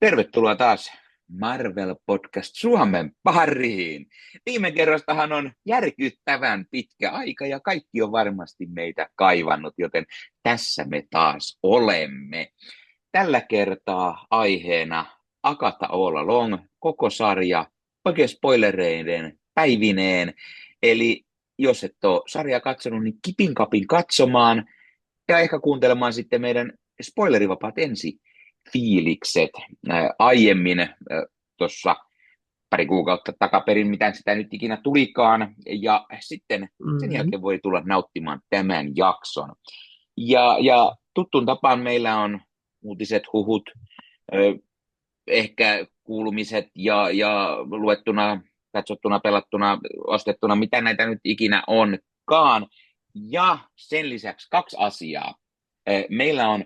Tervetuloa taas Marvel Podcast Suomen pariin. Viime kerrastahan on järkyttävän pitkä aika ja kaikki on varmasti meitä kaivannut, joten tässä me taas olemme. Tällä kertaa aiheena Agatha All Along, koko sarja, oikein spoilereiden päivineen. Eli jos et ole sarjaa katsonut, niin kipin kapin katsomaan ja ehkä kuuntelemaan sitten meidän spoilerivapaat fiilikset. Aiemmin tuossa pari kuukautta takaperin, mitä sitä nyt ikinä tulikaan, ja sitten sen jälkeen voi tulla nauttimaan tämän jakson. Ja tuttuun tapaan meillä on uutiset, huhut, ehkä kuulumiset ja luettuna, katsottuna, pelattuna, ostettuna, mitä näitä nyt ikinä onkaan. Ja sen lisäksi kaksi asiaa. Meillä on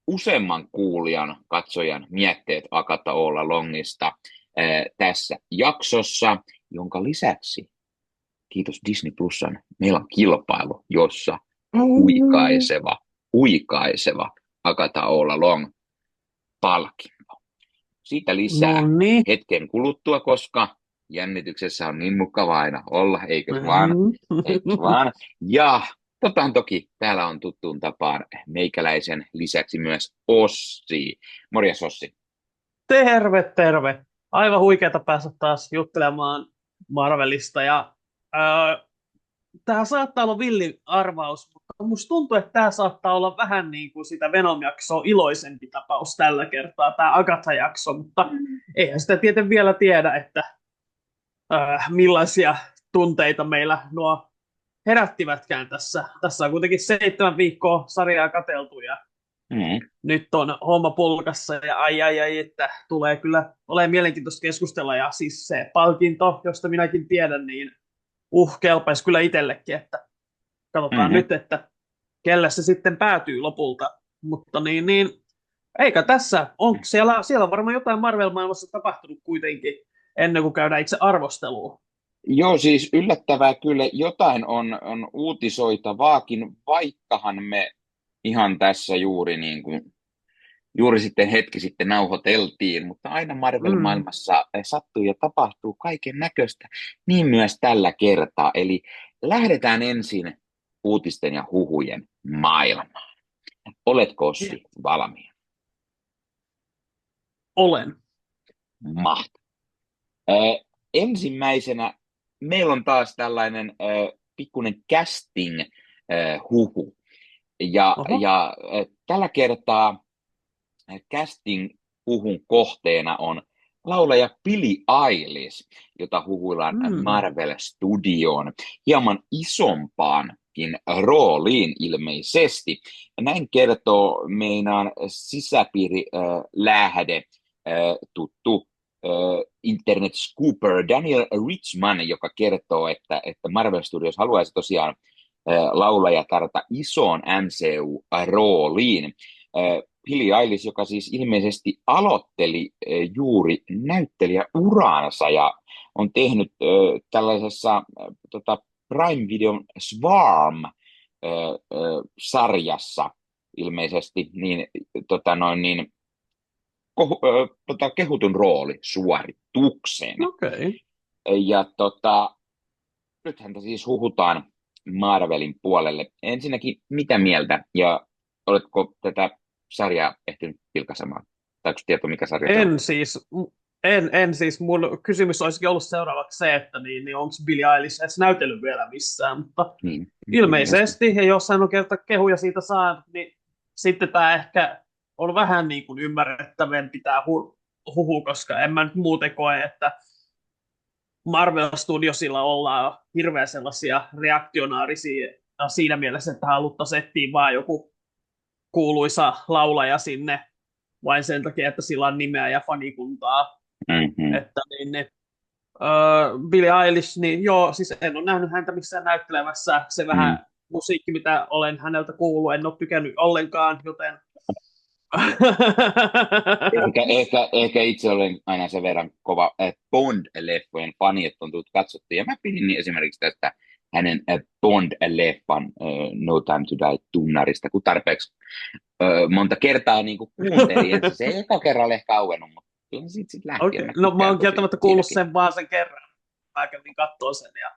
useamman kuulijan, katsojan mietteet Agatha All Alongista tässä jaksossa, jonka lisäksi, kiitos Disney Plusan, meillä on kilpailu, jossa huikaiseva Agatha All Along palkinto. Siitä lisää hetken kuluttua, koska jännityksessä on niin mukava aina olla, eikö vaan? Ja toki täällä on tuttuun tapaan meikäläisen lisäksi myös Ossi. Morjes Ossi. Terve. Aivan huikeata päästä taas juttelemaan Marvelista. Tämä saattaa olla villi arvaus, mutta musta tuntuu, että tämä saattaa olla vähän niin kuin sitä Venom-jaksoa iloisempi tapaus tällä kertaa, tämä Agatha-jakso, mutta eihän sitä tietenkään vielä tiedä, että millaisia tunteita meillä nuo herättivätkään tässä. Tässä on kuitenkin 7 viikkoa sarjaa katseltu ja nyt on homma pulkassa ja ai, että tulee kyllä olemaan mielenkiintoista keskustella ja siis se palkinto, josta minäkin tiedän, niin kelpaisi kyllä itsellekin, että katsotaan nyt, että kelle se sitten päätyy lopulta, mutta niin eikä tässä, onko siellä varmaan jotain Marvel-maailmassa tapahtunut kuitenkin ennen kuin käydään itse arvosteluun. Joo, siis yllättävää kyllä jotain on uutisoitavaakin, vaikkahan me ihan tässä juuri sitten hetki sitten nauhoiteltiin, mutta aina Marvel-maailmassa sattuu ja tapahtuu kaiken näköistä, niin myös tällä kertaa. Eli lähdetään ensin uutisten ja huhujen maailmaan. Oletko Ossi valmiina? Olen. Mahtavaa. Ensimmäisenä meillä on taas tällainen pikkuinen casting-huhu. Ja tällä kertaa casting-huhun kohteena on laulaja Billie Eilish, jota huhuillaan Marvel Studioon hieman isompaankin rooliin ilmeisesti. Näin kertoo meinaan sisäpiirilähde, tuttu internet scooper Daniel Richman, joka kertoo, että Marvel Studios haluaisi tosiaan laulaja tarjota isoon MCU-rooliin. Billie Eilish, joka siis ilmeisesti aloitteli juuri näyttelijäuraansa ja on tehnyt tällaisessa Prime Videon Swarm-sarjassa ilmeisesti kehutun rooli suorituksen. Okay. Ja nyt häntä siis huhutaan Marvelin puolelle. Ensinnäkin, mitä mieltä, ja oletko tätä sarjaa ehtinyt pilkaisemaan? Tai onko tieto, mikä sarja se on? En siis. Mun kysymys olisikin ollut seuraavaksi se, että onko Billie Eilish edes näytellyt vielä missään, mutta ilmeisesti, ja jos hän on kerta kehuja siitä saanut, niin sitten tämä ehkä on vähän niin kuin ymmärrettävämpi tämä huhu, koska en mä nyt muuten koe, että Marvel Studiosilla ollaan hirveän sellaisia reaktionaarisia siinä mielessä, että haluttaisiin etsiä vaan joku kuuluisa laulaja sinne vain sen takia, että sillä on nimeä ja fanikuntaa. Että Billie Eilish, niin joo, siis en ole nähnyt häntä missään näyttelemässä. Se vähän musiikki, mitä olen häneltä kuullut, en ole tykännyt ollenkaan, joten Ehkä itse olen aina sen verran kova Bond-leffojen fani, että on tullut katsottu. Ja mä pidin niin esimerkiksi tästä hänen Bond-leffan No Time to Die -tunnarista, kun tarpeeksi monta kertaa niin kuin kuuntelin, että se ei eka kerralla ehkä auennut, mutta kyllä sit lähti, Okei. mä No mä tykkään oon tosi kieltämättä kuullut siitäkin. sen vaan sen kerran. Mä kävin kattoo sen ja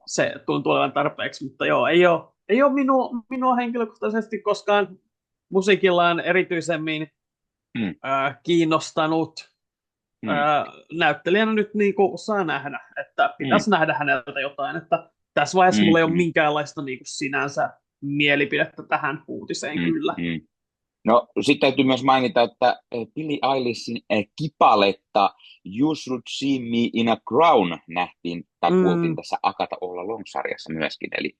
se tuntuu olevan tarpeeksi, mutta joo, ei ole minua henkilökohtaisesti koskaan musiikillaan erityisemmin Mm, kiinnostanut. mm, Näyttelijänä nyt niin kuin saa nähdä, että mm, pitäisi nähdä häneltä jotain, että tässä vaiheessa mm, mulla ei ole mm, minkäänlaista niin kuin sinänsä mielipidettä tähän uutiseen mm, kyllä. mm. No, sitten täytyy myös mainita, että Billie Eilishin kipaletta You Should See Me in a Crown nähtiin tai kuultiin Mm, tässä Akata All Along-sarjassa myöskin, eli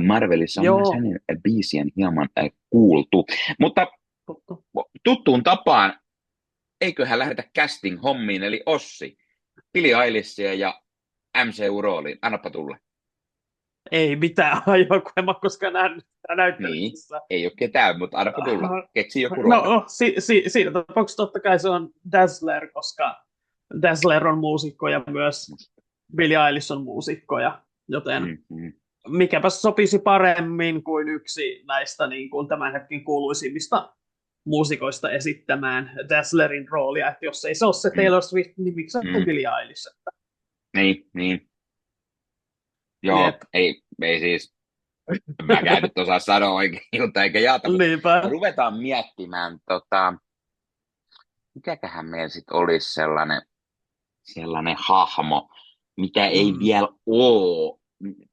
Marvelissa on myös joo, hänen biisien hieman kuultu. Mutta totta. tuttuun tapaan, eiköhän lähdetä casting-hommiin, eli Ossi, Billie Eilishia ja MCU-rooliin. Annapa tulla. Ei mitään ajoa, kun en mä ole koskaan nähnyt sitä Niin, näyttelyssä. ei ole ketään, mutta annapa tulla. Keksi joku No, rooli. siinä tapauksessa totta kai se on Dazzler, koska Dazzler on muusikko ja myös Billie Eilish on muusikko, joten Mm, mm, mikäpä sopisi paremmin kuin yksi näistä niin kuin tämän hetken kuuluisimmista muusikoista esittämään Dazzlerin roolia, että jos ei se ole se mm, Taylor Swift, niin miksi se on mm. Billie Eilish? Niin, niin. Joo, Jep, ei siis, mäkään nyt osaa sanoa oikein ilta eikä jaata, mutta niinpä. ruvetaan miettimään, mikäköhän meillä sitten olisi sellainen hahmo, mitä ei Mm. vielä ole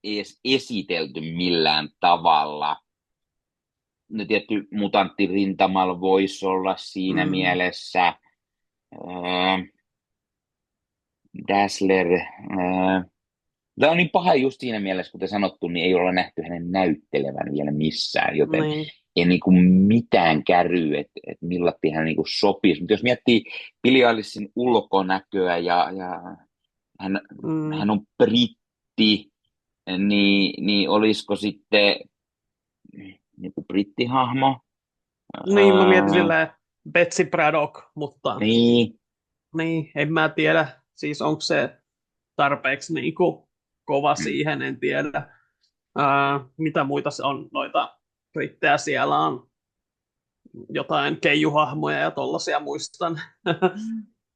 edes esitelty millään tavalla. No tietty mutanttirintamalla voisi olla siinä Mm. mielessä. Dazzler. Tämä on niin paha just siinä mielessä, kuten sanottu, niin ei olla nähty hänen näyttelevän vielä missään, joten Niin. ei niinku mitään käry, että millainen hän niinku sopisi. Mutta jos miettii Billie Eilishin ulkonäköä ja hän, Mm. hän on britti, niin olisiko sitten niinku brittihahmo? Niin, mä mietin Öö, silleen Betsy Braddock, mutta niin, niin, en mä tiedä, siis onko se tarpeeksi niin kuin kova mm, siihen, en tiedä. Mitä muita se on, noita brittejä siellä on, jotain keijuhahmoja ja tollasia muistan.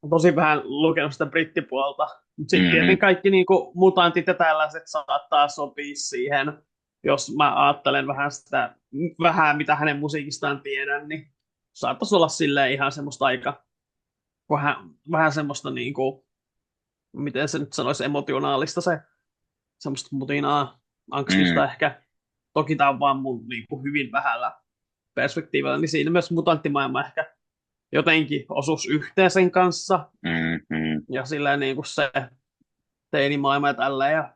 Tosi vähän lukenut sitä brittipuolta. Mutta sitten tietenkin mm, kaikki niinku mutantit ja tällaiset saattaa sopia siihen, jos mä ajattelen vähän mitä hänen musiikistaan tiedän, niin saattaisi olla silleen ihan semmoista aika, vähän semmoista niinku, miten se nyt sanoisi, emotionaalista se, semmoista mutinaa, angstista mm, ehkä. Toki tämä on vaan mun niinku hyvin vähällä perspektiivillä, niin siinä myös mutanttimaailma ehkä jotenkin osuus yhteen sen kanssa, mm. ja silleen niin kuin se teinimaailma ja tälleen, ja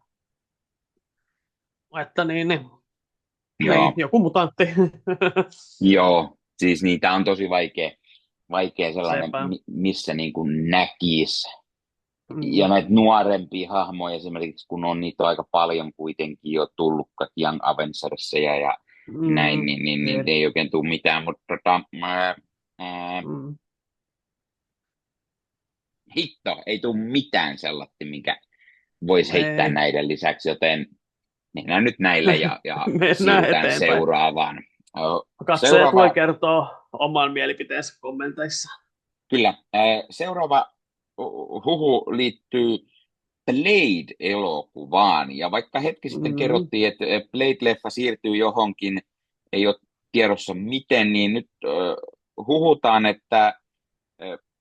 että niin, Joo. joku mutantti. Joo, siis niitä on tosi vaikea sellainen, Sepä. missä niin kuin näkisi. Ja Mm, näitä nuorempia hahmoja esimerkiksi, kun on niitä aika paljon kuitenkin jo tullut Young Avengersia ja näin, niin jep, ei oikein tule mitään, mutta ää, mm, hitto, ei tule mitään sellaista, minkä voisi heittää ei. näiden lisäksi, joten mennään nyt näillä ja Mennään siirrytään eteenpäin. seuraavaan. Katsojat voi Seuraava kertoa oman mielipiteensä kommenteissa. Kyllä. Seuraava huhu liittyy Blade-elokuvaan. Ja vaikka hetki sitten Mm, kerrottiin, että Blade-leffa siirtyy johonkin, ei ole tiedossa miten, niin nyt huhutaan, että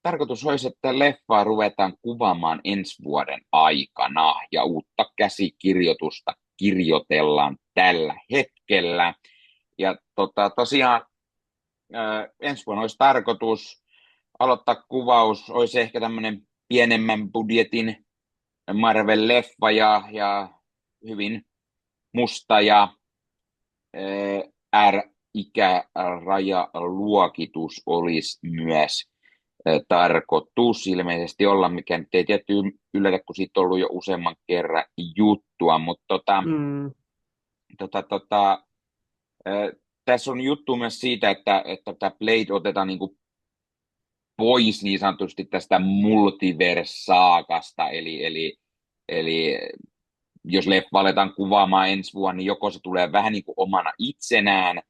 tarkoitus olisi, että leffaa ruvetaan kuvaamaan ensi vuoden aikana ja uutta käsikirjoitusta kirjoitellaan tällä hetkellä. Ja tosiaan ensi vuonna olisi tarkoitus aloittaa kuvaus, olisi ehkä tämmöinen pienemmän budjetin Marvel-leffa ja hyvin musta ja R-ikärajaluokitus olisi myös tarkoitus ilmeisesti olla, mikä nyt ei tietty yllätä, kun siitä on ollut jo useamman kerran juttua, mutta mm, tota, tota, tässä on juttu myös siitä, että tämä Blade otetaan niin kuin pois niin sanotusti tästä multiversaakasta, eli jos leffa aletaan kuvaamaan ensi vuonna, niin joko se tulee vähän niin kuin omana itsenään,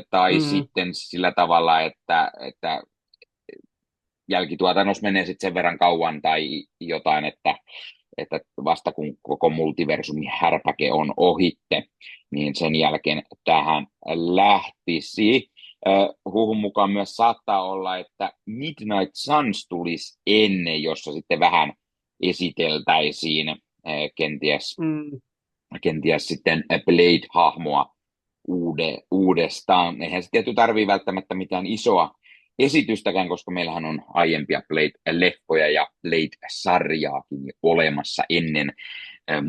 tai sitten sillä tavalla, että jälkituotannos menee sitten sen verran kauan tai jotain, että vasta kun koko multiversumin härpäke on ohitte, niin sen jälkeen tähän lähtisi. Huhun mukaan myös saattaa olla, että Midnight Suns tulisi ennen, jossa sitten vähän esiteltäisiin kenties sitten Blade-hahmoa uudestaan. Eihän se tietysti tarvitse välttämättä mitään isoa esitystäkään, koska meillähän on aiempia Blade-leffoja ja Blade-sarjaakin olemassa ennen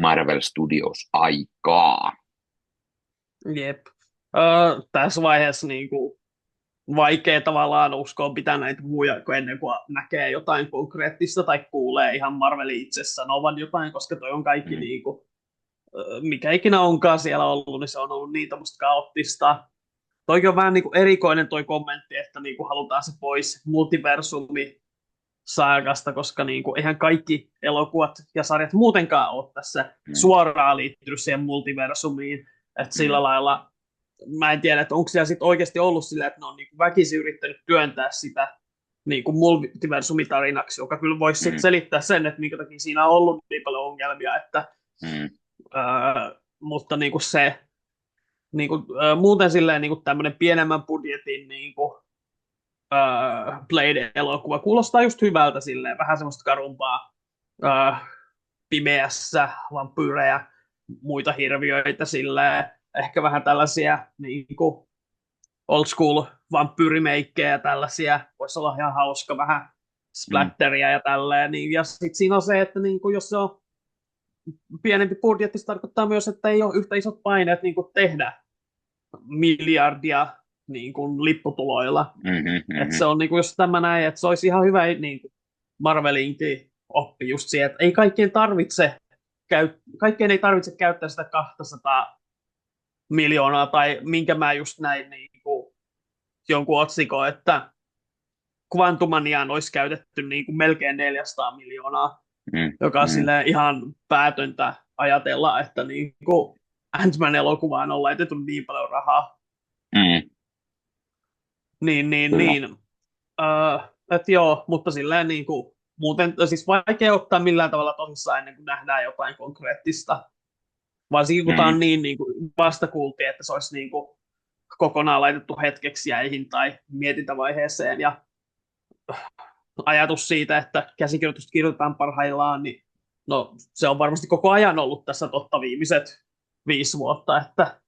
Marvel Studios-aikaa. Jep. Tässä vaiheessa niin kuin, vaikea tavallaan uskoa pitää näitä muuja, ennen kuin näkee jotain konkreettista tai kuulee ihan Marvelin itse sanovan jotain, koska toi on kaikki niin kuin, mikä ikinä onkaan siellä ollut, niin se on ollut niin tämmöistä kaoottista. Toikin on vähän niin kuin erikoinen toi kommentti, että niin kuin halutaan se pois multiversumi-saagasta, koska niin kuin, eihän kaikki elokuvat ja sarjat muutenkaan ole tässä suoraan liittynyt siihen multiversumiin. Että sillä lailla, mä en tiedä, että onko siellä sitten oikeasti ollut sillä, että ne on niin kuin väkisin yrittänyt työntää sitä niin kuin multiversumitarinaksi, joka kyllä voisi sitten selittää sen, että minkä takia siinä on ollut niin paljon ongelmia, että mutta niin kuin se niin kuin, muuten silleen niin kuin tämmöinen pienemmän budjetin niin kuin, Blade-elokuva kuulostaa just hyvältä silleen, vähän semmoista karumpaa pimeässä vampyyrejä, muita hirviöitä silleen, ehkä vähän tällaisia niin kuin old school vampyyrimeikkejä tällaisia, voisi olla ihan hauska, vähän splatteria ja tälleen, niin, ja sitten siinä on se, että niin kuin, jos se on pienempi budjetti, se tarkoittaa myös, että ei ole yhtä isot paineet niin kuin tehdä miljardia niin kuin lipputuloilla. Että se on niin kuin, jos tämä näin, että se olisi ihan hyvä niin kuin Marvelinkin oppi just siihen, että ei kaikkien ei tarvitse käyttää sitä 200 miljoonaa tai minkä mä just näin niin kuin jonkun otsikon, että Quantumaniaan olisi käytetty niin kuin melkein 400 miljoonaa, joka on silleen ihan päätöntä ajatella, että niin kuin Ant-Man-elokuvaan on laitettu niin paljon rahaa. Niin. Että joo, mutta silleen niin kuin, muuten, siis vaikea ottaa millään tavalla tosissaan ennen kuin nähdään jotain konkreettista. Varsinkin kun tämä on niin kuin vasta kuultiin, että se olisi niin kuin kokonaan laitettu hetkeksi jäihin tai mietintävaiheeseen. Ja ajatus siitä, että käsikirjoitusta kirjoitetaan parhaillaan, niin no, se on varmasti koko ajan ollut tässä totta viimeiset 5 vuotta, että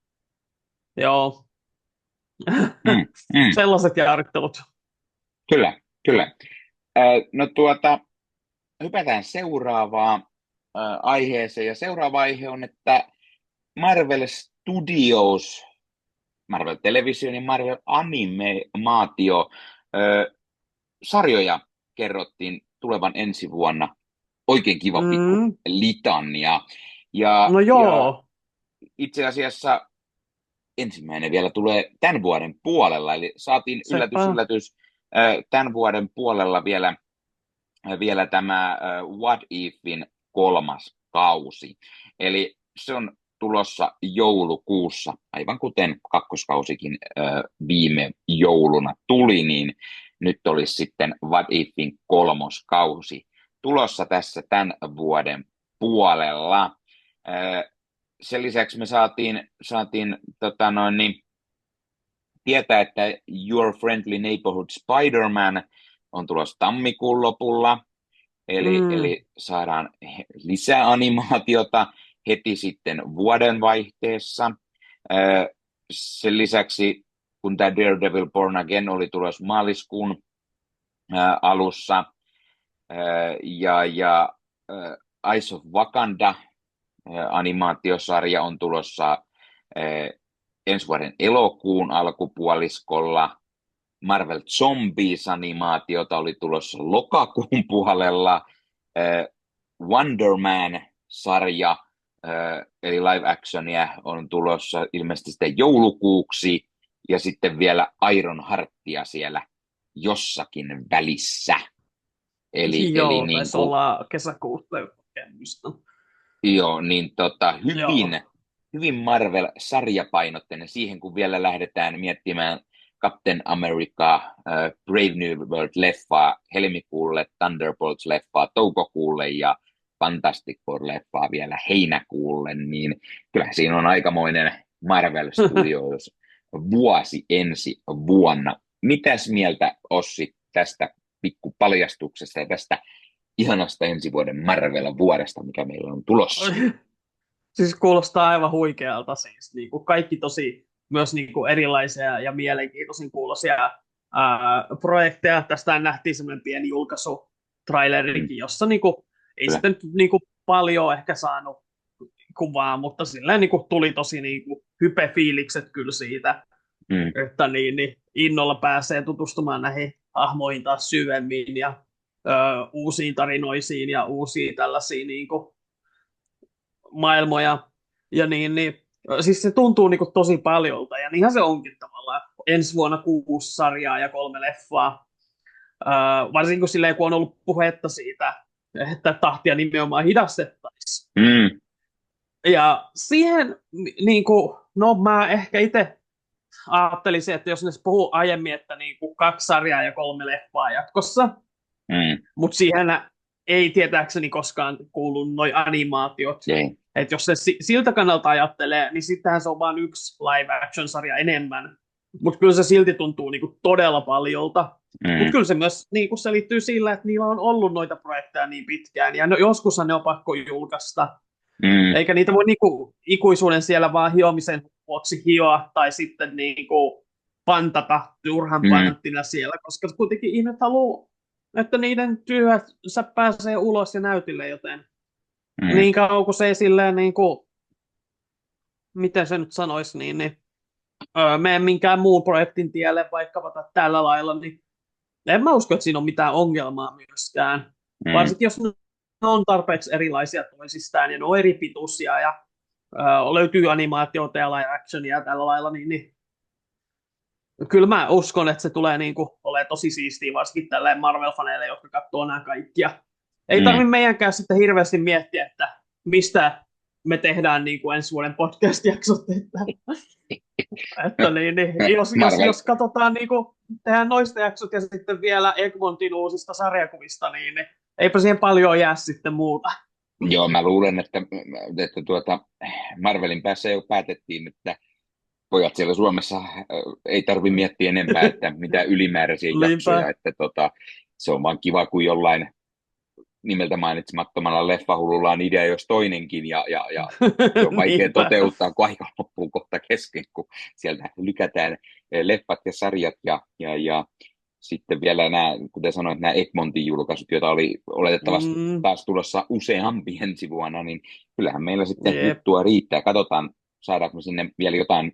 joo, sellaiset jaarittelut. Kyllä. No hypätään seuraavaan aiheeseen, ja seuraava aihe on, että Marvel Studios, Marvel Television ja Marvel Animaatio sarjoja kerrottiin tulevan ensi vuonna. Oikein kiva pikku litania. No joo. Ja itse asiassa ensimmäinen vielä tulee tämän vuoden puolella, eli saatiin yllätys tämän vuoden puolella vielä tämä What Ifin 3. kausi. Eli se on tulossa joulukuussa, aivan kuten 2. kausikin viime jouluna tuli, niin nyt olisi sitten What Ifin 3. kausi tulossa tässä tämän vuoden puolella. Sen lisäksi me saatiin tietää, että Your Friendly Neighborhood Spider-Man on tulossa tammikuun lopulla, eli saadaan lisää animaatiota heti sitten vuodenvaihteessa. Sen lisäksi, kun tämä Daredevil Born Again oli tulossa maaliskuun alussa, ja Eyes of Wakanda animaatiosarja on tulossa ensi vuoden elokuun alkupuoliskolla. Marvel Zombies-animaatiota oli tulossa lokakuun puolella. Wonder Man-sarja, eli live actionia, on tulossa ilmeisesti sitten joulukuuksi. Ja sitten vielä Iron Heartia siellä jossakin välissä. Eli taisi olla kesäkuusta. Joo, niin Joo. hyvin Marvel-sarjapainotteinen siihen, kun vielä lähdetään miettimään Captain America, Brave New World-leffaa helmikuulle, Thunderbolts-leffaa toukokuulle ja Fantastic Four-leffaa vielä heinäkuulle, niin kyllä siinä on aikamoinen Marvel Studios vuosi ensi vuonna. Mitäs mieltä, Ossi, tästä pikkupaljastuksesta ja tästä ihanasta ensi vuoden Marvel-vuodesta, mikä meillä on tulossa? Siis kuulostaa aivan huikealta siis. Niin kuin kaikki tosi myös niin kuin erilaisia ja mielenkiintoisin kuuloisia projekteja. Tästä nähtiin semmoinen pieni Mm, julkaisutrailerikin, jossa niin kuin, ei kyllä. sitten niin kuin paljon ehkä saanut kuvaa, mutta silleen niin kuin tuli tosi niin kuin hype-fiilikset kyllä siitä, Mm, että niin innolla pääsee tutustumaan näihin hahmoihin taas syvemmin ja uusiin tarinoisiin ja uusiin tällaisiin niin kuin maailmoja. Ja siis se tuntuu niin kuin tosi paljolta, ja niinhän se onkin tavallaan. Ensi vuonna 6 sarjaa ja 3 leffaa. Varsinkin kun, silleen, kun on ollut puhetta siitä, että tahtia nimenomaan hidastettaisiin. mm, Ja siihen, niin kuin, no mä ehkä itse ajattelisin, että jos ne puhuu aiemmin, että niin kuin 2 sarjaa ja 3 leffaa jatkossa, mm, mutta siihen ei tietääkseni koskaan kuulu noi animaatiot. jei, Että jos se siltä kannalta ajattelee, niin sittenhän se on vain yksi live action-sarja enemmän. Mutta kyllä se silti tuntuu niinku todella paljolta. Mutta mm, kyllä se myös niinku selittyy sillä, että niillä on ollut noita projekteja niin pitkään. Ja joskushan ne on pakko julkaista. mm, Eikä niitä voi niinku ikuisuuden siellä vaan hiomisen vuoksi hioa tai sitten niinku pantata turhan mm, panttina siellä. Koska kuitenkin ihmiset haluaa, että niiden työssä pääsee ulos ja näytille, joten mm, niin kauan kuin se ei silleen niin kuin, miten se nyt sanoisi, mene minkään muun projektin tielle vaikkapa tai tällä lailla, niin en mä usko, että siinä on mitään ongelmaa myöskään. mm. Varsinkin jos ne on tarpeeksi erilaisia toisistaan ja ne on eri pituisia ja löytyy animaatiota ja live actionia ja tällä lailla, niin kyllä mä uskon, että se tulee niin kuin, olemaan tosi siistiä, varsinkin tälleen Marvel-faneille, jotka katsoo nämä kaikkia. Ei Mm. tarvitse meidänkään sitten hirveästi miettiä, että mistä me tehdään niin kuin ensi vuoden podcast-jaksot. Että Marvel, jos katsotaan, niin kuin, tehdään noista jaksot ja sitten vielä Egmontin uusista sarjakuvista, niin eipä siihen paljon jää sitten muuta. joo, mä luulen, että Marvelin päässä jo päätettiin, että pojat siellä Suomessa ei tarvi miettiä enempää, että mitä ylimääräisiä jaksoja, Niinpä. että se on vaan kiva, kun jollain nimeltä mainitsemattomalla leffahululla on idea jos toinenkin, ja se on vaikea Niinpä. toteuttaa, kun aika loppuu kohta kesken, kun sieltä lykätään leffat ja sarjat, ja sitten vielä nämä, kuten sanoit, nämä Egmontin julkaisut, joita oli oletettavasti Mm, taas tulossa useampi ensi vuonna, niin kyllähän meillä sitten jep. juttua riittää. Katsotaan, saadaanko me sinne vielä jotain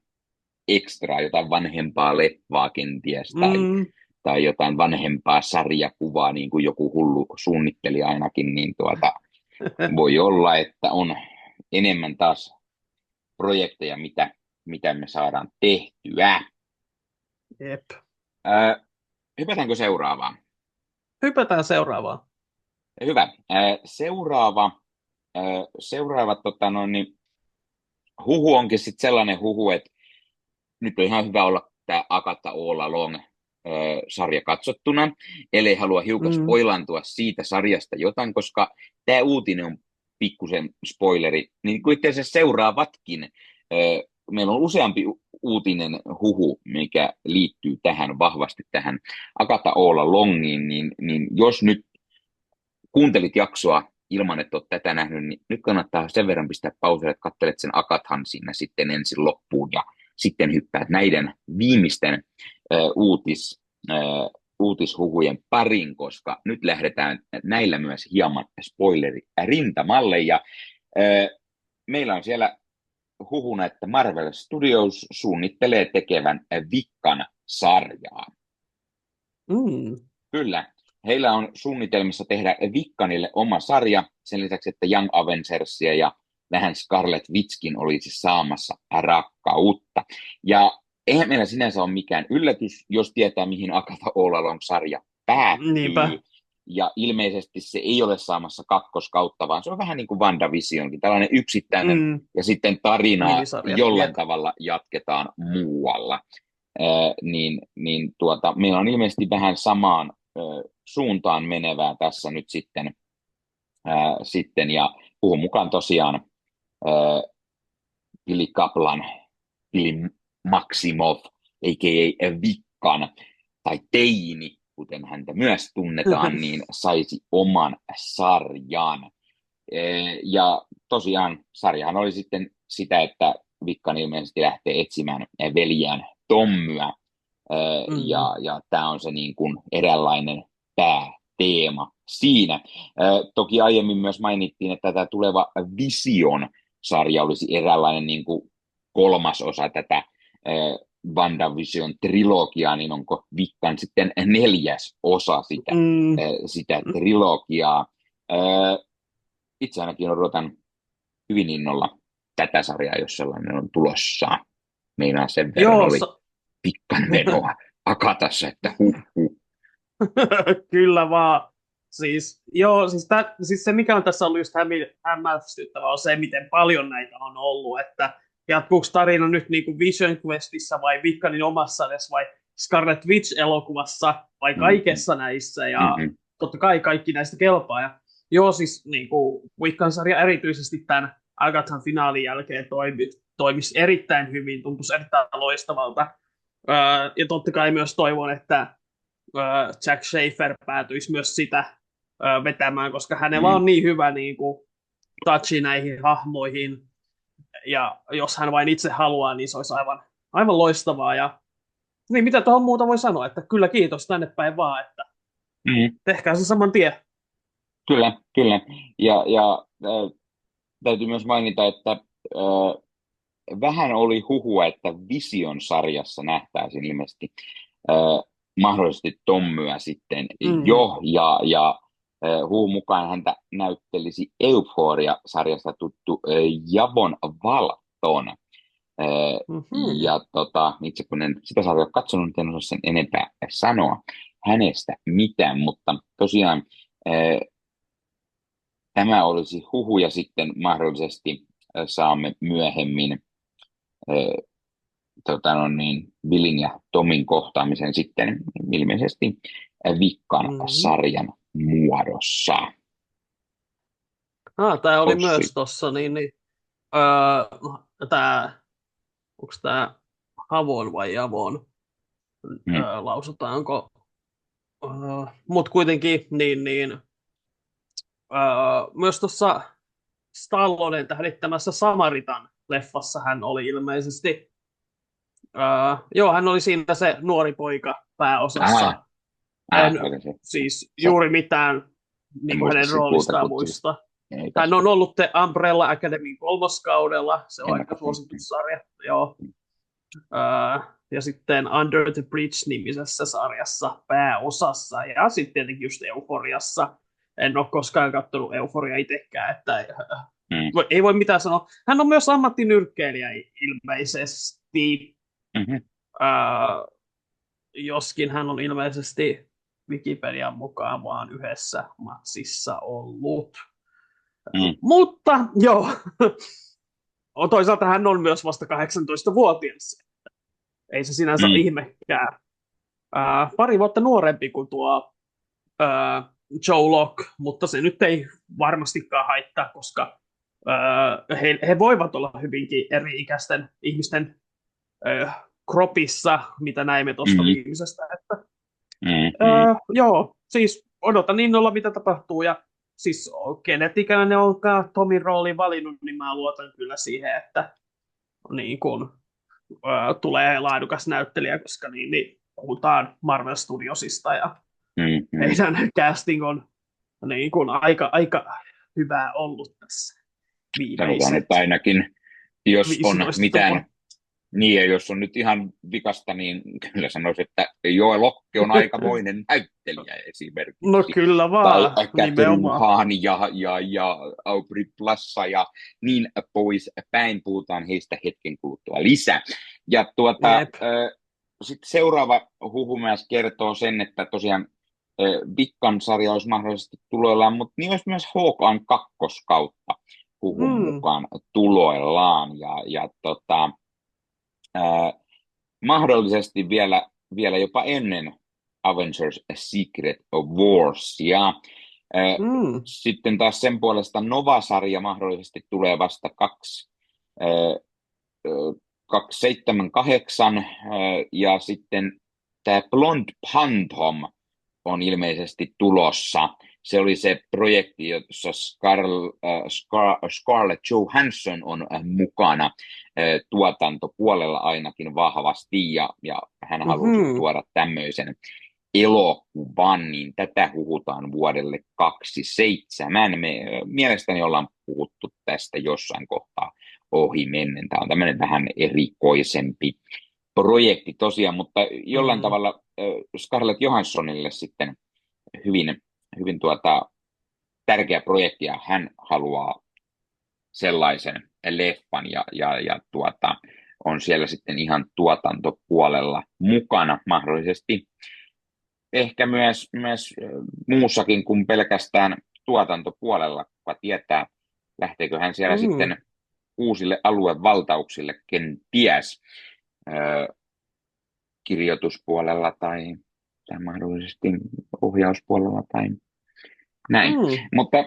ekstraa, jotain vanhempaa leffaa kenties, Mm, tai jotain vanhempaa sarjakuvaa, niin kuin joku hullu suunnitteli ainakin, niin voi olla, että on enemmän taas projekteja, mitä me saadaan tehtyä. jep. Ää, hypätäänkö seuraavaan? Hypätään seuraavaan. Hyvä. Seuraava niin, huhu onkin sitten sellainen huhu, että nyt on ihan hyvä olla tämä Agatha All Along sarja katsottuna, ellei halua hiukan Mm, spoilantua siitä sarjasta jotain, koska tämä uutinen on pikkusen spoileri, niin kuin itse asiassa seuraavatkin. Meillä on useampi uutinen huhu, mikä liittyy tähän vahvasti tähän Agatha All Alongiin, niin jos nyt kuuntelit jaksoa ilman, että olet tätä nähnyt, niin nyt kannattaa sen verran pistää pauselle, että katselet sen Agathan siinä sitten ensin loppuun ja sitten hyppäät näiden viimeisten uutis, äh, uutishuhujen parin, koska nyt lähdetään näillä myös hieman spoileri rintamalle ja meillä on siellä huhuna, että Marvel Studios suunnittelee tekevän Vikkan sarjaa. mm. Kyllä. Heillä on suunnitelmissa tehdä Vikkanille oma sarja, sen lisäksi, että Young Avengersia ja vähän Scarlet Witchkin olisi saamassa rakkautta. Ja eihän meillä sinänsä ole mikään yllätys, jos tietää, mihin Agatha All Along-sarja päättyy. Niinpä. ja ilmeisesti se ei ole saamassa kakkoskautta, vaan se on vähän niin kuin WandaVisionkin, tällainen yksittäinen, ja sitten tarinaa minisarja. jollain tavalla jatketaan muualla. Meillä on ilmeisesti vähän samaan suuntaan menevää tässä nyt sitten ja puhun mukaan tosiaan Billy Kaplan, Billy Maximoff, a.k.a. Vikkan, tai Teini, kuten häntä myös tunnetaan, niin saisi oman sarjan. Ja tosiaan sarjahan oli sitten sitä, että Vikkan ilmeisesti lähtee etsimään veljään Tommyä, ja tämä on se niin kuin eräänlainen pääteema siinä. Toki aiemmin myös mainittiin, että tämä tuleva Vision-sarja olisi eräänlainen niin kuin kolmas osa tätä WandaVision trilogiaa, niin onko Vikkan sitten neljäs osa sitä trilogiaa. Itse ainakin odotan hyvin innolla tätä sarjaa, jos sellainen on tulossa. Meinaa sen verran oli Vikkan vedoa akatassa, että Kyllä vaan. Siis se mikä on tässä ollut just hämmästyttävää on se, miten paljon näitä on ollut, että jatkuuko tarina nyt niin kuin Vision Questissa vai Vikkanin omassa sarjassa vai Scarlet Witch-elokuvassa vai kaikessa näissä, ja totta kai kaikki näistä kelpaa. Ja siis niin kuin Vikkan sarja erityisesti tämän Agathan finaalin jälkeen toimisi erittäin hyvin, tuntuisi erittäin loistavalta. Ja totta kai myös toivon, että Jack Schaefer päätyisi myös sitä vetämään, koska hänellä on niin hyvä niin kuin touchi näihin hahmoihin, ja jos hän vain itse haluaa, niin se olisi aivan loistavaa. Ja niin, mitä tuohon muuta voi sanoa, että kyllä kiitos tänne päin vaan, että tehkää se saman tien. Kyllä. Ja täytyy myös mainita, että vähän oli huhua, että Vision-sarjassa nähtäisiin ilmeisesti mahdollisesti Tommyä sitten jo, ja huun mukaan häntä näyttelisi Euphoria-sarjasta tuttu Javon Walton. Ja itse kun en sitä sarjaa katsonut, en osaa sen enempää sanoa hänestä mitään, mutta tosiaan tämä olisi huhu, ja sitten mahdollisesti saamme myöhemmin Billin ja Tomin kohtaamisen sitten ilmeisesti Vikkan sarjan muodossa. Tämä oli myös tuossa, onko tämä Havon vai Javon, lausutaanko, mutta kuitenkin myös tuossa Stallonen tähdittämässä Samaritan leffassa hän oli ilmeisesti, hän oli siinä se nuori poika pääosassa. Siis juuri mitään niin kuin hänen roolistaan muista. Hän on ollut The Umbrella Academyn 3. kaudella, se on aika suosittu sarja. Joo. Ja sitten Under the Bridge-nimisessä sarjassa pääosassa, ja sitten tietenkin just Euforiassa. En ole koskaan katsonut Euforia itsekään, että ei voi mitään sanoa. Hän on myös ammattinyrkkeilijä ilmeisesti, joskin hän on ilmeisesti Wikipedian mukaan vaan yhdessä matsissa ollut. Mutta joo, toisaalta hän on myös vasta 18-vuotias. Ei se sinänsä ihmekään. Pari vuotta nuorempi kuin tuo Joe Locke, mutta se nyt ei varmastikaan haittaa, koska he voivat olla hyvinkin eri-ikäisten ihmisten kropissa, mitä näimme tuosta viimeisestä. Että, joo, siis odotan innolla, mitä tapahtuu, ja siis kenet ikinä ne onkaan Tomin roolin valinnut, niin mä luotan kyllä siihen, että niin kun, tulee laadukas näyttelijä, koska niin puhutaan Marvel Studiosista, ja heidän casting on niin kun aika hyvää ollut tässä viimeiset. Ainakin, jos on mitään, niin, ja jos on nyt ihan vikasta, niin kyllä sanoisin, että Joe Locke on aikamoinen näyttelijä esimerkiksi. No kyllä vaan, tai Catherine Hahn ja Aubrey Plaza ja niin pois päin, puhutaan heistä hetken kuluttua lisää. Ja sitten seuraava huhu myös kertoo sen, että tosiaan Vickan sarja olisi mahdollisesti tuloillaan, mutta niin olisi myös Hawkeyen kakkoskautta huhun Mm. mukaan tuloillaan. Ää, mahdollisesti vielä jopa ennen Avengers Secret Warsia. Mm. Sitten taas sen puolesta Nova-sarja mahdollisesti tulee vasta 278, ja sitten tämä Blonde Phantom on ilmeisesti tulossa. Se oli se projekti, jossa Scarlett Johansson on mukana tuotantopuolella ainakin vahvasti, ja hän halusi Mm-hmm. tuoda tämmöisen elokuvan, niin tätä huhutaan vuodelle 27. Mielestäni ollaan puhuttu tästä jossain kohtaa ohi mennen. Tämä on tämmöinen vähän erikoisempi projekti tosiaan, mutta jollain Mm. tavalla Scarlett Johanssonille sitten hyvin, hyvin tärkeä projekti, ja hän haluaa sellaisen leffan, ja on siellä sitten ihan tuotantopuolella mukana mahdollisesti. Ehkä myös muussakin kuin pelkästään tuotantopuolella, kuka tietää, lähteekö hän siellä Mm. sitten uusille aluevaltauksille, kenties kirjoituspuolella tai mahdollisesti ohjauspuolella tai näin. Mm. Mutta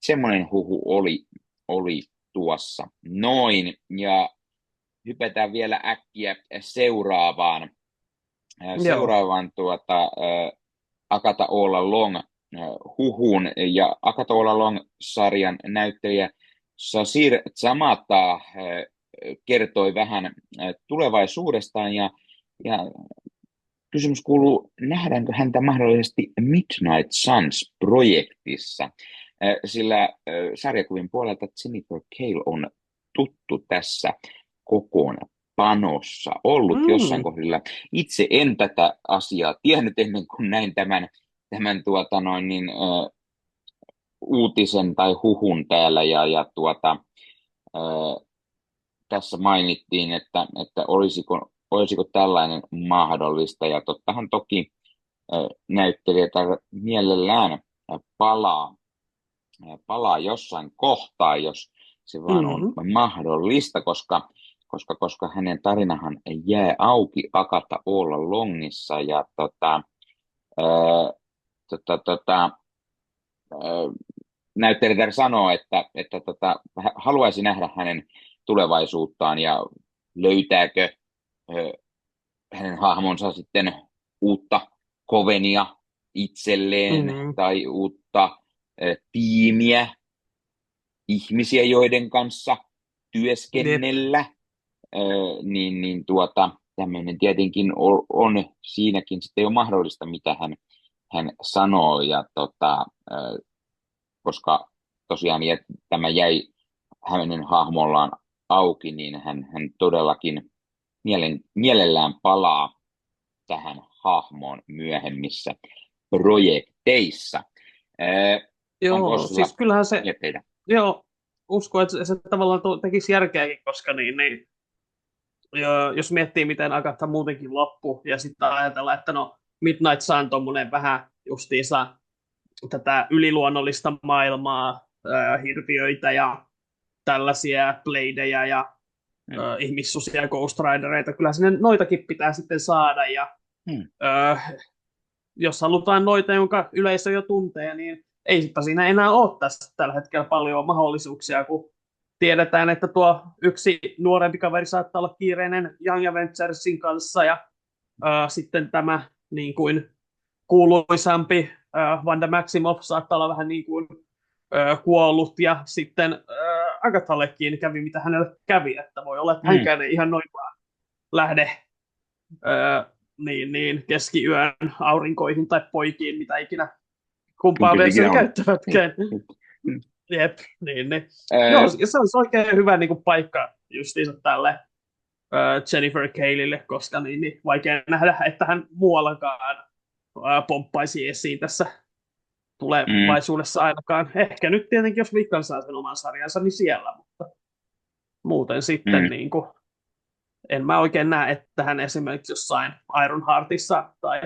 semmoinen huhu oli tuossa noin, ja hypätään vielä äkkiä seuraavaan Joo. Agatha All Along huhun, ja Agatha All Along-sarjan näyttelijä Sasir Zamata kertoi vähän tulevaisuudestaan, ja kysymys kuuluu, nähdäänkö häntä mahdollisesti Midnight Suns-projektissa, sillä sarjakuvin puolelta Jennifer Cale on tuttu tässä kokoonpanossa ollut jossain Mm. kohdilla. Itse en tätä asiaa tiennyt ennen kuin näin tämän uutisen tai huhun täällä, tässä mainittiin, että olisiko tällainen mahdollista, ja tottahan toki näyttelijät mielellään palaa jossain kohtaa, jos se vaan on Mm. mahdollista, koska hänen tarinahan jää auki Agatha All Alongissa, ja ää, tota, tota, ää, näyttelijä sanoo, että haluaisi nähdä hänen tulevaisuuttaan, ja löytääkö hänen hahmonsa sitten uutta Covenia itselleen Mm. tai uutta tiimiä, ihmisiä, joiden kanssa Jep. työskennellä, tämmöinen tietenkin on siinäkin sitten jo mahdollista, mitä hän sanoo, koska tosiaan tämä jäi hänen hahmollaan auki, niin hän todellakin mielellään palaa tähän hahmoon myöhemmissä projekteissa. Onko Joo, sulla siis kyllähän se, mietteitä? joo, usko, että se tavallaan tekisi järkeäkin, koska niin, jos miettii, miten Agatha muutenkin loppu, ja sitten ajatellaan, että no Midnight Sun on tommonen vähän justiinsa tätä yliluonnollista maailmaa, hirviöitä ja tällaisia bladeja ja Mm. ihmissusia ja Ghost Ridereita. Kyllä sinne noitakin pitää sitten saada, ja jos halutaan noita, jonka yleisö jo tuntee, niin eipä siinä enää ole tässä tällä hetkellä paljon mahdollisuuksia, kun tiedetään, että tuo yksi nuorempi kaveri saattaa olla kiireinen Young Avengersin kanssa, ja sitten tämä niin kuin kuuluisampi Wanda Maximoff saattaa olla vähän niin kuin kuollut, ja sitten Agathallekin kävi, mitä hänelle kävi, että voi olla, että hänkään ei ihan noin vaan lähde niin keskiyön aurinkoihin tai poikiin, mitä ikinä kumpaa versiota käyttävätkään. Jep, niin. Joo, ja se olisi oikein hyvä niin kuin paikka justiinsa tälle Jennifer Caleille, koska niin vaikea nähdä, että hän muuallakaan pomppaisi esiin tässä tulevaisuudessa ainakaan. Ehkä nyt tietenkin, jos Wiccan saa sen oman sarjansa, niin siellä, mutta muuten sitten niin kuin, en mä oikein näe, että hän esimerkiksi jossain Ironheartissa tai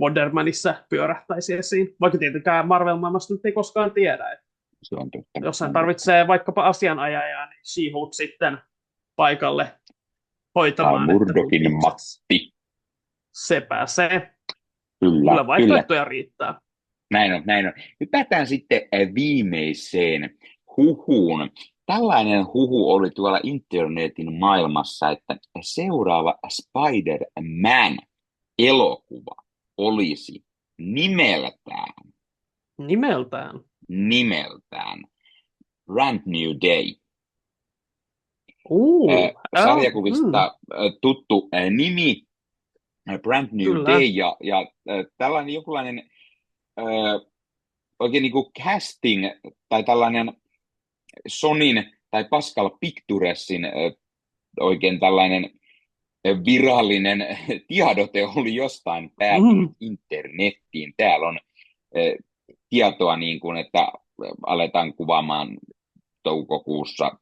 Wondermanissa pyörähtäisi esiin. Vaikka tietenkään Marvel-maailmasta nyt ei koskaan tiedä. Että Se on totta. jos hän tarvitsee vaikkapa asianajajaa, niin She-Hulk sitten paikalle Tai hoitamaan. Murdokin Matti. Se pääsee. Kyllä vaihtoehtoja riittää. Näin on. Hypätään sitten viimeiseen huhuun. Tällainen huhu oli tuolla internetin maailmassa, että seuraava Spider-Man-elokuva olisi nimeltään Brand New Day. Sarjakuvista tuttu nimi, Brand New Kyllä. Day, ja tällainen jonkunlainen oikein niin kuin casting tai tällainen Sonyn tai Pascal Picturesin oikein tällainen virallinen tiedote oli jostain päätynyt internettiin. Täällä on tietoa, niin kuin, että aletaan kuvaamaan toukokuussa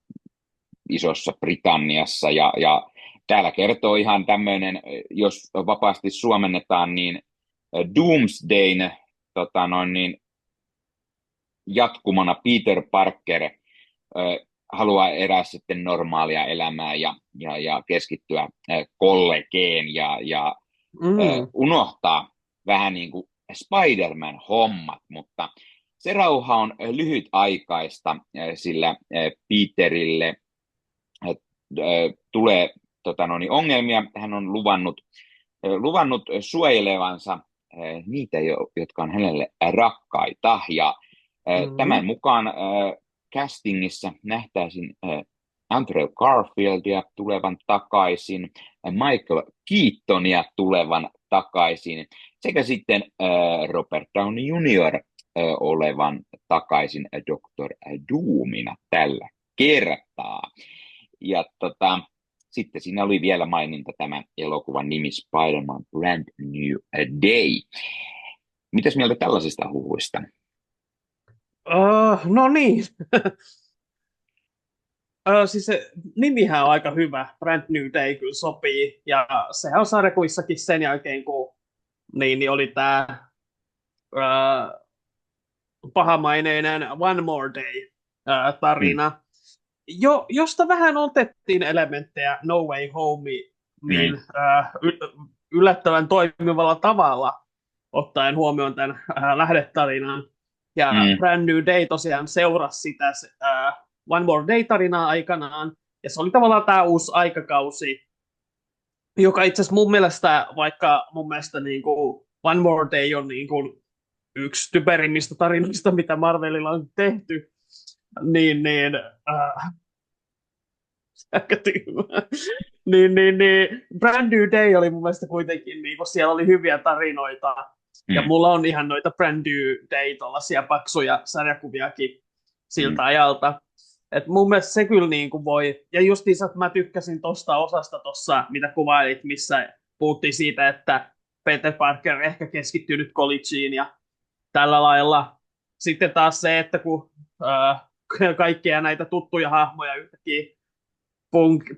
Isossa Britanniassa, ja täällä kertoo ihan tämmöinen, jos vapaasti suomennetaan, niin Doomsdayn jatkumana Peter Parker haluaa elää sitten normaalia elämää ja keskittyä kollegeen ja unohtaa vähän niin kuin Spider-Man-hommat, mutta se rauha on lyhytaikaista, sillä Peterille tulee ongelmia. Hän on luvannut suojelevansa niitä, jotka on hänelle rakkaita, ja tämän mukaan castingissa nähtäisiin Andrew Garfieldia tulevan takaisin, Michael Keatonia tulevan takaisin, sekä sitten Robert Downey Jr. Olevan takaisin Dr. Doomina tällä kertaa. Ja sitten siinä oli vielä maininta tämän elokuvan nimi Spider-Man Brand New Day. Mitäs mieltä tällaisista huhuista? No niin. Siis se nimihän on aika hyvä. Brand New Day kyllä sopii. Ja sehän on sarjakuvissakin sen jälkeen, kun niin oli tämä pahamaineinen One More Day tarina. Josta vähän otettiin elementtejä No Way Home niin yllättävän toimivalla tavalla, ottaen huomioon tämän lähdetarinan. Ja Brand New Day tosiaan seurasi sitä One More Day-tarinaa aikanaan, ja se oli tavallaan tämä uusi aikakausi, joka itse asiassa mun mielestä, vaikka mun mielestä niin kuin One More Day on niin kuin yksi typerimmistä tarinoista, mitä Marvelilla on tehty, niin Brand New Day oli mun mielestä kuitenkin, niin kun siellä oli hyviä tarinoita, ja mulla on ihan noita Brand New Day tuollaisia paksuja sarjakuviakin siltä ajalta. Et mun mielestä se kyllä niin kuin voi, ja justiinsa mä tykkäsin tuosta osasta tuossa, mitä kuvailit, missä puhuttiin siitä, että Peter Parker ehkä keskittyy nyt collegeen ja tällä lailla. Sitten taas se, että kun kaikkia näitä tuttuja hahmoja yhtäkkiä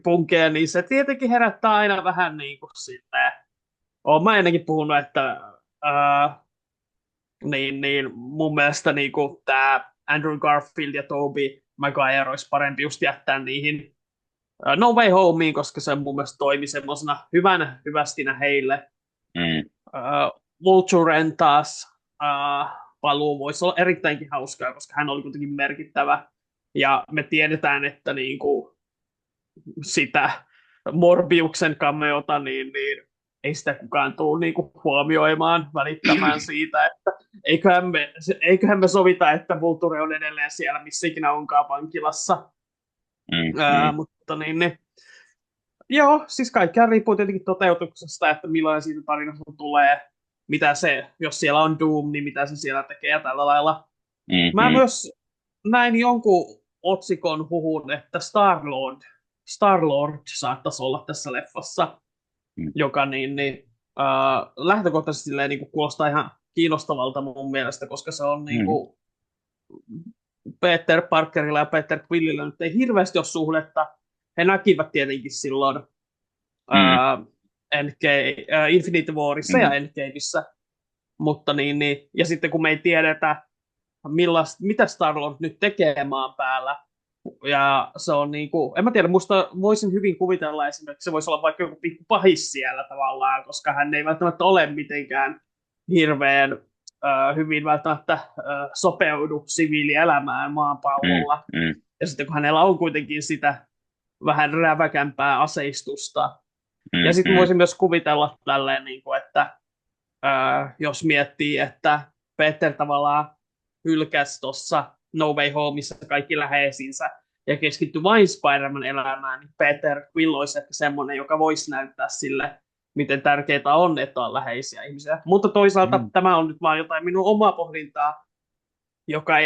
punkee, niin se tietenkin herättää aina vähän niin kuin sitä. Olen mä ennenkin puhunut, että mun mielestä niin kuin tämä Andrew Garfield ja Tobey Maguire olisi parempi just jättää niihin No Way Homeen, koska se mun mielestä toimi semmoisena hyvästinä heille. Vulturen taas paluu voisi olla erittäinkin hauskaa, koska hän oli kuitenkin merkittävä. Ja me tiedetään, että niinku sitä Morbiuksen cameota, niin ei sitä kukaan tule niinku huomioimaan, välittämään siitä, että eiköhän me sovita, että Vulture on edelleen siellä, missä ikinä onkaan vankilassa. Mutta joo, siis kaikkea riippuu tietenkin toteutuksesta, että millainen siitä tarinasta tulee, mitä se, jos siellä on Doom, niin mitä se siellä tekee ja tällä lailla. Mä myös näin jonkun otsikon huhun, että Star-Lord saattaisi olla tässä leffassa, joka lähtökohtaisesti niin kuulostaa ihan kiinnostavalta mun mielestä, koska se on niin kuin Peter Parkerilla ja Peter Quillillä nyt ei hirveästi ole suhdetta. He näkivät tietenkin silloin Infinity Warissa ja Endgameissa, Mutta ja sitten kun me ei tiedetä, mitä Star-Lord nyt tekee maan päällä, ja se on en mä tiedä, musta voisin hyvin kuvitella esimerkiksi, se voisi olla vaikka joku pikku pahis siellä tavallaan, koska hän ei välttämättä ole mitenkään hirveän hyvin välttämättä sopeudu siviilielämään maapallolla. Ja sitten kun hänellä on kuitenkin sitä vähän räväkämpää aseistusta. Ja sitten voisin myös kuvitella tälleen, että jos miettii, että Peter tavallaan hylkäsi tuossa No Way Homeissa kaikki läheisinsä ja keskittyi vain Spider-Man elämään, niin Peter Quill olisi ehkä semmoinen, joka voisi näyttää sille, miten tärkeää on, että on läheisiä ihmisiä. Mutta toisaalta tämä on nyt vaan jotain minun omaa pohdintaa, joka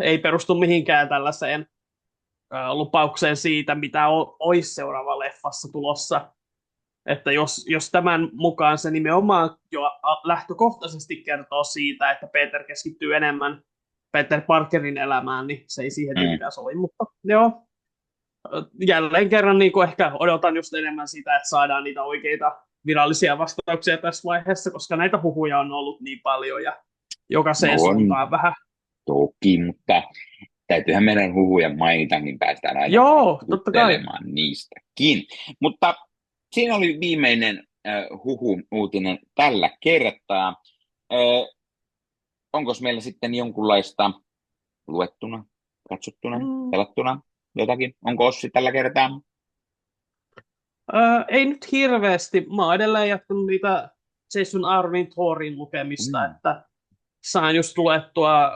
ei perustu mihinkään tällaiseen lupaukseen siitä, mitä olisi seuraava leffassa tulossa. Että jos tämän mukaan se nimenomaan jo lähtökohtaisesti kertoo siitä, että Peter keskittyy enemmän Peter Parkerin elämään, niin se ei siihen mitään sovi. Mutta joo, jälleen kerran niin ehkä odotan just enemmän sitä, että saadaan niitä oikeita virallisia vastauksia tässä vaiheessa, koska näitä huhuja on ollut niin paljon ja jokaiseen suuntaan vähän. Toki, mutta täytyyhän meidän huhuja mainita, niin päästään aina juttelemaan niistäkin. Mutta siinä oli viimeinen huhu-uutinen tällä kertaa. Onko meillä sitten jonkunlaista luettuna, katsottuna, pelattuna jotakin? Onko Ossi tällä kertaa? Ei nyt hirveästi. Mä oon edelleen jatkanut niitä Jason Aaronin Thorin lukemista, että sain just luettua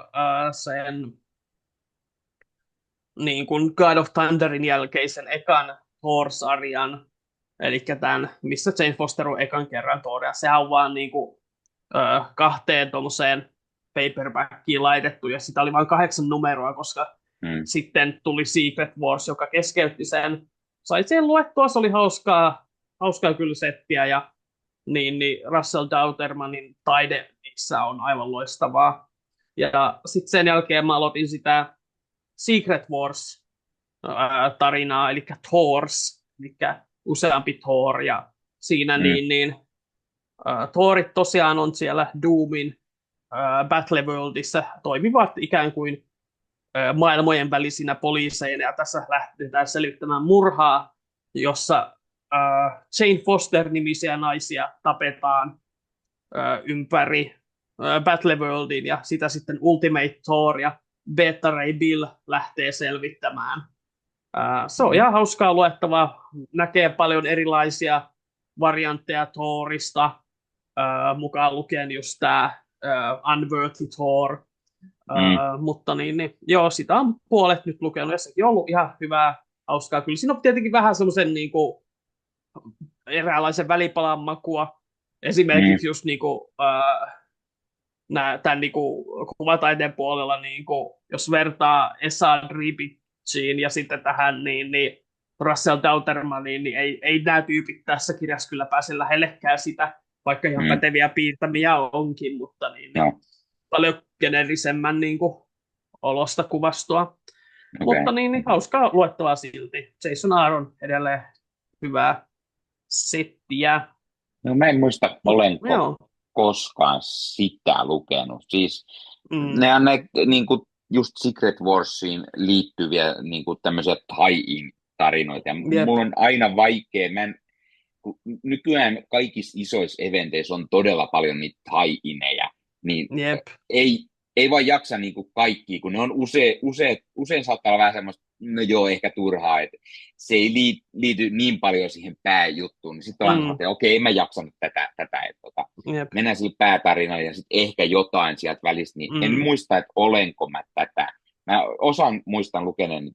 sen niin kuin God of Thunderin jälkeisen ekan Thor-sarjan, eli tämän, missä Jane Foster on ekan kerran Thoria. Sehän on vaan niin kuin, 2 tuommoiseen paperbackiin laitettu, ja sitä oli vain 8 numeroa, koska sitten tuli Secret Wars, joka keskeytti sen. Sai sen luettua, se oli hauskaa kyllä settiä, ja niin Russell Dautermanin taide niissä on aivan loistavaa. Ja sitten sen jälkeen mä aloitin sitä Secret Wars-tarinaa, eli Thors, eli useampi Thor, ja siinä Thorit tosiaan on siellä Doomin Battleworldissa, toimivat ikään kuin maailmojen välisinä poliiseina, ja tässä lähdetään selittämään murhaa, jossa Jane Foster-nimisiä naisia tapetaan ympäri Battleworldin, ja sitä sitten Ultimate Thor ja Beta Ray Bill lähtee selvittämään. Se on ihan hauskaa luettavaa. Näkee paljon erilaisia variantteja Thorista, mukaan lukien just tämä Unworthy Thor. Mutta joo, sitä on puolet nyt lukenut, ja sekin on ollut ihan hyvää, hauskaa. Kyllä siinä on tietenkin vähän semmoisen niinku eräänlaisen välipalan makua. Esimerkiksi just niinku, tämän niinku kuvataiteen puolella, niinku, jos vertaa Esad Ribichin ja sitten tähän niin Russell Dautermaniin, niin ei nämä tyypit tässä kirjassa kyllä pääse lähellekään sitä, vaikka ihan päteviä piirtämiä onkin, mutta paljon generisemmän niinku olosta kuvastoa. Okay. Mutta hauskaa luettavaa silti. Jason Aaron edelleen hyvää settiä. No mä en muista, olenko koskaan sitä lukenut. Siis ne on niinku just Secret Warsiin liittyviä niinku tämmöisiä tie-in tarinoita. Ja mulla on aina vaikea, nykyään kaikissa isoissa eventeissä on todella paljon niitä tie-ineja, niin ei vaan jaksa niinku kaikkia, kun ne on usein saattaa olla vähän semmoista, no joo, ehkä turhaa, että se ei liity niin paljon siihen pääjuttuun, niin sitten on että okei, en mä jaksanut tätä että mennään sille päätarinalle ja sitten ehkä jotain sieltä välistä, niin en muista, että olenko mä tätä. Mä muistan lukeneen nyt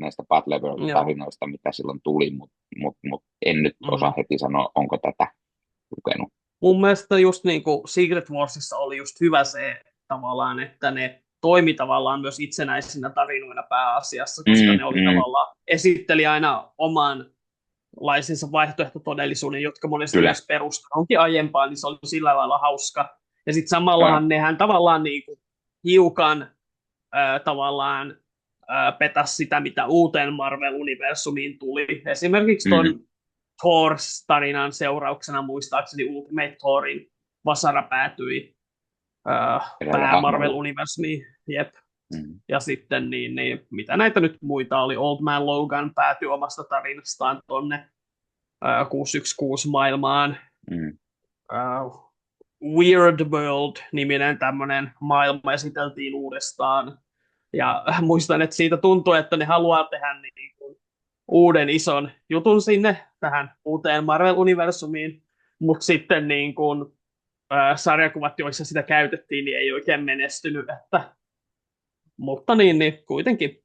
näistä Battleworld-tarinoista, mitä silloin tuli, mutta en nyt osaa heti sanoa, onko tätä lukenut. Mun mielestä just niin kuin Secret Warsissa oli just hyvä se tavallaan, että ne toimi tavallaan myös itsenäisinä tarinoina pääasiassa, koska ne oli tavallaan, esitteli aina omanlaisensa vaihtoehtotodellisuuden, jotka monesti myös perustuu onkin aiempaan, niin se oli sillä lailla hauska. Ja sitten samallahan nehän tavallaan niin kuin hiukan tavallaan petäisi sitä, mitä uuteen Marvel-universumiin tuli. Esimerkiksi tuon Thor-tarinan seurauksena muistaakseni Ultimate Thorin Vasara päätyi Eräällä pää Marvel hahmolla. Universeen, jep. Mm. Ja sitten niin, mitä näitä nyt muita oli, Old Man Logan päätyi omasta tarinastaan tonne 616 maailmaan. Mm. Weird World-niminen tämmöinen maailma esiteltiin uudestaan. Ja muistan, että siitä tuntuu, että ne haluaa tehdä niin kuin uuden ison jutun sinne tähän uuteen Marvel-universumiin, mutta sitten niin kuin, sarjakuvat, joissa sitä käytettiin, niin ei oikein menestynyt. Mutta niin kuitenkin.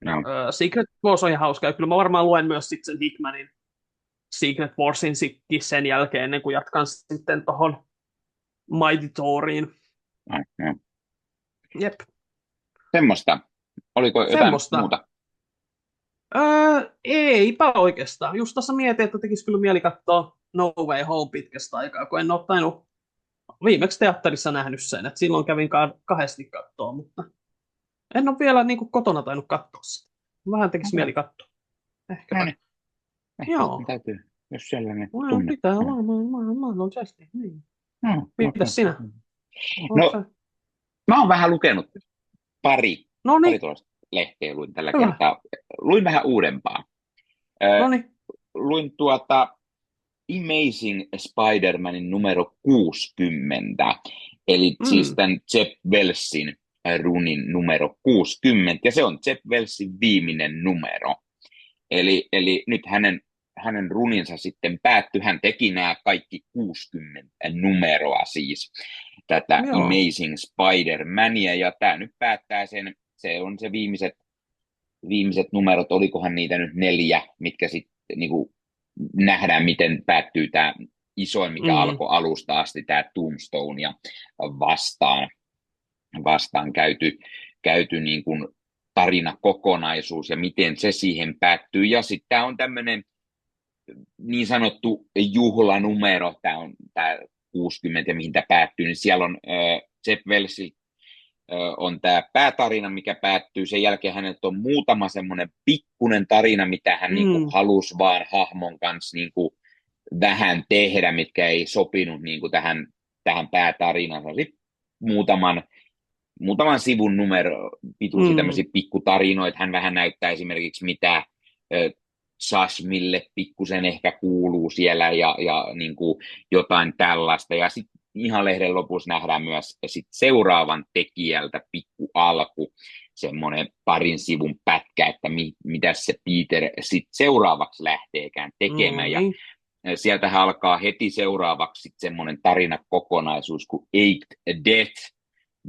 No. Secret Wars on ihan hauska, ja kyllä mä varmaan luen myös sitten sen Hickmanin Secret Warsin sen jälkeen, ennen kuin jatkan sitten tuohon Mighty Thoriin. No. Jep. Semmoista. Oliko jotain Semmosta. muuta? Eipä oikeastaan. Just tuossa mietin, että tekisi kyllä mieli katsoa No Way Home pitkästä aikaa, kun en ole tainnut viimeksi teatterissa nähnyt sen. Et silloin kävin kahdesti katsoa, mutta en ole vielä niin kuin kotona tainnut katsoa sitä. Vähän tekisi mieli katsoa. Ehkä. No niin. Joo. Täytyy, jos sellainen No, tunne. pitää olla mahdollisesti. Niin. No, Mitäs sinä? No, mä oon vähän lukenut pari tuollaista lehteä luin tällä kertaa. Luin vähän uudempaa. Luin Amazing Spider-Manin numero 60, eli siis tämän Jeff Wellsin runin numero 60, ja se on Jeff Wellsin viimeinen numero. Eli nyt hänen runinsa sitten päättyi. Hän teki nämä kaikki 60 numeroa siis, tätä Amazing Spider-Mania, ja tämä nyt päättää sen, se on se viimeiset numerot, olikohan niitä nyt 4, mitkä sitten niinku nähdään, miten päättyy tämä isoin, mikä alkoi alusta asti, tämä Tombstone ja vastaan käyty niin kuin tarinakokonaisuus ja miten se siihen päättyy. Ja sitten tämä on tämmöinen niin sanottu juhlanumero, tämä on tämä 60 ja mihin tämä päättyy, niin siellä on Jeff Wells on tämä päätarina, mikä päättyy. Sen jälkeen häneltä on muutama semmoinen pikkunen tarina, mitä hän niinku halusi vaan hahmon kanssa niinku vähän tehdä, mitkä ei sopinut niinku tähän päätarinaan. Sitten muutaman sivun numero pituisia tämmöisiä pikkutarinoita. Hän vähän näyttää esimerkiksi, mitä Sasmille pikkusen ehkä kuuluu siellä ja niinku jotain tällaista. Ja sitten ihan lehden lopussa nähdään myös sit seuraavan tekijältä pikku alku, semmoinen parin sivun pätkä, että mitä se Peter sitten seuraavaksi lähteekään tekemään. Ja sieltähän alkaa heti seuraavaksi semmoinen tarinakokonaisuus kuin Eighth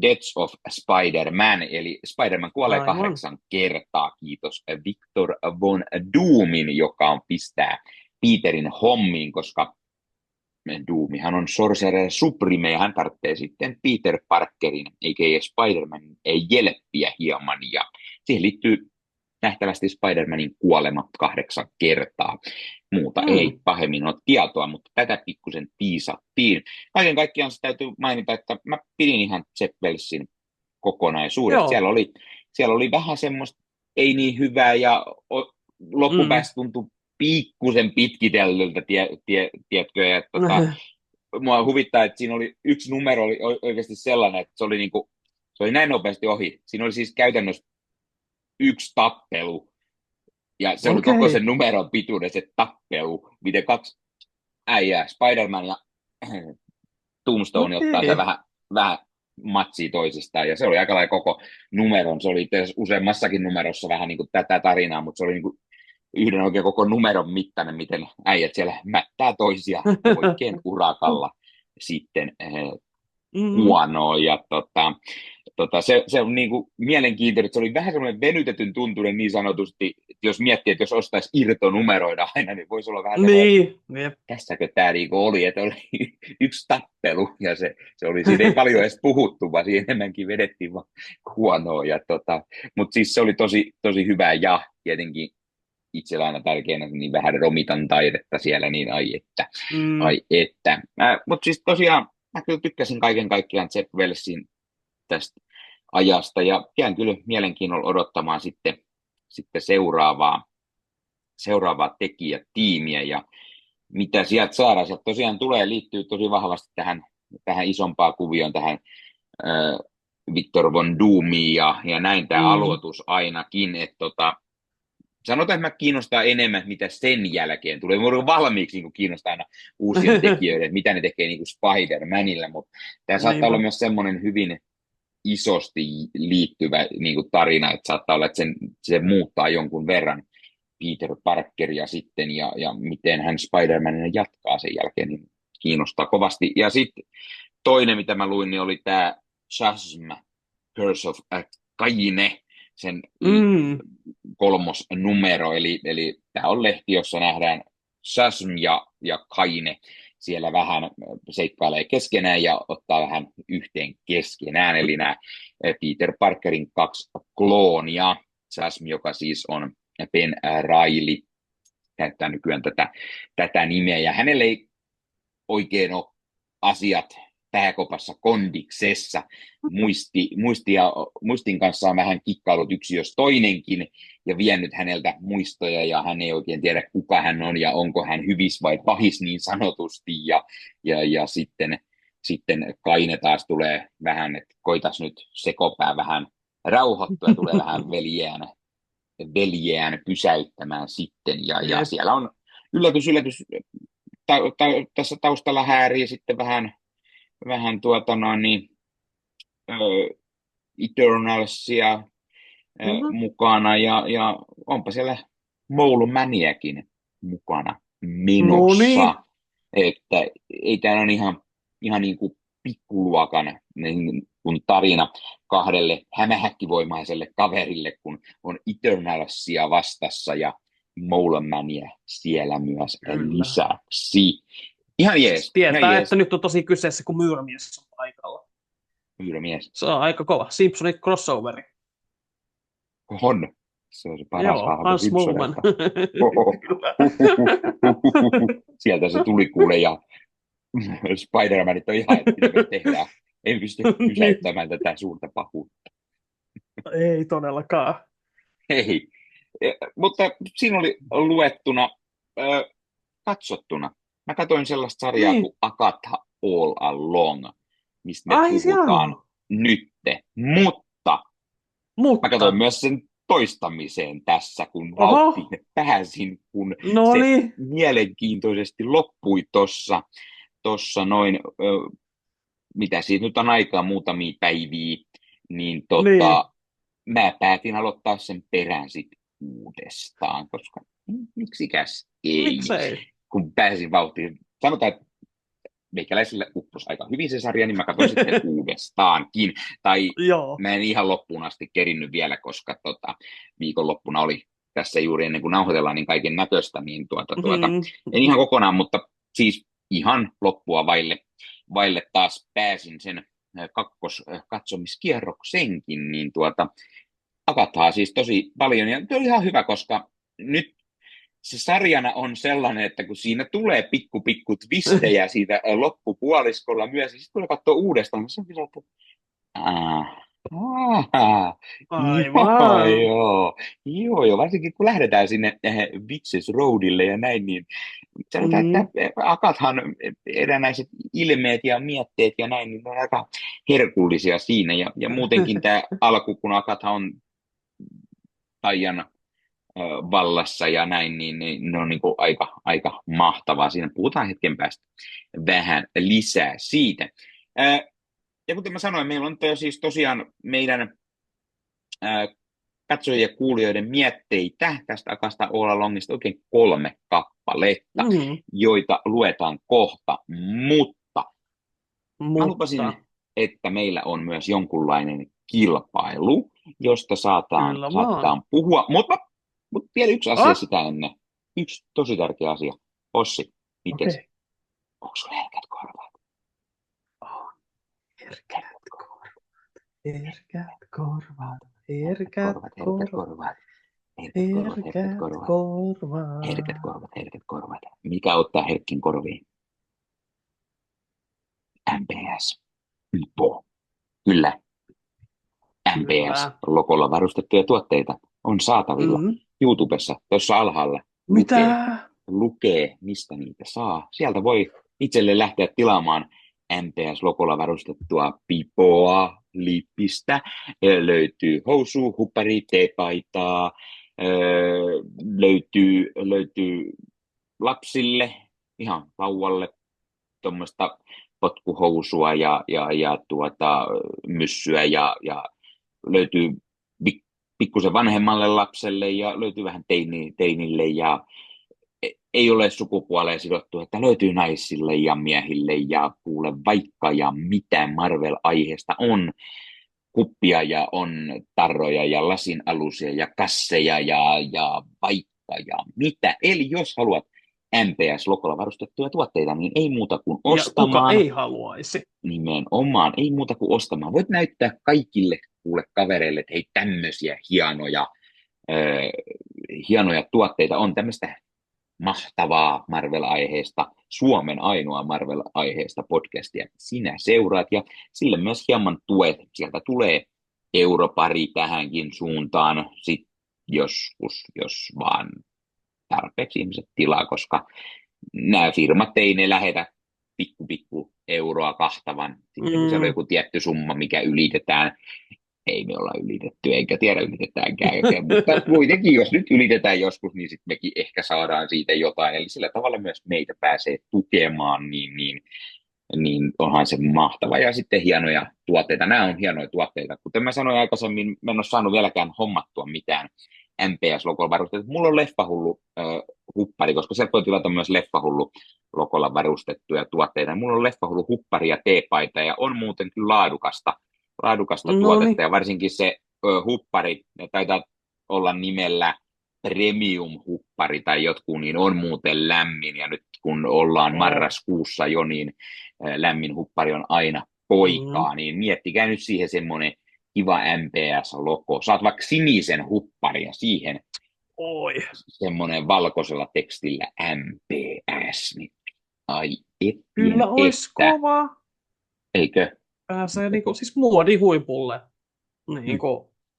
Deaths of Spider-Man, eli Spider-Man kuolee 8 kertaa, kiitos Victor Von Doomin, joka pistää Peterin hommiin, koska Doomihan on Sorcerer Supreme, ja hän tarvitsee sitten Peter Parkerin, eikä Spider-Manin jelppiä hieman, ja siihen liittyy nähtävästi Spider-Manin kuolema 8 kertaa. Muuta ei pahemmin ole tietoa, mutta tätä pikkusen tiisattiin. Kaiken kaikkiaan se täytyy mainita, että mä pidin ihan Jeff Wellsin kokonaisuudesta. Siellä oli vähän semmoista ei niin hyvää, ja loppupäästä tuntui pikkusen pitkitellyltä, tiedätkö, että mua huvittaa, että siinä oli yksi numero oli oikeasti sellainen, että se oli näin nopeasti ohi. Siinä oli siis käytännössä yksi tappelu, ja se oli koko sen numeron pituuden se tappelu, miten 2 äijää, Spider-Man ja Tombstone ottaa se vähän matsia toisistaan, ja se oli aika lailla koko numeron. Se oli useammassakin numerossa vähän niin kuin tätä tarinaa, mutta se oli niin kuin yhden oikein koko numeron mittainen, miten äijät siellä mättää toisia oikein urakalla sitten huonoa. Ja se on niin kuin mielenkiintoinen, että se oli vähän semmoinen venytetyn tuntuinen niin sanotusti, jos miettii, että jos ostaisi irtonumeroida aina, niin voisi olla vähän tässäkö tämä niin oli, että oli yksi tappelu, ja se oli, siinä ei paljon edes puhuttu, vaan siinä enemmänkin vedettiin vaan huonoa. Mutta siis se oli tosi hyvä, ja tietenkin itsellä aina tärkeänä niin vähän romitan taidetta siellä, niin ai että. Mutta siis tosiaan mä kyllä tykkäsin kaiken kaikkiaan Jeff Wellsin tästä ajasta, ja jään kyllä mielenkiinnolla odottamaan sitten seuraavaa tekijätiimiä, ja mitä sieltä saadaan. Sieltä tosiaan liittyy tosi vahvasti tähän tähän isompaan kuvioon, tähän äh, Victor Von Doomiin ja näin tämä aloitus ainakin, että sanotaan, että mä kiinnostaa enemmän, mitä sen jälkeen tulee. Mulla on valmiiksi niin kiinnostaa aina uusien tekijöiden, mitä ne tekee niin kuin Spider-Manillä, mutta tämä saattaa olla myös semmoinen hyvin isosti liittyvä niin kuin tarina, että saattaa olla, että se muuttaa jonkun verran Peter Parkeria sitten, ja miten hän Spider-Manina jatkaa sen jälkeen, niin kiinnostaa kovasti. Ja sitten toinen, mitä mä luin, niin oli tämä Shazam, Curse of Kaine, sen kolmosnumero, eli tämä on lehti, jossa nähdään Shazam ja Kaine siellä vähän seikkailee keskenään ja ottaa vähän yhteen keskenään, eli nämä Peter Parkerin 2 kloonia, Shazam, joka siis on Ben Reilly, käyttää nykyään tätä nimeä, ja hänelle ei oikein ole asiat pääkopassa kondiksessa. Muistin kanssa on vähän kikkailut yksi jos toinenkin ja vienyt häneltä muistoja ja hän ei oikein tiedä kuka hän on ja onko hän hyvis vai pahis niin sanotusti ja sitten Kaine taas tulee vähän, että koitas nyt sekopää vähän rauhoittua, tulee vähän veljeään pysäyttämään sitten ja siellä on yllätys, tässä taustalla häärii sitten vähän Eternalsia mukana ja onpa siellä Mole-Maniakin mukana menossa. Että ei tämä ole ihan niin kuin pikkuluokan niin kuin tarina kahdelle hämähäkkivoimaiselle kaverille, kun on Eternalsia vastassa ja Mole-Mania siellä myös lisäksi. Ihan jees. Tietää, että nyt on tosi kyseessä, kun Myyrämies on paikalla. Myyrämies. Se on aika kova. Simpsonit crossoveri. On. Se on se paras hahmo Hans Moleman. Sieltä se tuli kuule ja Spider-Manit on ihan, että mitä me tehdään. En pysty pysäyttämään tätä suurta pahuutta. Ei todellakaan. Ei. Mutta siinä oli luettuna, katsottuna. Mä katsoin sellaista sarjaa kuin Agatha All Along, mistä me puhutaan nytte. Mutta mä katsoin myös sen toistamiseen tässä, kun vauhtiin pääsin, kun se mielenkiintoisesti loppui tuossa noin, mitä siitä nyt on aikaa, muutamia päiviä, niin mä päätin aloittaa sen perään sitten uudestaan, koska miksikäs ei. Miksei? Kun pääsin vauhtiin, sanotaan, että meikäläiselle upposi aika hyvin se sarja, niin mä katsoin sitten uudestaankin. Tai mä en ihan loppuun asti kerinnyt vielä, koska viikonloppuna oli tässä juuri ennen kuin nauhoitellaan niin kaiken näköistä, niin en ihan kokonaan, mutta siis ihan loppua vaille taas pääsin sen katsomiskierroksenkin, niin Agathaa siis tosi paljon, ja se oli ihan hyvä, koska nyt se sarjana on sellainen, että kun siinä tulee pikku twistejä siitä loppupuoliskolla myös, ja sitten kun katsoo uudestaan, niin se on kyllä, aivan. Joo, varsinkin kun lähdetään sinne Witches Roadille ja näin, niin sanotaan, että Agathan erinäiset ilmeet ja mietteet ja näin, niin ne on aika herkullisia siinä, ja muutenkin tämä alku, kun Agatha on Taian vallassa ja näin, niin ne on niin kuin aika mahtavaa. Siinä puhutaan hetken päästä vähän lisää siitä. Ja kuten mä sanoin, meillä on siis tosiaan meidän katsojien ja kuulijoiden mietteitä tästä Agatha All Alongista oikein 3 kappaletta, joita luetaan kohta, mutta mä lupasin, että meillä on myös jonkunlainen kilpailu, josta saattaa puhua, mutta vielä yksi asia sitä ennen. Yksi tosi tärkeä asia. Ossi, miten se? Onko sulla herkät korvat? On. Herkät korvat. Herkät korvat. Herkät korvat. Herkät korvat. Mikä ottaa herkkin korviin? MPS. Kyllä. MPS-logolla varustettuja tuotteita on saatavilla YouTubessa tuossa alhaalla. Mitä? Lukee, mistä niitä saa. Sieltä voi itselle lähteä tilaamaan MPS-logolla varustettua pipoa, lippistä, löytyy housu, huppari, teepaitaa, löytyy lapsille, ihan vauvalle, tuommoista potkuhousua ja myssyä ja löytyy pikkusen vanhemmalle lapselle ja löytyy vähän teinille ja ei ole sukupuoleen sidottu, että löytyy naisille ja miehille ja kuule vaikka ja mitä Marvel-aiheesta on. Kuppia ja on tarroja ja lasinalusia ja kasseja ja vaikka ja mitä. Eli jos haluat MPS-logolla varustettuja tuotteita, niin ei muuta kuin ostamaan. Ja kuka ei haluaisi. Nimenomaan, ei muuta kuin ostamaan. Voit näyttää kaikille kuule kavereille, että hei tämmöisiä hienoja tuotteita on tämmöistä mahtavaa Marvel-aiheesta, Suomen ainoa Marvel-aiheesta podcastia sinä seuraat ja sille myös hieman tuet. Sieltä tulee europari tähänkin suuntaan, sit jos vaan tarpeeksi ihmiset tilaa, koska nämä firmat ei ne lähetä pikku euroa kahtavan. Sitten kun se on joku tietty summa, mikä ylitetään, ei me olla ylitetty, eikä tiedä ylitetäänkään. Mutta kuitenkin, jos nyt ylitetään joskus, niin sitten mekin ehkä saadaan siitä jotain. Eli sillä tavalla myös meitä pääsee tukemaan, niin onhan se mahtava. Ja sitten hienoja tuotteita. Nämä on hienoja tuotteita. Kuten mä sanoin aikaisemmin, mä en ole saanut vieläkään hommattua mitään MPS-logolla varustettu. Mulla on Leffahullu huppari, koska sieltä voi tilata myös Leffahullu-logolla varustettuja tuotteita. Mulla on Leffahullu huppari ja teepaita ja on muuten kyllä laadukasta tuotetta ja varsinkin se huppari, ne taitaa olla nimellä premium-huppari tai jotkut, niin on muuten lämmin ja nyt kun ollaan marraskuussa jo, niin lämmin huppari on aina poikaa, niin miettikää nyt siihen semmoinen kiva MPS-logo. Saat vaikka sinisen huppari ja siihen semmoinen valkoisella tekstillä MPS, niin ai kyllä olisi kova. Eikö? Pääsee siis muodihuipulle.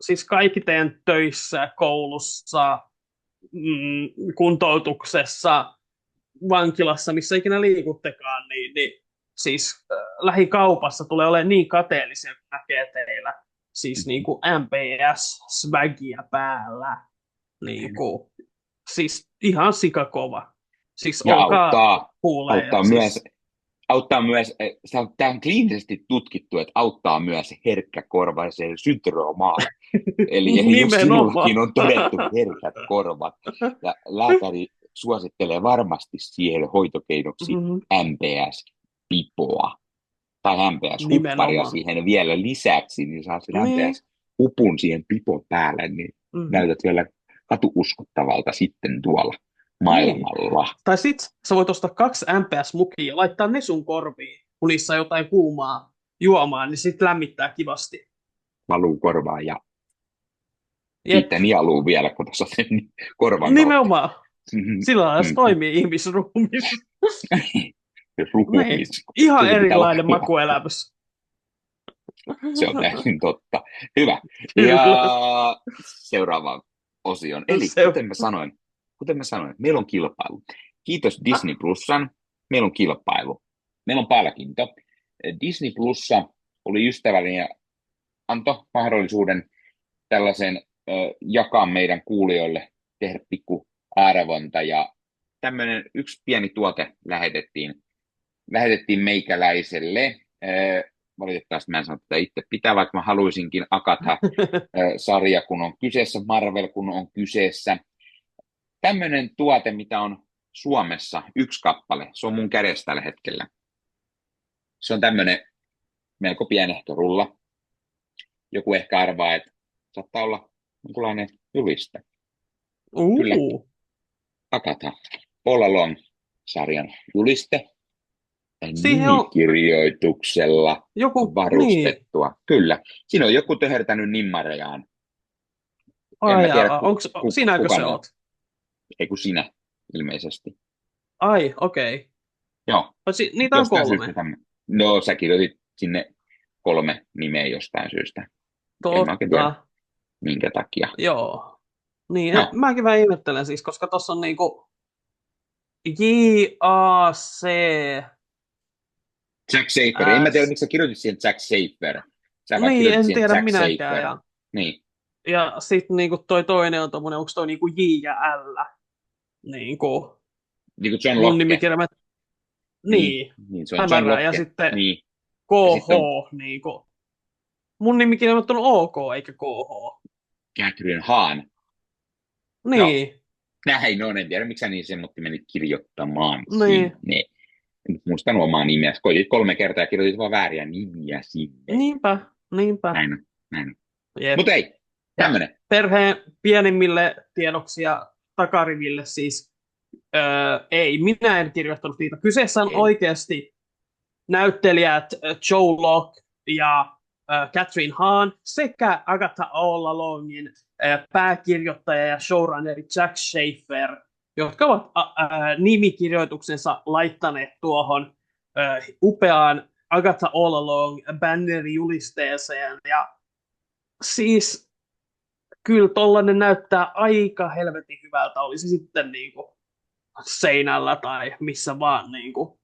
Siis kaikkien töissä, koulussa, kuntoutuksessa, vankilassa, missä ikinä liikuttekaan, niin siis lähikaupassa tulee olemaan niin kateellisia, kun näkee teillä siis MPS-swagia päällä. Siis ihan sikakova. Siis ja auttaa myös, tämä on kliinisesti tutkittu, että auttaa myös herkkäkorvaiseen syndroomaan. Eli jos sinullakin on todettu herkät korvat, ja lääkäri suosittelee varmasti siihen hoitokeinoksi MPS-pipoa tai MPS-hupparia siihen vielä lisäksi, niin saa sen MPS-hupun siihen pipon päälle, niin näytät vielä katuuskottavalta sitten tuolla maailmalla. Niin. Tai sit sä voit ostaa 2 MPS-mukia ja laittaa ne sun korviin, kun niissä on jotain kuumaa juomaa, niin sit lämmittää kivasti. Valuu korvaan ja siitä nialuu vielä, kun tuossa sen korvan nimenomaan. Sillä lailla se toimii ihmisruumissa. Ihan erilainen makuelämys. Se on täysin totta. Hyvä. Ja seuraava osion. Eli kuten mä sanoin, meillä on kilpailu. Kiitos Disney Plusan, meillä on kilpailu. Meillä on palkinto. Disney Plussa oli ystävällinen ja antoi mahdollisuuden tällaisen jakaa meidän kuulijoille, tehdä pikku arvonta. Ja tämmöinen yksi pieni tuote lähetettiin meikäläiselle. Valitettavasti mä en sano tätä itse pitää, vaikka mä haluaisinkin Agatha-sarja, kun on kyseessä, Marvel, kun on kyseessä. Tämmöinen tuote, mitä on Suomessa, 1 kappale, se on mun kädessä tällä hetkellä. Se on tämmöinen melko pienehkö rulla. Joku ehkä arvaa, että saattaa olla jonkunlainen juliste. Kyllä. Agatha, All Along-sarjan juliste. Nimikirjoituksella varustettua. Niin. Kyllä. Siinä on joku töhertänyt nimmarejaan. Sinäkö se oot? Ei kun sinä, ilmeisesti. Ai, okei. Okay. Joo. Niitä on 3. No, sä kirjoitit sinne 3 nimeä jostain syystä. Totta. En tiedä, minkä takia. Joo. Niin, mäkin vähän ihmettelen siis, koska tossa on niinku JAC Jack Schaefer. En mä tiedä, miksi sä kirjoitit siihen Jack Schaefer. Sä vaan Niin, kirjoitit en siihen tiedä Jack minäkään. Schaefer. Niin. Ja sitten niinku toi toinen on tommonen, onko toi niinku J ja L? Niinku, Niin kuin John mun Locke. nimikirjaimet, Niin, niin, niin se on John hämärää. Ja Locke. sitten Niin. Ja KH, sitten on niinku. Mun nimikirjaimet on OK, eikä KH. Catherine Hahn. No, Niin, näin on. En tiedä, miksi sä niin semmoinen menit kirjoittamaan niin, sinne. En muistanut omaa nimeä. Koitit 3 kertaa ja kirjoitit vaan vääriä nimiä sinne. niinpä. Näin on, näin on. Jep. Mutta ei, Ja tämmönen. perheen pienimmille tiedoksi ja takariville siis ei, minä en kirjoittanut niitä. Kyseessä on Ei. oikeasti näyttelijät Joe Locke ja Catherine Hahn sekä Agatha All Alongin pääkirjoittaja ja showrunneri Jack Schaefer, jotka ovat nimikirjoituksensa laittaneet tuohon upeaan Agatha All Along bannerijulisteeseen. Ja siis kyllä tollainen näyttää aika helvetin hyvältä, olisi sitten niinku seinällä tai missä vaan niinku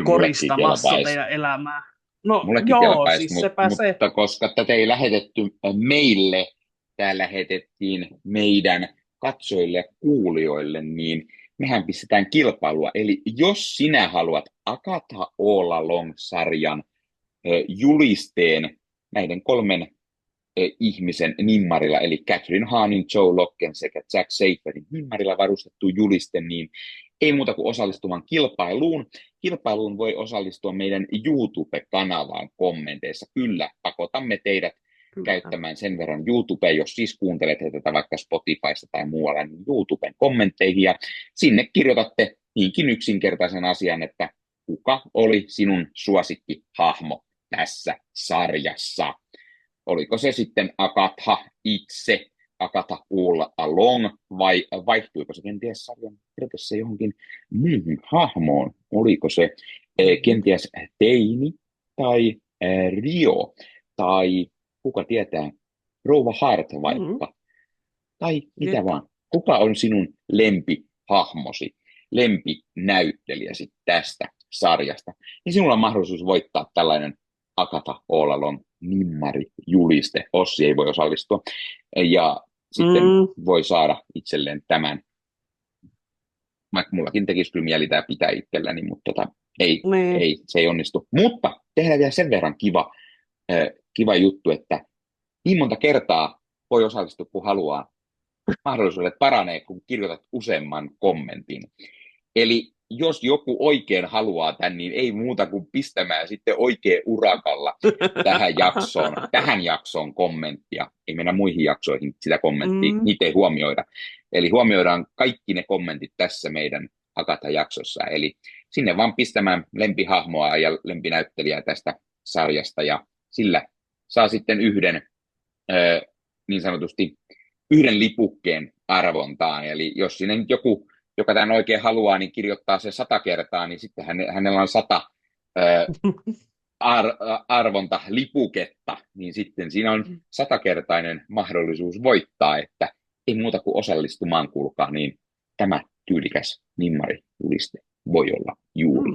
koristamassa teidän elämää. No Mullekin joo, kelpaisi, siis sepä se. mutta koska tätä ei lähetetty meille, tämä lähetettiin meidän katsojille ja kuulijoille, niin mehän pistetään kilpailua. Eli jos sinä haluat Agatha All Along-sarjan julisteen näiden 3 ihmisen nimmarilla, eli Catherine Hahnin, Joe Locken sekä Jack Schaeferin nimmarilla varustettu juliste, niin ei muuta kuin osallistumaan kilpailuun. Kilpailuun voi osallistua meidän YouTube-kanavaan kommenteissa. Kyllä, pakotamme teidät käyttämään sen verran YouTubea, jos siis kuuntelette tätä vaikka Spotifysta tai muualla, niin YouTuben kommentteihin, ja sinne kirjoitatte niinkin yksinkertaisen asian, että kuka oli sinun suosikkihahmo tässä sarjassa. Oliko se sitten Agatha itse, Agatha All Along, vai vaihtuiko se kenties sarjan se johonkin muuhun hahmoon? Oliko se kenties Teini tai Rio tai kuka tietää, Rouva Hart vaikka, tai mitä vaan. Kuka on sinun lempihahmosi, lempinäyttelijäsi tästä sarjasta? Niin sinulla on mahdollisuus voittaa tällainen Agatha All Along nimmari-juliste. Ossi ei voi osallistua. Ja sitten voi saada itselleen tämän. Vaikka mullakin tekisi kyllä mieli tämä pitää itselläni, mutta ei, se ei onnistu. Mutta tehdään vielä sen verran kiva juttu, että niin monta kertaa voi osallistua, kun haluaa. Mahdollisuudet paranee, kun kirjoitat useamman kommentin. Eli jos joku oikein haluaa tämän, niin ei muuta kuin pistämään sitten oikein urakalla tähän jaksoon kommenttia. Ei mennä muihin jaksoihin sitä kommenttia, niitä ei huomioida. Eli huomioidaan kaikki ne kommentit tässä meidän Agatha-jaksossa. Eli sinne vaan pistämään lempihahmoa ja lempinäyttelijää tästä sarjasta, ja sillä saa sitten yhden niin sanotusti yhden lipukkeen arvontaan. Eli jos sinne nyt joku, joka tämän oikein haluaa, niin kirjoittaa se 100 kertaa, niin sitten hänellä on 100 arvontalipuketta, niin sitten siinä on 100-kertainen mahdollisuus voittaa, että ei muuta kuin osallistumaan, kuulkaa, niin tämä tyylikäs nimmari-juliste voi olla juuri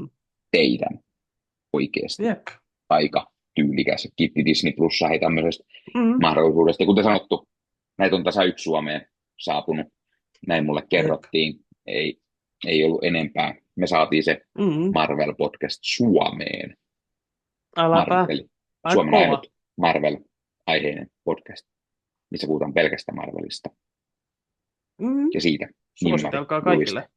teidän oikeasti. Aika tyylikäs. Kiitti Disney Plussa hei tämmöisestä mahdollisuudesta. Ja kuten sanottu, näitä on tasa 1 Suomeen saapunut. Näin mulle kerrottiin. Ei ollut enempää. Me saatiin se Marvel-podcast Suomeen. Suomen ainut Marvel-aiheinen podcast, missä puhutaan pelkästään Marvelista. Ja siitä. Suositelkaa kaikille.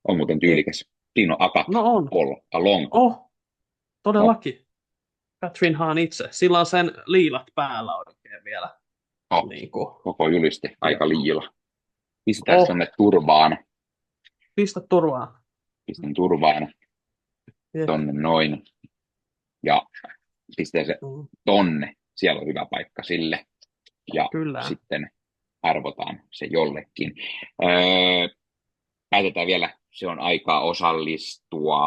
On muuten tyylikäs. Siinä on Agatha All Along. Todellakin. Catherine Hahn itse. Sillä on sen liilat päällä oikein vielä. Niin koko juliste aika liila. Pistetään tuonne turvaan. Pistä turvaan. Pistän turvaan. Tonne noin. Ja pistää se tonne. Siellä on hyvä paikka sille. Ja sitten arvotaan se jollekin. Päätetään vielä, se on aikaa osallistua.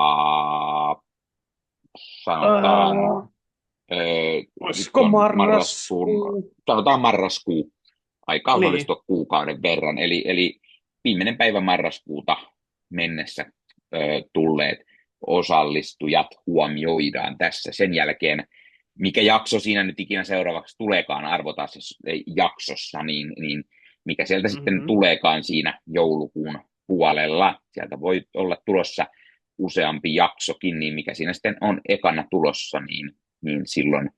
Sanotaan sanotaan marraskuu. Aikaa osallistua kuukauden verran. Eli viimeinen päivä marraskuuta mennessä tulleet osallistujat huomioidaan tässä. Sen jälkeen, mikä jakso siinä nyt ikinä seuraavaksi tuleekaan arvotaan se jaksossa, niin mikä sieltä sitten tuleekaan siinä joulukuun puolella. Sieltä voi olla tulossa useampi jaksokin, niin mikä siinä sitten on ekana tulossa, niin silloin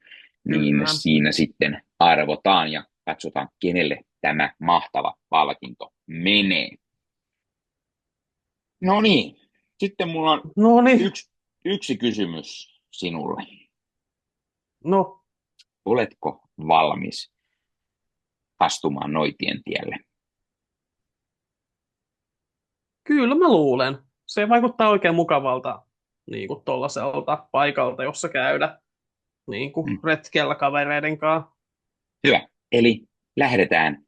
niin siinä sitten arvotaan ja katsotaan, kenelle tämä mahtava palkinto menee. No niin, sitten mulla on yksi kysymys sinulle. No. Oletko valmis astumaan Noitien tielle? Kyllä mä luulen. Se vaikuttaa oikein mukavalta niin kuin tuollaiselta paikalta, jossa käydä niin kuin retkellä kavereiden kanssa. Hyvä. Eli lähdetään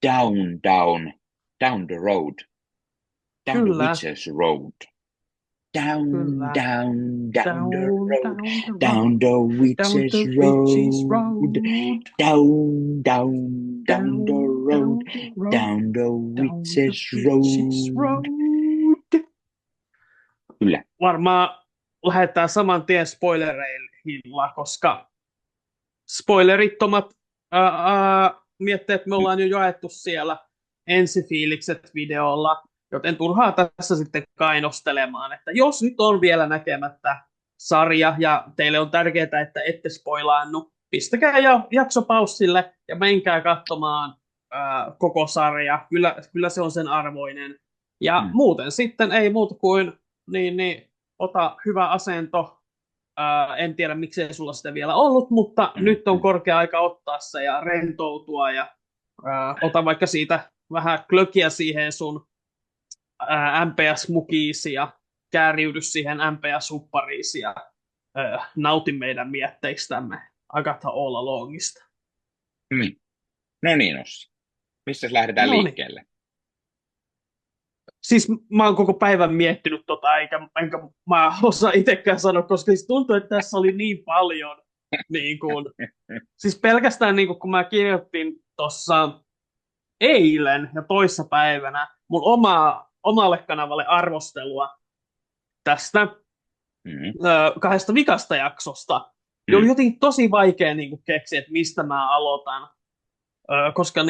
down the road. Down the witch's road. Down the road. Down the witch's road. Down the road. Down the witch's road. Kyllä. Varmaan lähdetään saman tien spoilereilla, koska spoilerittomat miettii, että me ollaan jo jaettu siellä ensifiilikset videolla, joten turhaa tässä sitten kainostelemaan, että jos nyt on vielä näkemättä sarja ja teille on tärkeää, että ette spoilaannu, pistäkää jakso paussille ja menkää katsomaan koko sarja. Kyllä se on sen arvoinen. Ja muuten sitten ei muuta kuin niin ota hyvä asento. En tiedä, miksei sulla sitä vielä ollut, mutta nyt on korkea aika ottaa se ja rentoutua ja ota vaikka siitä vähän klökiä siihen sun MPS-mukiisi ja kääriydy siihen MPS-huppariisi ja nauti meidän mietteistämme Agatha All Alongista. No niin, Ossi. Missä lähdetään liikkeelle? Siis mä oon koko päivän miettinyt enkä mä osaa itsekään sanoa, koska siis tuntuu, että tässä oli niin paljon. Niin kuin, siis pelkästään niin kuin, kun mä kirjoitin tuossa eilen ja toissapäivänä mun omalle kanavalle arvostelua tästä kahdesta vikasta jaksosta, niin oli jotenkin tosi vaikea niin kuin keksiä, että mistä mä aloitan. Koska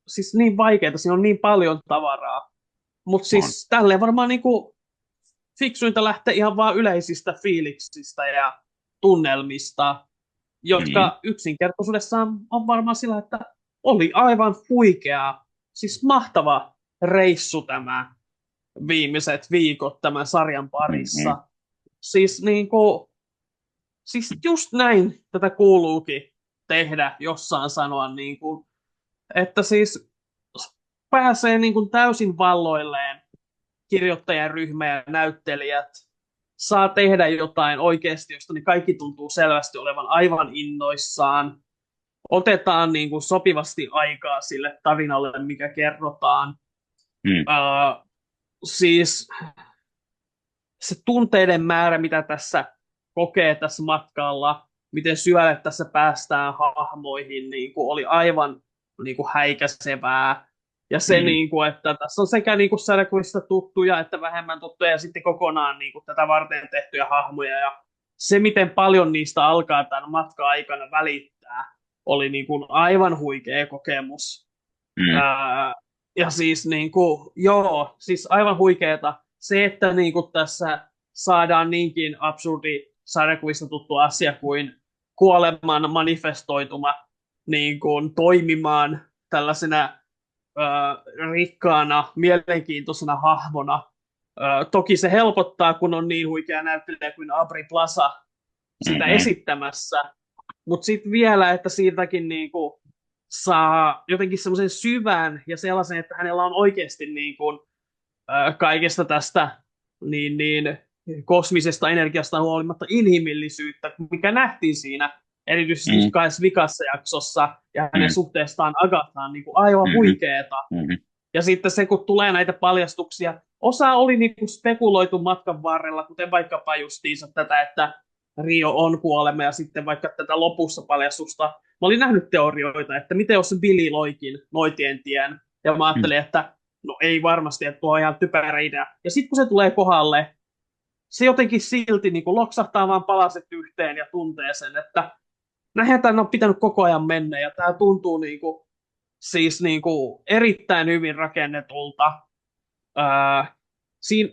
siis niin vaikeaa, siinä on niin paljon tavaraa. Mutta siis tälleen varmaan niinku fiksuinta lähteä ihan vaan yleisistä fiiliksistä ja tunnelmista, jotka yksinkertaisuudessaan on varmaan sillä, että oli aivan huikea, siis mahtava reissu tämä viimeiset viikot tämän sarjan parissa. Siis just näin tätä kuuluukin tehdä, jossain sanoa, että siis pääsee täysin valloilleen kirjoittajaryhmä ja näyttelijät, saa tehdä jotain oikeasti, josta niin kaikki tuntuu selvästi olevan aivan innoissaan. Otetaan sopivasti aikaa sille tarinalle, mikä kerrotaan. Siis se tunteiden määrä, mitä tässä kokee tässä matkalla, miten syvälle tässä päästään hahmoihin, oli aivan häikäisevää. Ja se, että tässä on sekä sarjakuvista tuttuja että vähemmän tuttuja ja sitten kokonaan tätä varten tehtyjä hahmoja. Ja se, miten paljon niistä alkaa tämän matkan aikana välittää, oli aivan huikea kokemus. Ja siis, siis aivan huikeeta. Se, että tässä saadaan niinkin absurdi sarjakuvista tuttu asia kuin kuoleman manifestoituma toimimaan tällaisena rikkaana, mielenkiintoisena hahmona. Toki se helpottaa, kun on niin huikea näyttelijä kuin Aubrey Plaza sitä esittämässä. Mutta sitten vielä, että siitäkin saa jotenkin semmoisen syvän ja sellaisen, että hänellä on oikeasti kaikesta tästä kosmisesta energiasta huolimatta inhimillisyyttä, mikä nähtiin siinä erityisesti kahdessa vikassa jaksossa ja hänen suhteestaan Agathaan aivan huikeeta. Ja sitten se, kun tulee näitä paljastuksia, osa oli spekuloitu matkan varrella, kuten vaikkapa justiinsa tätä, että Rio on kuolema ja sitten vaikka tätä lopussa paljastusta. Mä olin nähnyt teorioita, että miten jos Billy loikin Noitien tien. Ja mä ajattelin, että no ei varmasti, että tuo on ihan typerä idea. Ja sitten kun se tulee kohdalle, se jotenkin silti niin kuin loksahtaa vaan palaset yhteen ja tuntee sen, että näinhän tämän on pitänyt koko ajan mennä, ja tämä tuntuu niin kuin, siis niin kuin erittäin hyvin rakennetulta.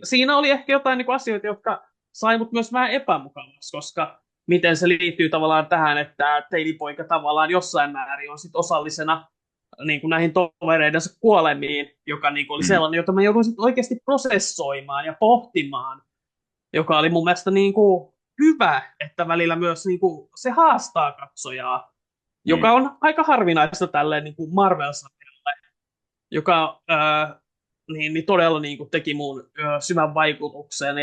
Siinä oli ehkä jotain niin kuin asioita, jotka sai mut myös vähän epämukavaksi, koska miten se liittyy tavallaan tähän, että teinipoika tavallaan jossain määrin on sit osallisena niin kuin näihin tovereidensa kuolemiin, joka niin kuin oli sellainen, jota mä joudun sit oikeasti prosessoimaan ja pohtimaan, joka oli mun mielestä niin kuin hyvä, että välillä myös niin kuin se haastaa katsojaa, joka on aika harvinaista tälleen niin kuin Marvel-sarjalle, joka niin todella niin kuin teki mun syvän vaikutuksen.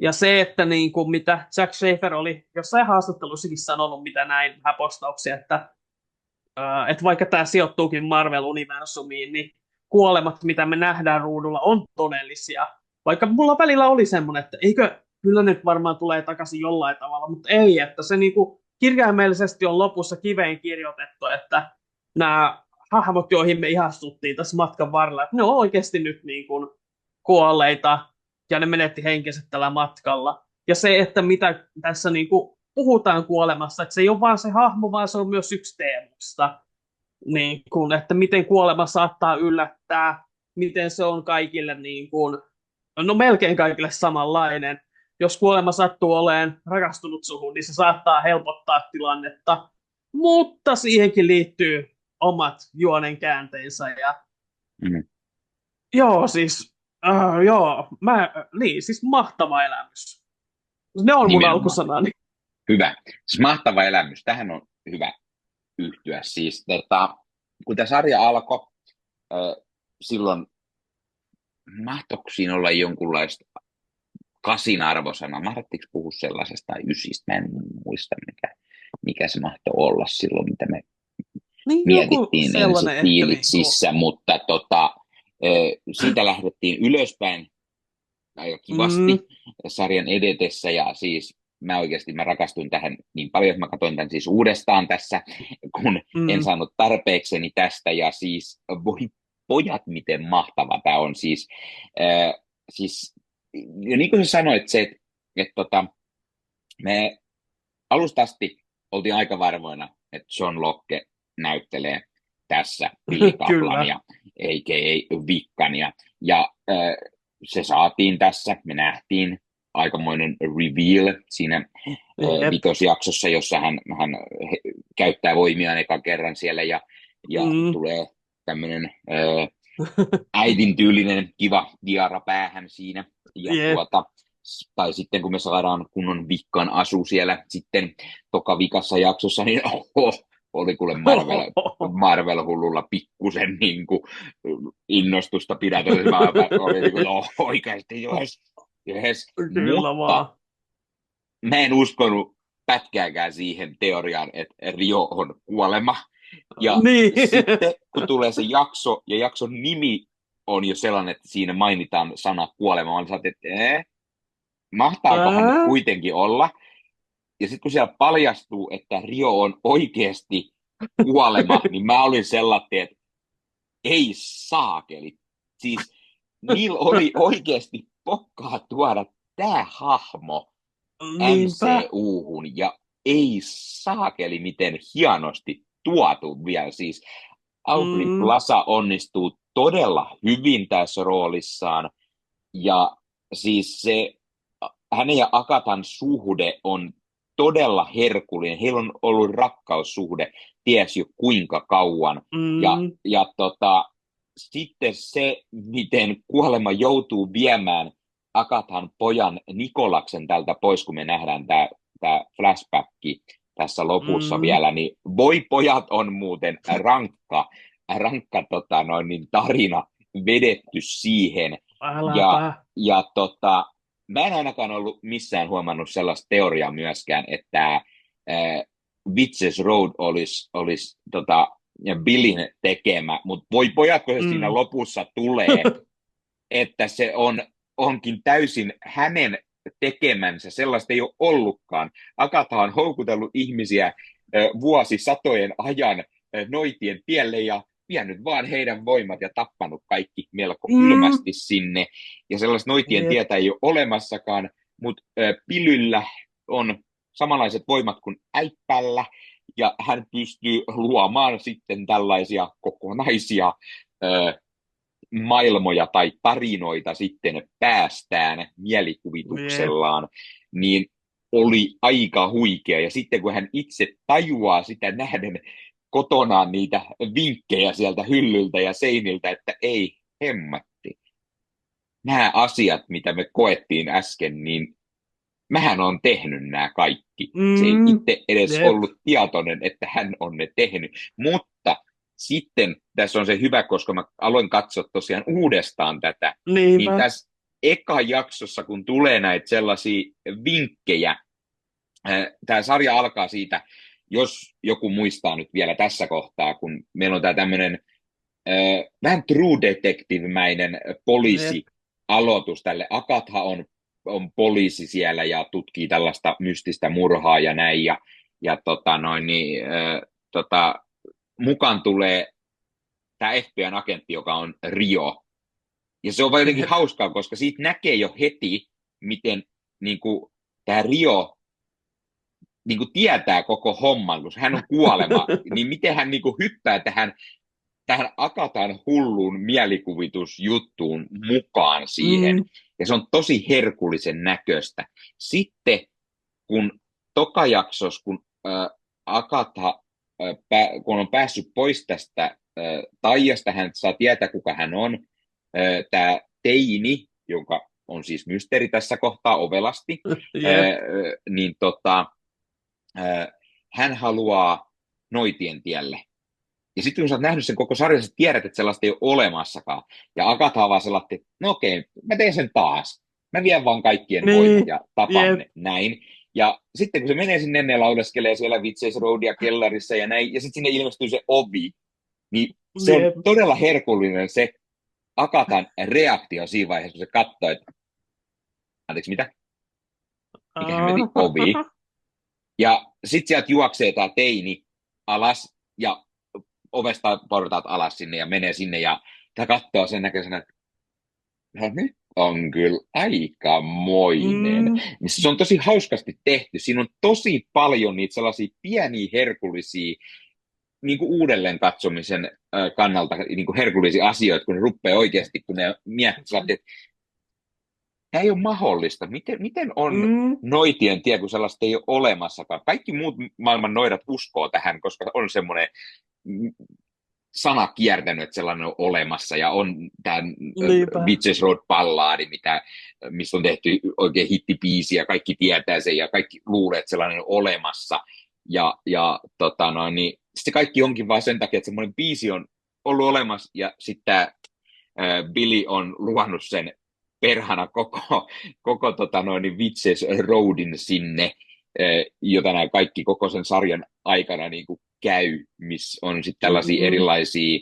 Ja se, että niin kuin, mitä Jack Schaefer oli jossain haastattelussakin sanonut, mitä näin vähän postauksia, että vaikka tämä sijoittuukin Marvel-universumiin, niin kuolemat, mitä me nähdään ruudulla, on todellisia. Vaikka mulla välillä oli semmoinen, että eikö, kyllä nyt varmaan tulee takaisin jollain tavalla, mutta ei, että se niinku kirjaimellisesti on lopussa kiveen kirjoitettu, että nämä hahmot, joihin me ihastuttiin tässä matkan varrella, että ne on oikeasti nyt niin kuin kuolleita ja ne menetti henkensä tällä matkalla. Ja se, että mitä tässä niin kuin puhutaan kuolemassa, että se ei ole vaan se hahmo, vaan se on myös yksi teemasta. Niin kuin, että miten kuolema saattaa yllättää, miten se on kaikille, niin kuin, no melkein kaikille samanlainen. Jos kuolema sattuu olemaan rakastunut suhun, niin se saattaa helpottaa tilannetta, mutta siihenkin liittyy omat juonen käänteensä. Ja joo, siis, siis mahtava elämys. Ne on mun alkusanani. Hyvä. Siis mahtava elämys. Tähän on hyvä yhtyä. Siis, kun tämä sarja alkoi, silloin mahtoiko siinä olla jonkunlaista 8 arvosana? Mahdottiinko puhua sellaisesta tai 9? Mä en muista, mikä se mahtoi olla silloin, mitä me mietittiin ensin fiiliksissä, mutta siitä lähdettiin ylöspäin aika kivasti sarjan edetessä, ja siis mä rakastuin tähän niin paljon, että mä katsoin tämän siis uudestaan tässä, kun en saanut tarpeekseni tästä, ja siis voi pojat, miten mahtava tämä on, siis ja niin kuin sä sanoit, se, että me alusta asti oltiin aika varmoina, että John Locke näyttelee tässä Billy Kaplania, a.k.a. Vikkania, ja se saatiin tässä, me nähtiin aikamoinen reveal siinä vitosjaksossa, jossa hän käyttää voimiaan ekan kerran siellä, ja tulee tämmöinen äidin tyylinen kiva diara päähän siinä, ja tai sitten kun me saadaan kunnon Vikkan asu siellä sitten toka vikassa jaksossa, niin oli kuule Marvel-hullulla pikkusen niin kuin innostusta pidätellä. Mä olin niin kuin, oikeasti, yes. Mutta mä en uskonut pätkääkään siihen teoriaan, että Rio on kuolema. Ja sitten kun tulee se jakso, ja jakson nimi on jo sellainen, että siinä mainitaan sana kuolema, mä olin että mahtaakohan kuitenkin olla. Ja sitten kun siellä paljastuu, että Rio on oikeasti kuolema, niin mä olin sellainen, että ei saakeli. Siis niillä oli oikeasti pokkaa tuoda tämä hahmo MCU-hun, ja ei saakeli miten hienosti tuotu vielä. Siis Aubrey Plaza onnistuu todella hyvin tässä roolissaan, ja siis se hänen ja Akatan suhde on todella herkullinen. Heillä on ollut rakkaussuhde ties jo kuinka kauan. Ja sitten se, miten kuolema joutuu viemään Akatan pojan Nikolaksen tältä pois, kun me nähdään tämä flashbacki tässä lopussa vielä, niin voi pojat on muuten rankka tarina vedetty siihen. Mä en ainakaan ollut missään huomannut sellaista teoriaa myöskään, että Witches Road olisi Billin tekemä, mutta voi pojat, kun se siinä lopussa tulee, että se onkin täysin hänen tekemänsä, sellaista ei ole ollutkaan. Agatha on houkutellut ihmisiä vuosisatojen ajan noitien tielle ja vienyt vaan heidän voimat ja tappanut kaikki melko kylmästi sinne. Ja sellaista noitien tietä ei ole olemassakaan, mutta Pilyllä on samanlaiset voimat kuin äippällä, ja hän pystyy luomaan sitten tällaisia kokonaisia maailmoja tai tarinoita sitten päästään Jep. mielikuvituksellaan, niin oli aika huikea. Ja sitten kun hän itse tajuaa sitä nähden kotonaan niitä vinkkejä sieltä hyllyltä ja seiniltä, että ei hemmatti. Nämä asiat, mitä me koettiin äsken, niin mähän on tehnyt nämä kaikki. Se ei itse edes Jep. ollut tietoinen, että hän on ne tehnyt. Mutta sitten tässä on se hyvä, koska mä aloin katsoa tosiaan uudestaan tätä, niin Niinpä. tässä eka jaksossa, kun tulee näitä sellaisia vinkkejä, tämä sarja alkaa siitä, jos joku muistaa nyt vielä tässä kohtaa, kun meillä on tämä tämmöinen vähän True Detective-mäinen Jep. poliisialoitus tälle. Akatha on poliisi siellä ja tutkii tällaista mystistä murhaa ja näin, ja mukaan tulee tämä FBI:n agentti, joka on Rio. Ja se on vaan jotenkin Jep. hauskaa, koska siitä näkee jo heti, miten niin kuin, tämä Rio niin kuin tietää koko homman, kun hän on kuolema, niin miten hän niin kuin hyppää tähän Akatan hulluun mielikuvitusjuttuun mukaan siihen. Ja se on tosi herkullisen näköistä. Sitten kun toka jaksossa, kun Akata, kun on päässyt pois tästä taijasta, hän saa tietää, kuka hän on. Tämä teini, joka on siis mysteeri tässä kohtaa ovelasti, Jep. niin hän haluaa Noitien tielle. Ja sitten kun sä oot nähnyt sen koko sarjan, sä tiedät, että sellaista ei ole olemassakaan. Ja Agatha on vaan sellainen, että no okei, mä teen sen taas. Mä vien vaan kaikkien voimat ja tapan ne näin. Ja sitten kun se menee sinne, ne lauleskelee siellä Witches Roadia kellarissa ja näin, ja sitten sinne ilmestyy se ovi, niin se on todella herkullinen se Agathan reaktio siinä vaiheessa, kun se katsoo, että anteeksi, mitä? Mikä hemmetin ovi? Ja sitten sieltä juoksee tämä teini alas, ja ovesta portaat alas sinne ja menee sinne ja tämä katsoo sen näköisenä, että no nyt on kyllä aikamoinen. Se on tosi hauskasti tehty. Siinä on tosi paljon niitä sellaisia pieniä herkullisia niin kuin uudelleen katsomisen kannalta niin kuin herkullisia asioita, kun ne rupeaa oikeasti, kun ne miettivät, että tämä ei ole mahdollista. Miten on noitien tie, kun sellaista ei ole olemassakaan? Kaikki muut maailman noidat uskoo tähän, koska on semmoinen sana kiertänyt, että sellainen on olemassa, ja on tämä Witches Road Balladi, missä on tehty oikein hittibiisi, ja kaikki tietää sen, ja kaikki luulee, että sellainen on olemassa. Niin se kaikki onkin vaan sen takia, että semmoinen biisi on ollut olemassa, ja sitten Billy on luvannut sen perhana koko Witches Roadin sinne, jota nämä kaikki koko sen sarjan aikana niin kuin käy, missä on sitten tällaisia erilaisia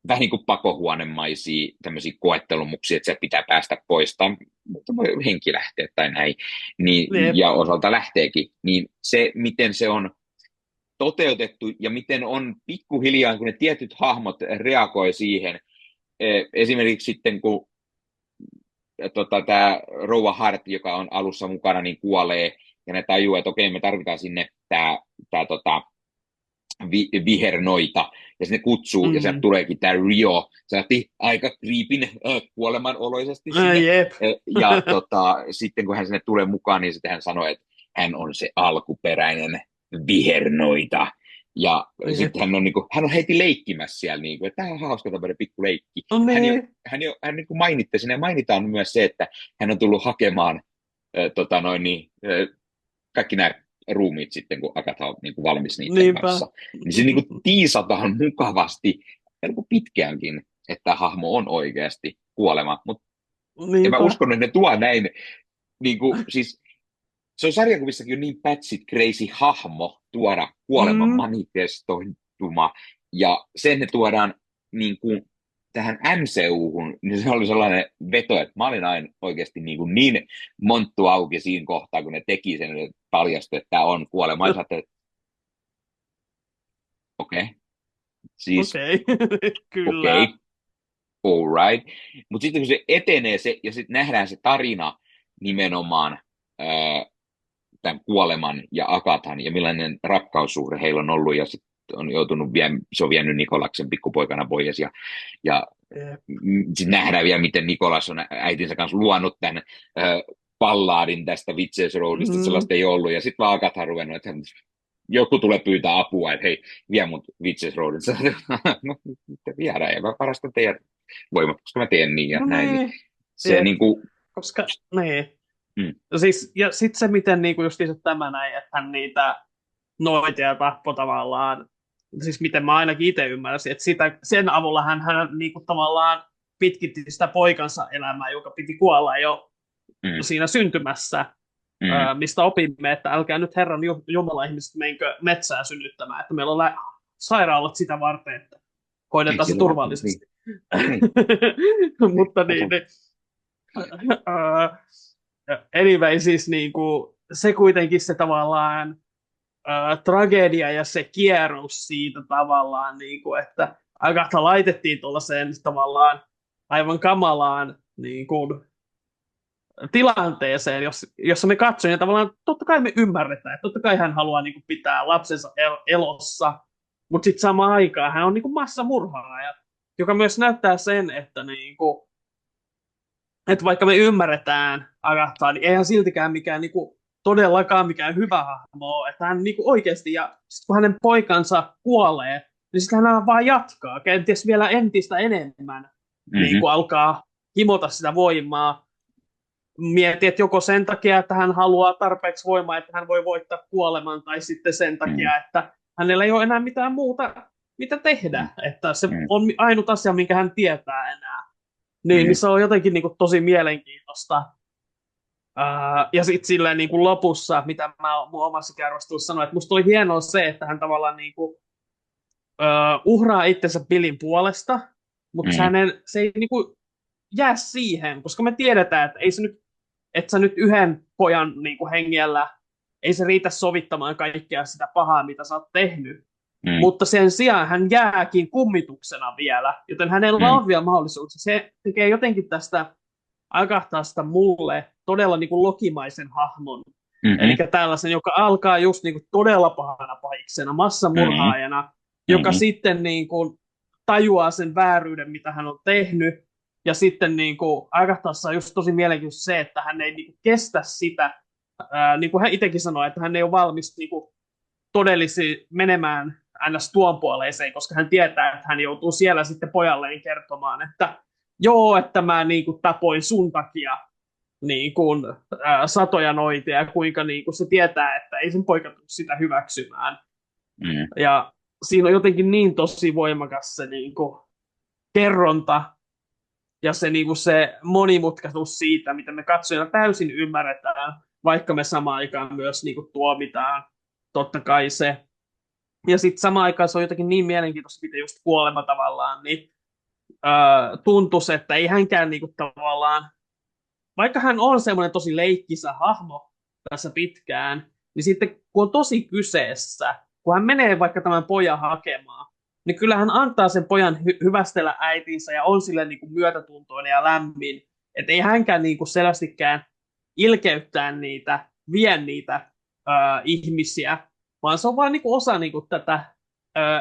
vähän niin kuin pakohuonemaisia tämmöisiä koettelumuksia, että se pitää päästä pois, tai henki lähtee tai näin, niin, ja osalta lähteekin, niin se, miten se on toteutettu ja miten on pikkuhiljaa, kun ne tietyt hahmot reagoi siihen, esimerkiksi sitten kun tämä Rouva Hart, joka on alussa mukana, niin kuolee, ja ne tajuaa, että okei, me tarvitaan sinne tämä vihernoita, ja sinne kutsuu, ja sieltä tuleekin tämä Rio, se lähti aika kriipin kuolemanoloisesti sinne, ja sitten kun hän sinne tulee mukaan, niin sitten hän sanoi, että hän on se alkuperäinen vihernoita, ja sitten hän on heti leikkimässä siellä, niin kuin, että tämä on hauska tämmöinen pikku leikki. Hän niin kuin mainitte sinne, mainitaan myös se, että hän on tullut hakemaan kaikki nämä ruumiit sitten, kun Agatha on niin kuin valmis niiden kanssa. Niin se niin kuin tiisataan mukavasti, niin kuin pitkäänkin, että tämä hahmo on oikeasti kuolema. Mutta en mä uskon, että ne tuo näin, niin kuin, siis se on sarjakuvissakin niin patchy crazy hahmo tuoda kuoleman manifestointuma, ja sen ne tuodaan niin kuin tähän MCU-hun, niin se oli sellainen veto, että mä olin aina oikeasti niin monttu auki siinä kohtaa, kun ne teki sen, että paljastui, että tämä on kuolema. Ja että okei. Siis, kyllä. All right. Mutta sitten kun se etenee se, ja sitten nähdään se tarina, nimenomaan tämän kuoleman ja Agathan ja millainen rakkaussuhde heillä on ollut ja sitten on joutunut se on vienyt Nikolaksen pikkupoikana pois ja sitten nähdään vielä, miten Nikolas on äitinsä kanssa luonut tämän pallaadin tästä Witches Roadista, että sellaista ei ollut ja sitten vaan Agatha on ruvennut, että joku tulee pyytää apua, että hei, vie mut Witches Roadista. No, viedään ja mä parastan teidän voimat, koska mä teen niin ja no näin. Niin. Se niinku... Koska, niin. Siis, ja sitten se, miten niinku just tämä näin, että hän niitä noitia tappoi tavallaan, siis miten mä ainakin itse ymmärsin, että sen avulla hän niinku tavallaan pitkitti sitä poikansa elämää, joka piti kuolla jo siinä syntymässä, mistä opimme, että älkää nyt Herran Jumala ihmiset menkö metsään synnyttämään, että meillä on sairaalat sitä varten, että hoidetaan se turvallisesti. Mutta niin. Anyway, siis niinku, se kuitenkin se tavallaan tragedia ja se kierros siitä tavallaan, niinku, että Agatha laitettiin tuollaiseen tavallaan aivan kamalaan niinku, tilanteeseen, jossa me katsomme tavallaan, totta kai me ymmärretään, että totta kai hän haluaa niinku, pitää lapsensa elossa, mutta sitten samaan aikaan hän on niinku, massamurhaaja, joka myös näyttää sen, että niinku, että vaikka me ymmärretään Agathaa, niin eihän siltikään mikään niinku, todellakaan mikään hyvä hahmo ole. Että hän niinku, oikeasti, ja sit kun hänen poikansa kuolee, niin sitten hän vaan jatkaa, kenties vielä entistä enemmän, niinku, alkaa himota sitä voimaa. Mieti, että joko sen takia, että hän haluaa tarpeeksi voimaa, että hän voi voittaa kuoleman, tai sitten sen takia, että hänellä ei ole enää mitään muuta, mitä tehdä. Että se on ainut asia, minkä hän tietää enää. Niin se on jotenkin niin kuin, tosi mielenkiintoista. Ja sitten silleen niin kuin lopussa, mitä mä mun omassa kerrostelussa sanoin, että musta oli hienoa se, että hän tavallaan niin kuin, uhraa itsensä Billin puolesta, mutta se ei niin kuin, jää siihen, koska me tiedetään, että ei se nyt, että sä nyt yhden pojan niin kuin, hengellä, ei se riitä sovittamaan kaikkea sitä pahaa, mitä sä oot tehnyt. Mutta sen sijaan hän jääkin kummituksena vielä, joten hänellä on vielä mahdollisuuksia. Se tekee jotenkin tästä Agathasta mulle todella niin kuin lokimaisen hahmon. Eli tällaisen, joka alkaa just niin kuin todella pahana pahiksena, massamurhaajana, joka sitten niin kuin tajuaa sen vääryyden, mitä hän on tehnyt. Ja sitten niin kuin Agathassa on just tosi mielenkiintoista se, että hän ei niin kuin kestä sitä, niin kuin hän itsekin sanoi, että hän ei ole valmis niin kuin todellisesti menemään ns. Tuon puoleiseen, koska hän tietää, että hän joutuu siellä sitten pojalleen kertomaan, että joo, että mä niin kuin, tapoin sun takia niin kuin, satoja noitia, ja kuinka niin kuin, se tietää, että ei sen poika tule sitä hyväksymään. Ja siinä on jotenkin niin tosi voimakas se niin kuin, kerronta, ja se, niin kuin, se monimutkaisuus siitä, mitä me katsojana täysin ymmärretään, vaikka me samaan aikaan myös niin kuin, tuomitaan totta kai se. Ja sitten samaan aikaan se on jotenkin niin mielenkiintoista, miten just kuolema tavallaan, niin tuntuisi, että ei hänkään niinku tavallaan, vaikka hän on semmoinen tosi leikkisä hahmo tässä pitkään, niin sitten kun on tosi kyseessä, kun hän menee vaikka tämän pojan hakemaan, niin kyllä hän antaa sen pojan hyvästellä äitinsä ja on sille niinku myötätuntoinen ja lämmin, että ei hänkään niinku selvästikään ilkeyttää niitä, vie niitä ihmisiä, vaan se on vaan niinku osa niinku tätä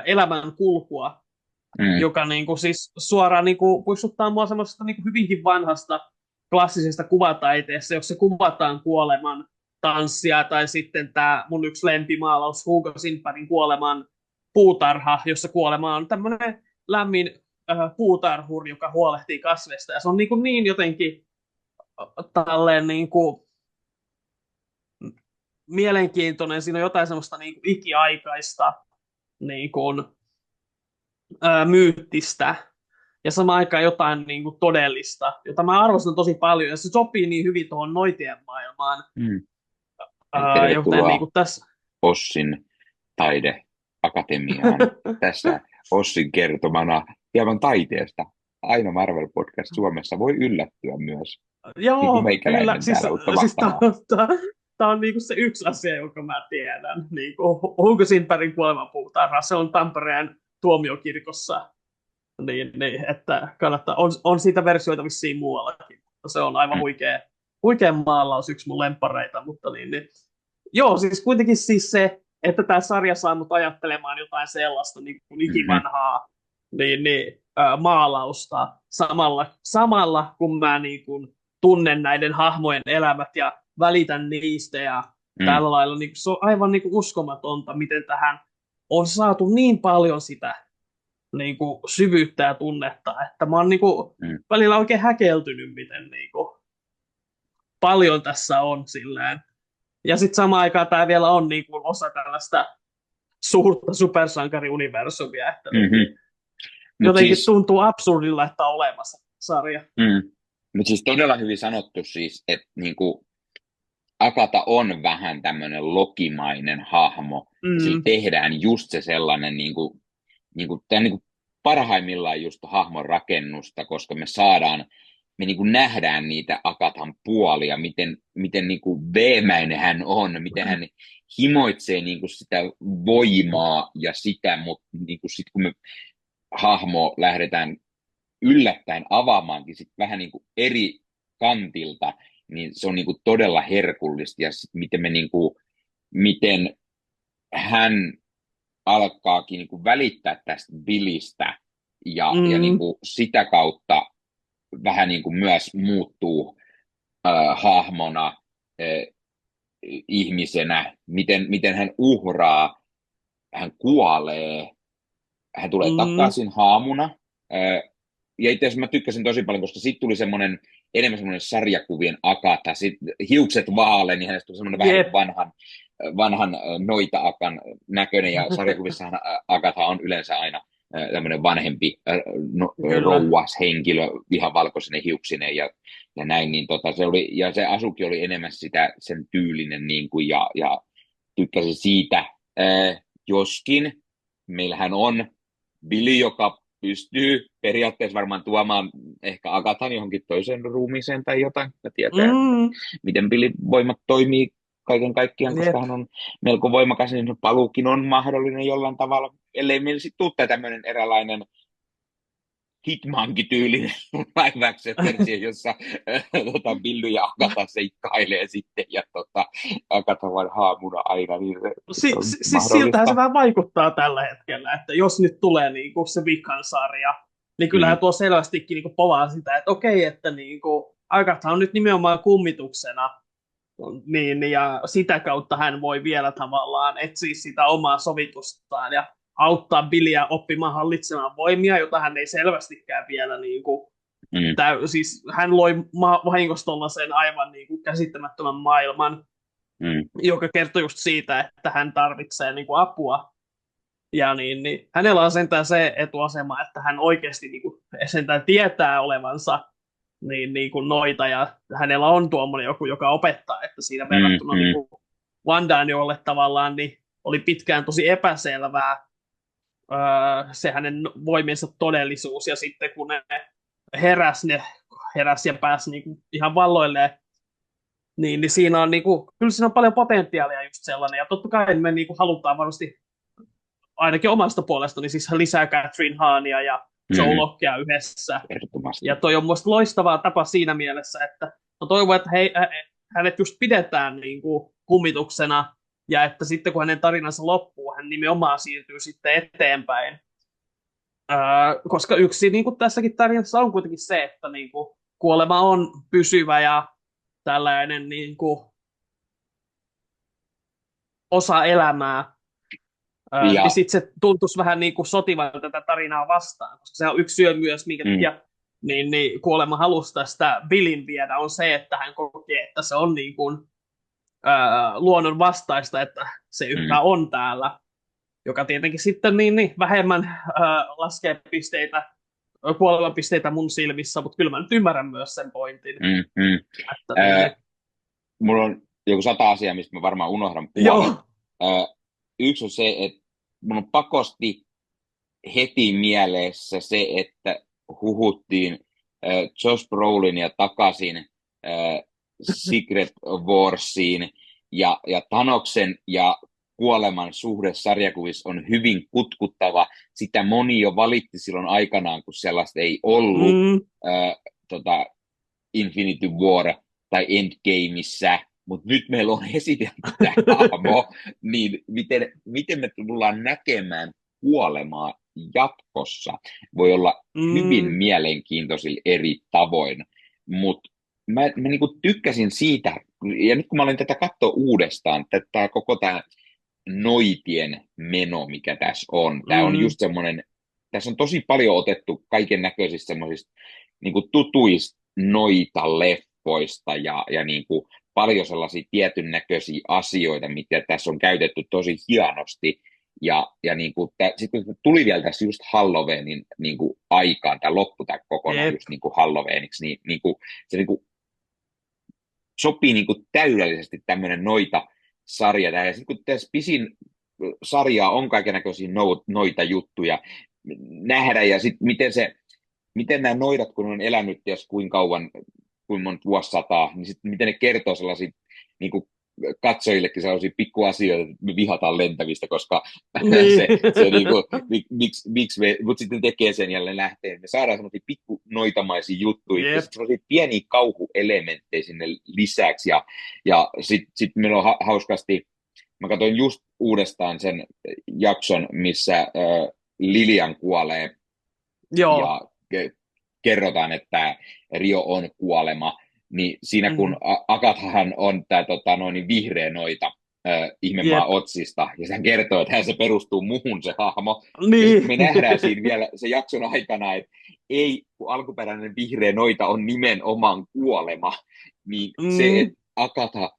elämän kulkua, joka niinku siis suoraan niinku puissuttaa mua semmoisesta niinku hyvinkin vanhasta klassisesta kuvataiteesta, jossa kuvataan kuoleman tanssia, tai sitten tämä mun yksi lempimaalaus Hugo Sindbergin Kuoleman puutarha, jossa kuolema on tämmöinen lämmin puutarhuri, joka huolehtii kasveista, ja se on niin jotenkin tälleen niinku mielenkiintoinen, siinä on jotain semmoista niin kuin ikiaikaista niin kuin, myyttistä ja samaan aikaan jotain niin kuin todellista, jota mä arvostan tosi paljon ja se sopii niin hyvin tuohon noitien maailmaan. Tervetuloa niin kuin tässä Ossin taideakatemiaan. Tässä Ossin kertomana hieman taiteesta. Aina Marvel Podcast Suomessa voi yllättyä myös. Joo, niin kyllä. Tämä on niinku se yksi asia, jonka mä tiedän. Niinku, Hugo Sindbergin Kuolemanpuutarha, se on Tampereen tuomiokirkossa. Niin, että kannattaa. On siitä versioita vissiin muuallakin. Se on aivan huikea huikea maalaus, yksi mun lemppareita, mutta joo, siis kuitenkin siis se, että tämä sarja saa mut ajattelemaan jotain sellaista niin kuin ikivanhaa maalausta samalla kun mä niin kuin tunnen näiden hahmojen elämät ja välitän niistä ja tällä lailla. Niin se on aivan niin kuin uskomatonta, miten tähän on saatu niin paljon sitä niin kuin syvyyttä ja tunnetta, että mä oon niin kuin välillä oikein häkeltynyt, miten niin kuin paljon tässä on silleen. Ja sitten samaan aikaan tämä vielä on niin kuin osa tällaista suurta supersankariuniversumia, että jotenkin siis tuntuu absurdilla, että on olemassa sarja. Mutta siis todella hyvin sanottu siis, että niinku Agatha on vähän tämmöinen lokimainen hahmo. Sillä tehdään just se sellainen niinku parhaimmillaan just hahmon rakennusta, koska me niinku nähdään niitä Agathan puolia, miten niinku veemäinen hän on, miten hän himoitsee niinku sitä voimaa ja sitä, mutta niinku sit kun me hahmo lähdetään yllättäen avaamaankin sit vähän niinku eri kantilta, niin se on niinku todella herkullista ja sit miten hän alkaakin niinku välittää tästä Billistä ja niinku sitä kautta vähän niinku myös muuttuu hahmona, ihmisenä, miten hän uhraa, hän kuolee, hän tulee takaisin haamuna. Ja itse asiassa mä tykkäsin tosi paljon, koska sitten tuli enemmän semmoinen sarjakuvien Agatha, hiukset vaalean, niin hänestä tuli semmoinen vähän vanhan noita-akan näköinen, ja sarjakuvissahan Agatha on yleensä aina tämmöinen vanhempi rouvas henkilö, ihan valkoisinen hiuksinen ja näin, niin se oli, ja se asukin oli enemmän sen tyylinen, niin kuin, ja tykkäsin siitä, joskin meillähän on Billy, joka pystyy periaatteessa varmaan tuomaan ehkä Agathan johonkin toiseen ruumiiseen tai jotain, ja tietää, miten Billyn voimat toimii kaiken kaikkiaan, koska hän on melko voimakas, niin paluukin on mahdollinen jollain tavalla, ellei meillä sitten tule tämmöinen eräänlainen Hitmankin-tyylinen live-action-versio, jossa Billy ja Agatha seikkailee sitten, ja Agatha vaan haamuna aina. Niin siis siltähän se vähän vaikuttaa tällä hetkellä, että jos nyt tulee niinku se Wiccan sarja, niin kyllähän tuo selvästikin niinku povaa sitä, että okei, että niinku Agatha on nyt nimenomaan kummituksena, niin, ja sitä kautta hän voi vielä tavallaan etsiä sitä omaa sovitustaan ja auttaa Billyä oppimaan hallitsemaan voimia, jota hän ei selvästikään vielä siis hän loi vahingossa sen aivan käsittämättömän maailman, joka kertoo just siitä, että hän tarvitsee apua. Ja niin hänellä on sentään se etuasema, että hän oikeasti sentään tietää olevansa niin kuin noita, ja hänellä on tuommoinen joku, joka opettaa, että siinä verrattuna Wandaan, jolle tavallaan oli pitkään tosi epäselvää se hänen voimiensa todellisuus, ja sitten kun ne heräsi ja pääsi ihan valloilleen, niin siinä on kyllä siinä on paljon potentiaalia just sellainen, ja totta kai me halutaan varmasti ainakin omasta puolestani siis lisää Catherine Hahnia ja Joe Lockea yhdessä. Ja toi on musta loistavaa tapa siinä mielessä, että toivon, että hänet just pidetään kummituksena, ja että sitten kun hänen tarinansa loppuu, hän nimenomaan siirtyy sitten eteenpäin. Koska yksi tässäkin tarinassa on kuitenkin se, että kuolema on pysyvä ja tällainen osa elämää. Niin sitten se tuntuisi vähän sotivan tätä tarinaa vastaan, koska se on yksi syy myös, minkä takia niin kuolema halusi tästä Billyn viedä, on se, että hän kokee, että se on luonnon vastaista, että se yhtä on täällä, joka tietenkin sitten vähemmän laskee kuolemapisteitä mun silmissä, mutta kyllä mä nyt ymmärrän myös sen pointin. Mulla on joku 100 asiaa, mistä mä varmaan unohdan puolet. Yksi on se, että mun on pakosti heti mielessä se, että huhuttiin Josh Brolinia takaisin Secret Warsiin, ja Thanoksen ja kuoleman suhde sarjakuvissa on hyvin kutkuttava. Sitä moni jo valitti silloin aikanaan, kun sellaista ei ollut. Infinity War tai Endgameissa, mutta nyt meillä on esitelty tämä hahmo, niin miten me tullaan näkemään kuolemaa jatkossa, voi olla hyvin mielenkiintoisilla eri tavoin, mutta mä niinku tykkäsin siitä, ja nyt kun mä olen tätä katsoa uudestaan, tämä koko tämä noitien meno, mikä tässä on, tämä on just semmoinen, tässä on tosi paljon otettu kaiken näköisistä semmoisista niinku tutuista noita leffoista ja niinku paljon sellaisia tietyn näköisiä asioita, mitä tässä on käytetty tosi hienosti. Ja niinku, sitten kun tuli vielä tässä just Halloweenin niinku aikaan, tämä loppui tämä kokonaan just niinku Halloweeniksi, niin niinku, se niinku sopii niinku täydellisesti tämmöinen noita-sarja. Ja sitten kun tässä pisin sarjaa on kaikennäköisiä noita juttuja nähdä, ja sitten miten nämä noidat, kun on elänyt ties kuinka kauan, kuinka monta vuosisataa, niin sitten miten ne kertoo sellaisia niinku katsojillekin sellaisia pikkuasioita, että me vihataan lentävistä, koska se niinku, miksi me, mutta sitten tekee sen jälleen lähteen. Me saadaan sellaisia pikkunoitamaisia juttuja, ja sitten sellaisia pieniä kauhuelementtejä sinne lisäksi, ja sitten meillä on hauskasti, mä katsoin just uudestaan sen jakson, missä Lilian kuolee, ja kerrotaan, että Rio on kuolema, niin siinä kun Agathahan on tämä vihreä noita ihmemaa Otsista, ja sehän kertoo, että se perustuu muuhun se hahmo. Niin. Me nähdään siinä vielä se jakson aikana, että ei, kun alkuperäinen vihreä noita on nimenomaan kuolema, niin se, että Agatha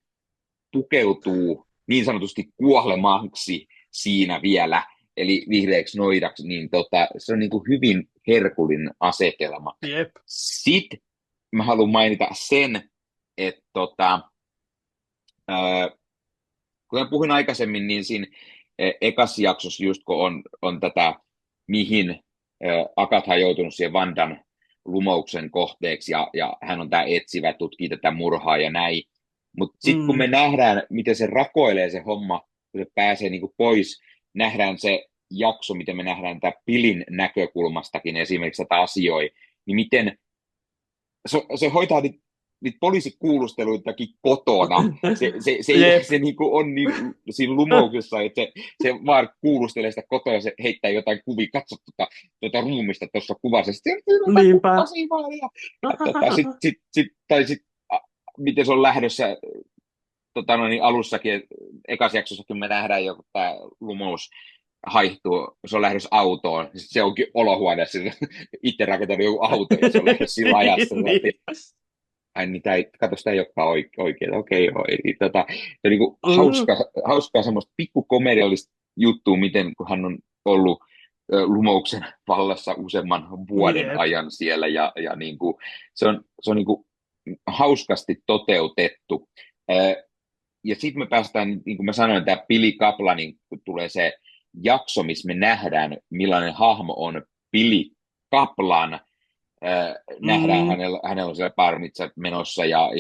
pukeutuu niin sanotusti kuolemaksi siinä vielä, eli vihreäksi noidaksi, niin se on niin kuin hyvin herkullinen asetelma. Jep. Sitten mä haluan mainita sen, että kuten puhuin aikaisemmin, niin siinä ekassa jaksossa just kun on tätä, mihin Agatha on joutunut siihen Vandan lumouksen kohteeksi, ja hän on tämä etsivä, tutkii tätä murhaa ja näin. Mutta sitten kun me nähdään, miten se rakoilee se homma, kun se pääsee niinku pois, nähdään se jakso, miten me nähdään tämä Billyn näkökulmastakin esimerkiksi tätä asioita, niin miten se hoitaa niitä poliisikuulusteluitakin kotona. Se niinku on niin, siinä lumouksessa, että se vaan kuulustelee sitä kotona ja se heittää jotain kuvia. Katso tuota ruumista tuossa kuvassa. Niinpä. Sitten miten se on lähdössä alussakin, ekassa jaksossakin me nähdään jo, kun tämä lumous haihtuu, se on lähdössä autoon, se onkin olohuoneessa, itse rakentanut joku auto, ja se on lähdössä sillä ajassa. Ai niin, kato, sitä ei olekaan oikein. Okei, joo. Eli, se on niin hauskaa semmoista pikkukomediallista juttua, miten kun hän on ollut lumouksen vallassa useamman vuoden ajan siellä, ja niin kuin, se on niin kuin hauskasti toteutettu. Ja sitten me päästään, niin kuin mä sanoin, tämä Billy Kaplanin, kun tulee se jakso, missä me nähdään, millainen hahmo on Billy Kaplan. Nähdään, hänellä on siellä parmitsat menossa, ja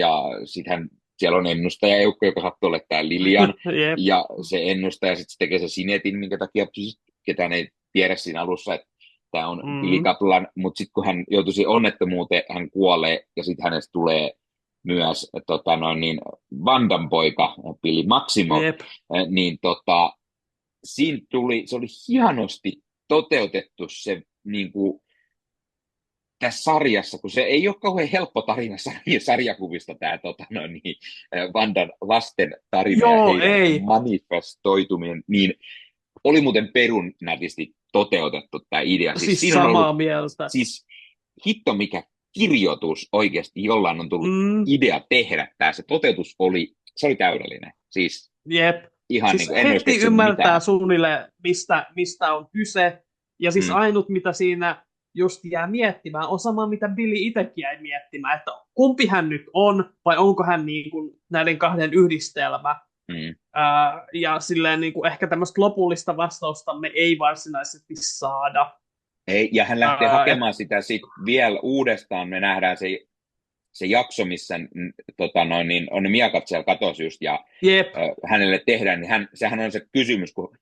sitten siellä on ennustajajoukko, joka sattuu olemaan tämä Lilian, ja se ennustaja sitten tekee se sinetin, minkä takia ketään ei tiedä siinä alussa, että tämä on Billy Kaplan, mutta sitten kun hän joutuisi onnettomuuteen, hän kuolee, ja sitten hänestä tulee myös Vandan poika, Billy Maximo, niin siinä se oli hienosti toteutettu se niinku tässä sarjassa, kun se ei ole kauhean helppo tarina sarjakuvista tämä Vandan lasten tarina ja heidän manifestoituminen, niin oli muuten perun nätisti toteutettu tämä idea. Siis samaa mieltä. Siis hitto mikä kirjoitus oikeasti jollain on tullut idea tehdä tämä. Se toteutus oli täydellinen. Siis ihan siis niin kuin heti ymmärtää suunnilleen, mistä on kyse. Ja siis ainut, mitä siinä just jää miettimään, on sama, mitä Billy itsekin jäi miettimään, että kumpi hän nyt on, vai onko hän niin kuin näiden kahden yhdistelmä. Ja silleen niin kuin ehkä tämmöistä lopullista vastausta me ei varsinaisesti saada. Ei, ja hän lähtee hakemaan sitä sitten vielä uudestaan. Me nähdään se jakso, missä on ne miakat siellä katosi just, ja hänelle tehdään, niin sehän on se kysymys, kun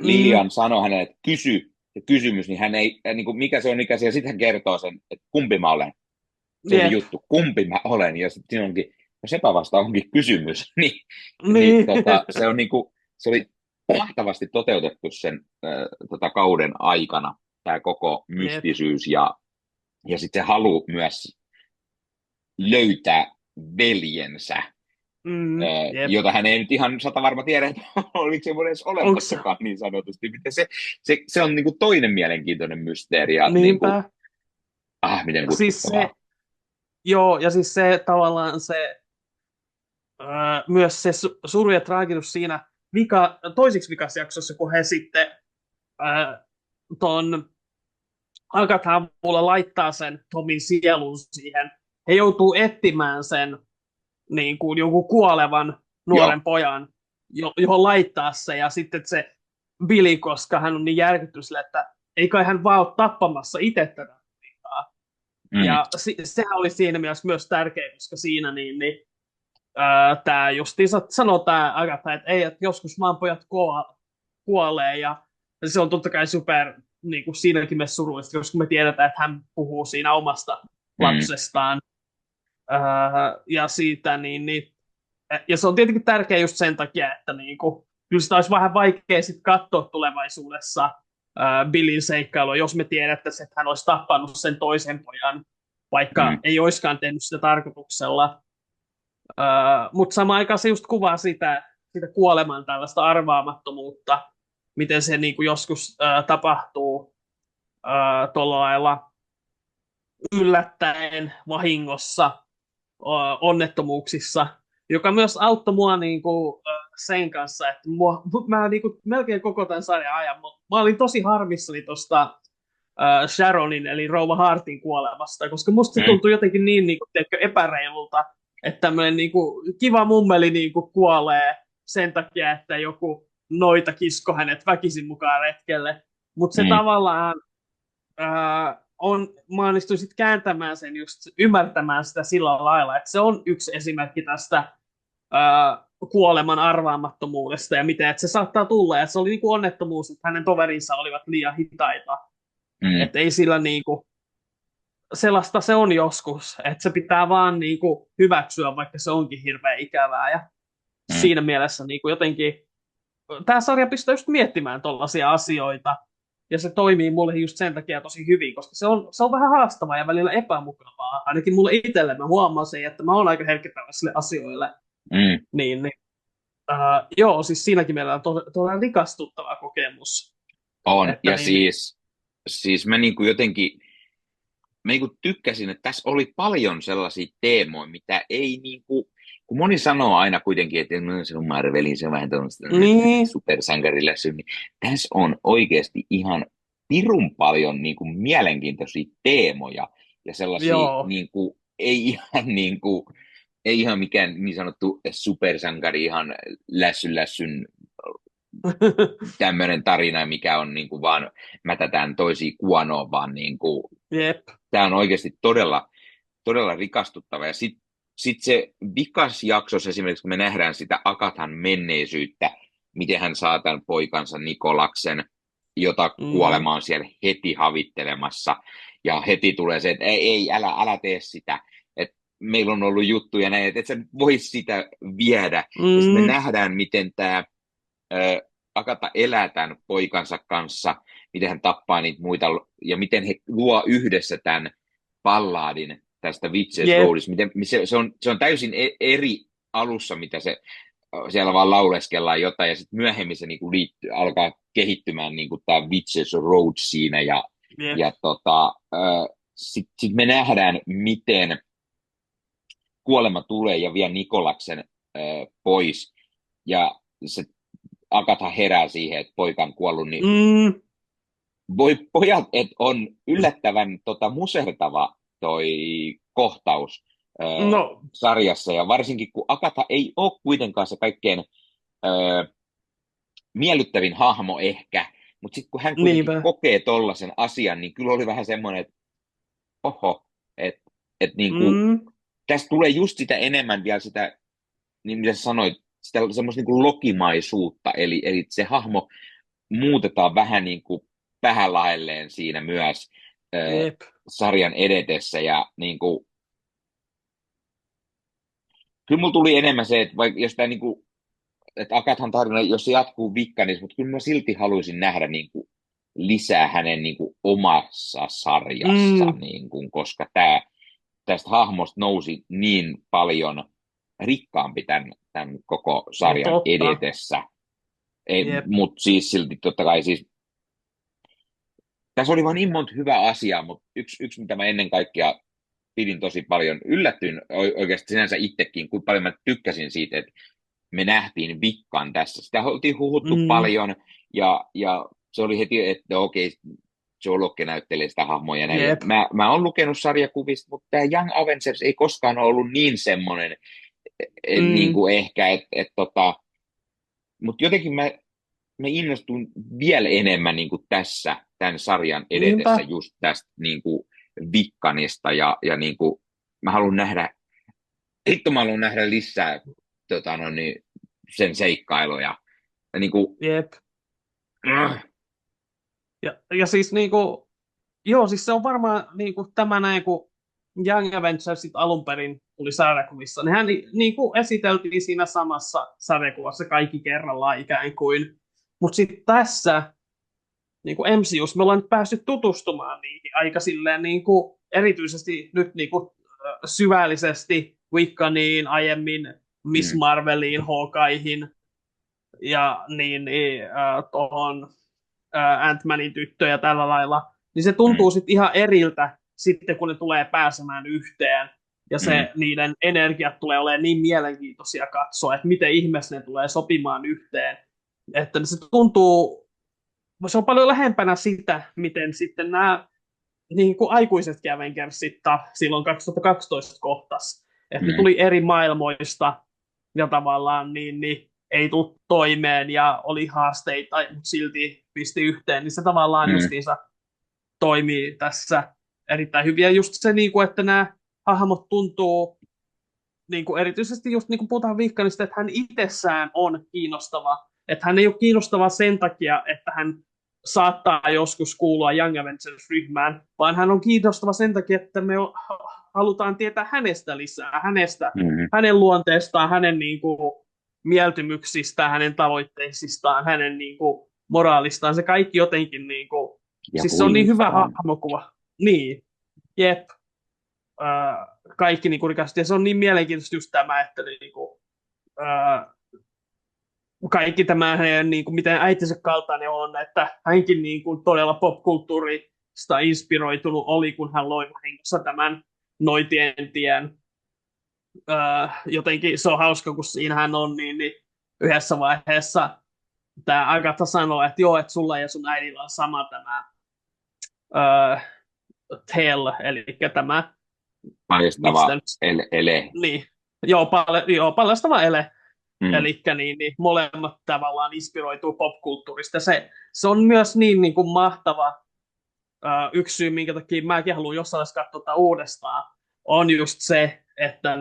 Lilian sanoi hänelle, että kysy se kysymys, niin hän ei, niin kuin mikä se on ikäisiä, ja sitten hän kertoo sen, että kumpi mä olen. Se on se juttu, kumpi mä olen, ja sitten siinä onkin sepä vasta onkin kysymys, Niin, se on niinku, se oli mahtavasti toteutettu sen kauden aikana, tämä koko jep. mystisyys ja sitten se halu myös löytää veljensä, Jep. jota hän ei nyt ihan varma tiedä, että oliko se edes Onks, olemassakaan niin sanotusti. Miten se on niinku toinen mielenkiintoinen mysteeri ja niinku, niinpä. miten Siis se, kutkuttavaa. joo, ja siis se tavallaan se, myös se suru ja traagisuus siinä toisiksi vikas jaksossa, kun he sitten ton Agathan avulla laittaa sen Tomin sielun siihen. He joutuu etsimään sen niin kuin jonkun kuolevan nuoren Joo. pojan, johon laittaa se, ja sitten se Billy, koska hän on niin järkyttynyt sille, että ei kai hän vaan ole tappamassa itse tätä. Mm. Ja sehän oli siinä mielessä myös tärkeä, koska siinä tämä justiinsa sanoo tämä Agatha, että ei, että joskus maanpojat kuolee, ja se on totta kai super niin kuin siinäkin mielessä surullista, koska me tiedetään, että hän puhuu siinä omasta Mm. lapsestaan ja siitä, ja se on tietenkin tärkeä just sen takia, että niin kuin, kyllä sitä olisi vähän vaikea sitten katsoa tulevaisuudessa Billin seikkailua, jos me tiedettäisiin, että hän olisi tappanut sen toisen pojan, vaikka Mm. ei olisikaan tehnyt sitä tarkoituksella. Mutta samaan aikaan se just kuvaa sitä kuoleman tällaista arvaamattomuutta, miten se niinku joskus tapahtuu tuolla lailla yllättäen, vahingossa, onnettomuuksissa, joka myös auttoi mua niinku, sen kanssa, että mä niinku, melkein koko tämän sarjan ajan, mä olin tosi harmissani tuosta Sharonin eli Rouva Hartin kuolemasta, koska musta se Mm. tuntui jotenkin niin tiedätkö, epäreilulta, että tämmöinen kiva mummeli kuolee sen takia, että joku noita kisko hänet väkisin mukaan retkelle. Mutta se Mm. tavallaan mä onnistuin sitten kääntämään sen just ymmärtämään sitä sillä lailla, että se on yksi esimerkki tästä kuoleman arvaamattomuudesta ja miten että se saattaa tulla. Ja se oli onnettomuus, että hänen toverinsa olivat liian hitaita. Mm. Että ei sillä sellaista se on joskus, että se pitää vaan hyväksyä, vaikka se onkin hirveän ikävää. Ja Mm. siinä mielessä jotenkin tämä sarja pistää just miettimään tollaisia asioita. Ja se toimii mulle just sen takia tosi hyvin, koska se on vähän haastavaa ja välillä epämukavaa. Ainakin mulle itselle mä huomaan sen, että mä oon aika herkkä tällaisille asioille. Mm. Joo, siis siinäkin meillä on todella rikastuttava kokemus. On, Että ja siis mä niinku jotenkin, mä niinku tykkäsin, että tässä oli paljon sellaisia teemoja, mitä ei niinku, kun moni sanoo aina kuitenkin, että no, se on Marvelin, se on vähän tuollaista niin, supersankarille niin tässä on oikeasti ihan pirun paljon niinku mielenkiintoisia teemoja, ja sellaisia joo, niinku, ei ihan mikään niin sanottu supersankari, ihan lässyn tämmöinen tarina, mikä on niin kuin vaan mätätään toisia kuonoon, vaan niin kuin, jep, tämä on oikeasti todella, todella rikastuttava. Ja sit se vikas jaksossa esimerkiksi, kun me nähdään sitä Agathan menneisyyttä, miten hän saa tämän poikansa Nikolaksen, jota kuolema on siellä heti havittelemassa. Ja heti tulee se, että ei älä tee sitä. Että meillä on ollut juttuja näin, että et sä voi sitä viedä. Ja sitten me nähdään, miten tämä Agatha elää tämän poikansa kanssa, miten hän tappaa niitä muita, ja miten he luo yhdessä tämän ballaadin tästä Witches jep, Roadista. Se on täysin eri alussa, mitä siellä vaan lauleskellaan jotain, ja sitten myöhemmin se niinku alkaa kehittymään niinku tämä Witches Road siinä, ja jep, sitten me nähdään, miten kuolema tulee ja vie Nikolaksen pois, ja se Agatha herää siihen, että poika on kuollut, niin voi pojat, että on yllättävän musertava toi kohtaus no, sarjassa, ja varsinkin kun Agatha ei ole kuitenkaan se kaikkein miellyttävin hahmo ehkä, mutta sitten kun hän kuitenkin niinpä, kokee tollaisen asian, niin kyllä oli vähän semmoinen, että oho, että niinku, tästä tulee just sitä enemmän vielä sitä, niin mitä sä sanoit, sitä semmoista niinku lokimaisuutta, eli se hahmo muutetaan vähän niin kuin päälaelleen siinä myös jep, sarjan edetessä, ja niin kuin, kyllä mulla tuli enemmän se, että vaikka jos tämä niinku, että Agathan tarina, jos se jatkuu Vikkanissa, mutta kyllä mä silti haluaisin nähdä niinku lisää hänen niinku omassa sarjassa, niinku, koska tästä hahmosta nousi niin paljon rikkaampi tämän koko sarjan edetessä. Mutta siis silti totta kai siis tässä oli vaan niin monta hyvää asiaa, mutta yksi mitä mä ennen kaikkea pidin tosi paljon, yllätyin oikeasti sinänsä itsekin, kuinka paljon mä tykkäsin siitä, että me nähtiin Vikkan tässä. Sitä oltiin huhuttu paljon, ja se oli heti, että okei, Joe Locke näyttelee sitä hahmoja. Mä oon lukenut sarjakuvista, mutta tämä Young Avengers ei koskaan ollut niin semmoinen, niin kuin ehkä, mutta jotenkin mä innostun vielä enemmän niin kuin tässä, tämän sarjan edetessä just tästä niin kuin Vikkanista, ja niin kuin, mä haluan nähdä lisää sen seikkailuja. Ja niin kuin, ja siis niinku, joo, siis se on varmaan niinku tämä näin, kun Young Avengers alun perin tuli sarjakuvissa, niin hän niinku esiteltiin siinä samassa sarjakuvassa kaikki kerrallaan ikään kuin. Mutta sitten tässä niinku MCU:ssa me ollaan nyt päässyt tutustumaan niihin aika silleen niinku, erityisesti nyt niinku, syvällisesti Wiccaniin, aiemmin Miss Marveliin, Hawkeihin ja tuohon Ant-Manin tyttöön ja tällä lailla, niin se tuntuu sitten ihan eriltä sitten, kun ne tulee pääsemään yhteen. Ja niiden energiat tulee olemaan niin mielenkiintoisia katsoa, että miten ihmeessä ne tulee sopimaan yhteen. Että se tuntuu, se on paljon lähempänä sitä, miten sitten nämä niin kuin aikuisetkin Avengersit silloin 2012 kohtas. Että ne tuli eri maailmoista ja tavallaan niin ei tullut toimeen ja oli haasteita, mutta silti pisti yhteen, niin se tavallaan justiinsa toimii tässä erittäin hyvin. Ja just se, että nämä hahmot tuntuu, erityisesti just niin kuin puhutaan Vikkanista, että hän itsessään on kiinnostava. Että hän ei ole kiinnostava sen takia, että hän saattaa joskus kuulua Young Avengers-ryhmään, vaan hän on kiinnostava sen takia, että me halutaan tietää hänestä lisää, hänen luonteestaan, hänen mieltymyksistä, hänen tavoitteisistaan, hänen moraalistaan, se kaikki jotenkin, siis se on niin hyvä hahmokuva. Niin, jep. Kaikki rikasti, ja se on niin mielenkiintoista just tämä, että kaikki tämä, miten äitinsä kaltainen on, että hänkin todella popkulttuurista inspiroitunut oli, kun hän loi vahingossa tämän Noitien tien. Jotenkin se on hauska, kun siinähän on niin yhdessä vaiheessa tämä Agatha sanoo, että joo, että sulla ja sun äidillä on sama tämä Hell, eli tämä paljastava ele. Niin, paljastava ele. Eli molemmat tavallaan inspiroituu popkulttuurista. Se on myös niin kuin mahtava yksi syy, minkä takia mäkin haluan jossain katsoa uudestaan, on just se, että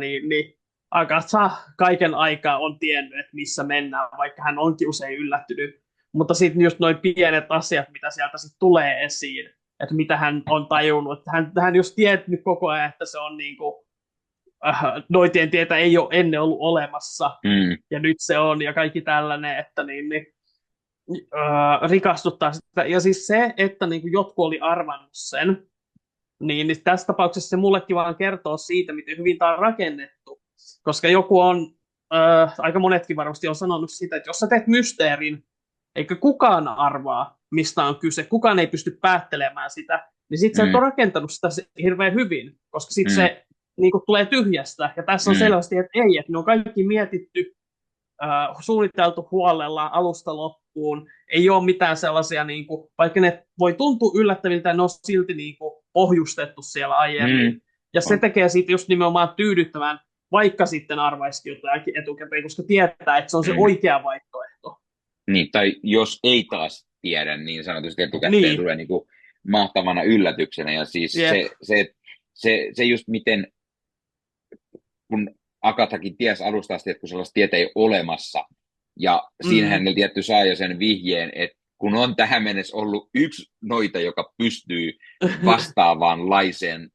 Agatha kaiken aikaa on tiennyt, että missä mennään, vaikka hän onkin usein yllättynyt. Mutta sitten just noin pienet asiat, mitä sieltä sitten tulee esiin, että mitä hän on tajunnut. Hän just tietnyt koko ajan, että se on Noitien tietä ei ole ennen ollut olemassa, ja nyt se on, ja kaikki tällainen, että rikastuttaa sitä. Ja siis se, että jotkut oli arvannut sen, niin tässä tapauksessa se mullekin vaan kertoo siitä, miten hyvin tämä on rakennettu. Koska joku on, aika monetkin varmasti on sanonut sitä, että jos sä teet mysteerin, eikä kukaan arvaa, mistä on kyse, kukaan ei pysty päättelemään sitä, niin sitten sä et ole rakentanut sitä hirveän hyvin, koska sitten se tulee tyhjästä. Ja tässä on selvästi, että ei, että ne on kaikki mietitty, suunniteltu huolella alusta loppuun. Ei ole mitään sellaisia, vaikka ne voi tuntua yllättäviltä, ne on silti pohjustettu siellä aiemmin. Ja se tekee siitä just nimenomaan tyydyttävän, vaikka sitten arvaisikin jotain etukäteen, koska tietää, että se on se oikea vaihtoehto. Niin, tai jos ei taas tiedä, niin sanotusti etukäteen tulee mahtavana yllätyksenä. Ja siis se just miten, kun Agathakin tiesi alusta asti, että kun sellaista tietä ei ole olemassa, ja siinähän ne tietty saa jo sen vihjeen, että kun on tähän mennessä ollut yksi noita, joka pystyy vastaavanlaiseen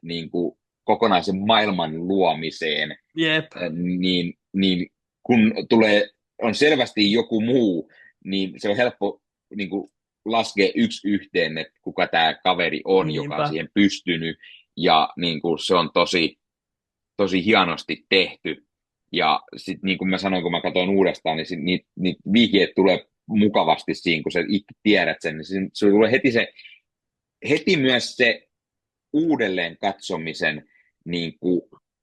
kokonaisen maailman luomiseen, niin niin kun on selvästi joku muu, niin se on helppo niin kuin laskea yksi yhteen, että kuka tämä kaveri on, joka on Niinpä. siihen pystynyt, ja niin kuin se on tosi hienosti tehty. Ja sitten niin kuin mä sanoin, kun mä katsoin uudestaan, niin niitä vihjeet tulee mukavasti siinä, kun sä itse tiedät sen, niin sulla tulee heti myös se uudelleen katsomisen niin kuin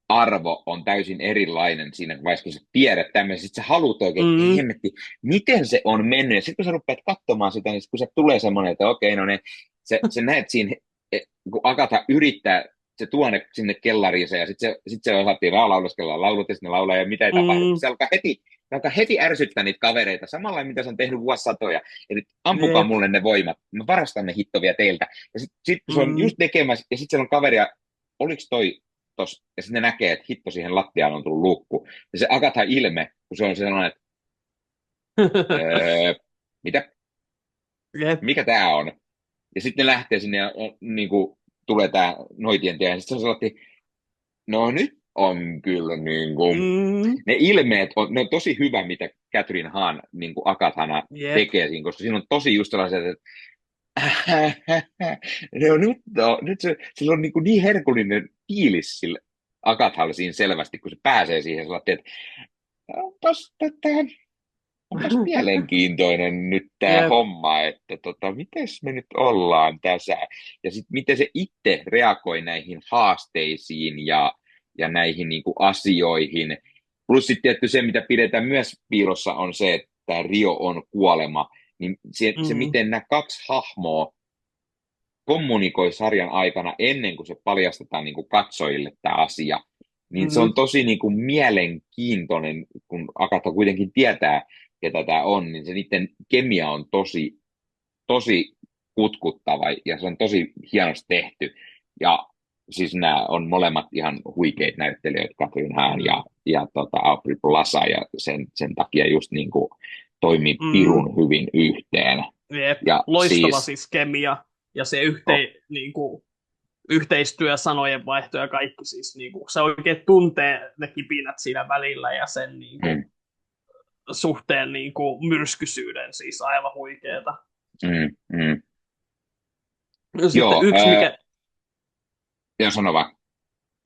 arvo on täysin erilainen siinä vaiheessa, kun sä tiedät tämmöisen, sit sä haluat oikein, että Mm, hemmetti, miten se on mennyt, ja sitten kun sä rupeat katsomaan sitä, niin sit kun se tulee semmoinen, että okei, no ne, sä näet siinä, kun Agatha yrittää, se tuo ne sinne kellariin, ja sitten se osattiin lauleskella laulut, ja sitten ne laulaa, ja mitä ei tapahdu, mm, se alkaa heti ärsyttää niitä kavereita, samalla mitä se on tehnyt vuosisatoja, eli ampukaa jep, mulle ne voimat, mä varastan ne hittovia teiltä, ja sitten se on mm. just tekemässä, ja sitten siellä on kaveria, oliko toi tos, ja sitten ne näkee, että hitto siihen lattiaan on tullut luukku. Ja se Agatha ilme, kun se on sellainen, että öö, mitä, Jep. mikä tää on? Ja sitten ne lähtee sinne ja niin kuin, tulee tää noitien tie, ja sitten se on sellainen, no nyt on kyllä niin kuin, Mm, ne ilmeet ne on tosi hyvä, mitä Catherine Hahn niin kuin Agathana jep. tekee siinä, koska siinä on tosi just sellaiset, että no, nyt sillä on niin herkullinen fiilis sillä Agathalla siinä selvästi, kun se pääsee siihen sellainen, että onpas, onpas mielenkiintoinen nyt tämä Jep. homma, että miten me nyt ollaan tässä. Ja sitten miten se itse reagoi näihin haasteisiin ja näihin niin kuin asioihin. Plus sitten tietty se, mitä pidetään myös piilossa, on se, että tämä Rio on kuolema. Niin se Mm, miten nämä kaksi hahmoa kommunikoi sarjan aikana ennen kuin se paljastetaan niin kuin katsojille tämä asia, niin se mm, on tosi niin kuin mielenkiintoinen, kun Agatha kuitenkin tietää, ketä tämä on, niin se niiden kemia on tosi kutkuttava ja se on tosi hienosti tehty. Ja siis nämä on molemmat ihan huikeita näyttelijöitä, Catherine Hahn mm, ja Aubrey Plaza, ja sen takia just niin kuin toimii mm. pirun hyvin yhteen. Jep. Ja Loistava siis, siis kemia ja se oh, niin kuin, yhteistyö, sanojen vaihto ja kaikki siis niin kuin, se oikein tuntee ne kipinät siinä välillä ja sen niin kuin, mm, suhteen niin kuin, myrskyisyyden siis aivan huikeeta. mm, mm. Sitten Joo, ja sano vaan.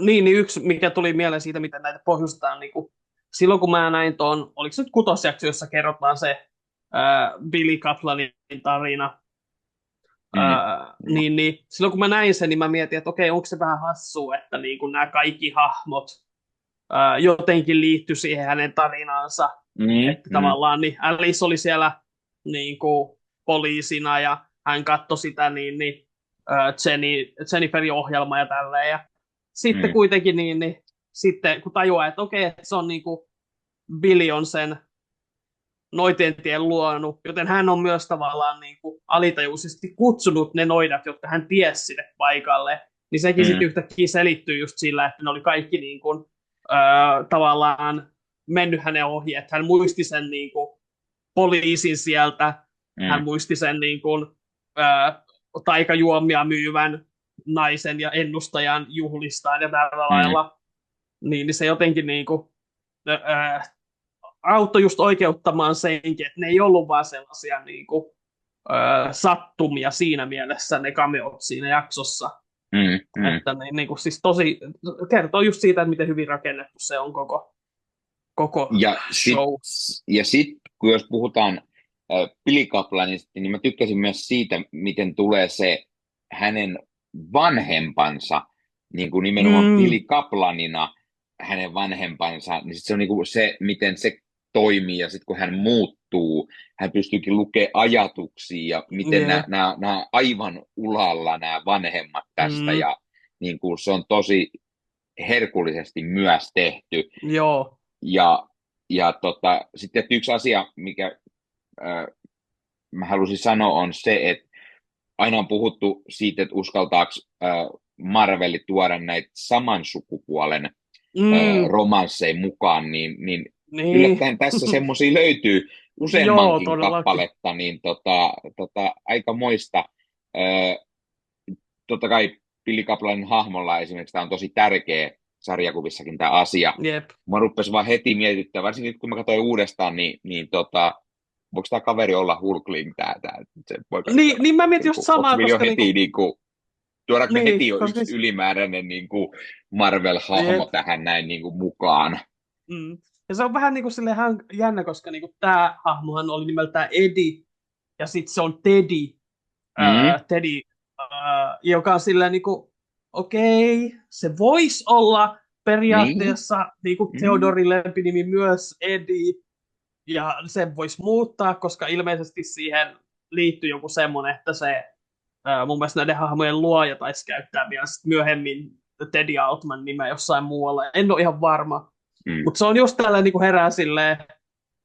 niin yksi, mikä tuli mieleen siitä, miten näitä pohjustetaan, niin kuin, silloin kun mä näin tuon, oliko se nyt kutosjakso, jossa kerrotaan se Billy Kaplanin tarina, Mm, niin silloin kun mä näin sen, niin mä mietin, että okei, onko se vähän hassua, että niin kuin nämä kaikki hahmot jotenkin liittyi siihen hänen tarinaansa, mm, että mm, tavallaan niin Alice oli siellä niin kuin poliisina ja hän katsoi sitä Jenniferin ohjelmaa ja tälleen ja sitten mm, kuitenkin niin sitten kun tajuaa, että okei, että se on niin kuin Billy on sen noitien tien luonut, joten hän on myös tavallaan niin kuin alitajuisesti kutsunut ne noidat, jotka hän tiesi sinne paikalle, niin sekin sitten mm, yhtäkkiä selittyy just sillä, että ne oli kaikki niin kuin, tavallaan mennyt hänen ohi, että hän muisti sen niin kuin, poliisin sieltä, hän mm, muisti sen niin kuin, taikajuomia myyvän naisen ja ennustajan juhlistaan ja tällä mm. lailla, niin se jotenkin niin kuin, auttoi just oikeuttamaan senkin, että ne ei ollut vaan sellaisia niin kuin, sattumia siinä mielessä ne cameot siinä jaksossa. Mm, mm. Että niin kuin, siis tosi, kertoo just siitä, että miten hyvin rakennettu se on koko Ja sit, show. ja sit, kun jos puhutaan Billy Kaplanista, niin mä tykkäsin myös siitä, miten tulee se hänen vanhempansa, niin kuin nimenomaan Mm, Billy Kaplanina hänen vanhempansa, niin sit se on niin kuin se, miten se toimii, ja sitten kun hän muuttuu, hän pystyykin lukemaan ajatuksia, ja miten yeah, nämä aivan ulalla nämä vanhemmat tästä, mm, ja niin kuin se on tosi herkullisesti myös tehty. joo. Ja sitten yksi asia, mikä äh, mä halusin sanoa, on se, että aina on puhuttu siitä, että uskaltaako Marveli tuoda näitä saman sukupuolen Mm, romansseja mukaan, niin niin, yllättäen tässä semmoisia löytyy joo, useammankin todellakin. kappaletta, niin aika moista. Totta kai Billy Kaplanin hahmolla esimerkiksi tämä on tosi tärkeä sarjakuvissakin tämä asia. Jep. Mä rupesi vaan heti mietittämään, varsinkin kun mä katsoin uudestaan, niin voiko tämä kaveri olla Hulkling, Niin mä mietin just samaa, koska tuodaanko me heti jo koska yksi ylimääräinen Marvel-hahmo tähän näin mukaan. Ja se on vähän silleen jännä, koska tämä hahmohan oli nimeltään Eddie, ja sitten se on Teddy, joka on silleen okei, se voisi olla periaatteessa Theodorin lempinimi myös Eddie, ja sen voisi muuttaa, koska ilmeisesti siihen liittyy joku semmoinen, että se mun mielestä näiden hahmojen luoja taisi käyttää vielä myöhemmin Teddy Altman nimeä jossain muualla. En ole ihan varma. Mutta se on just tällainen herää silleen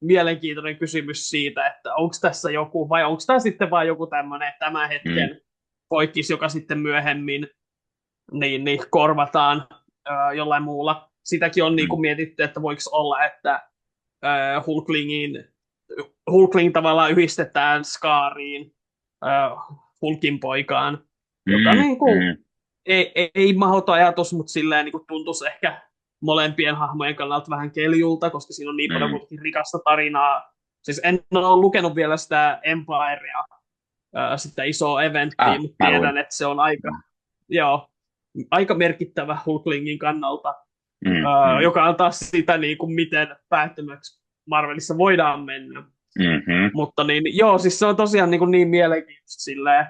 mielenkiintoinen kysymys siitä, että onko tässä joku, vai onko tämä sitten vain joku tämmöinen tämän hetken poikkis, joka sitten myöhemmin niin korvataan jollain muulla. Sitäkin on mietitty, että voiko olla, että Hulkling tavallaan yhdistetään Skaariin, Hulkin poikaan, joka ei mahdoton ajatus, mutta silleen tuntuisi ehkä molempien hahmojen kannalta vähän keljulta, koska siinä on niin paljon rikasta tarinaa. Siis en ole lukenut vielä sitä Empirea, sitä isoa eventtiä, mutta tiedän, että se on aika merkittävä Hulklingin kannalta, joka on taas sitä, miten päättömäksi Marvelissa voidaan mennä. Mutta siis se on tosiaan niin mielenkiintoista silleen,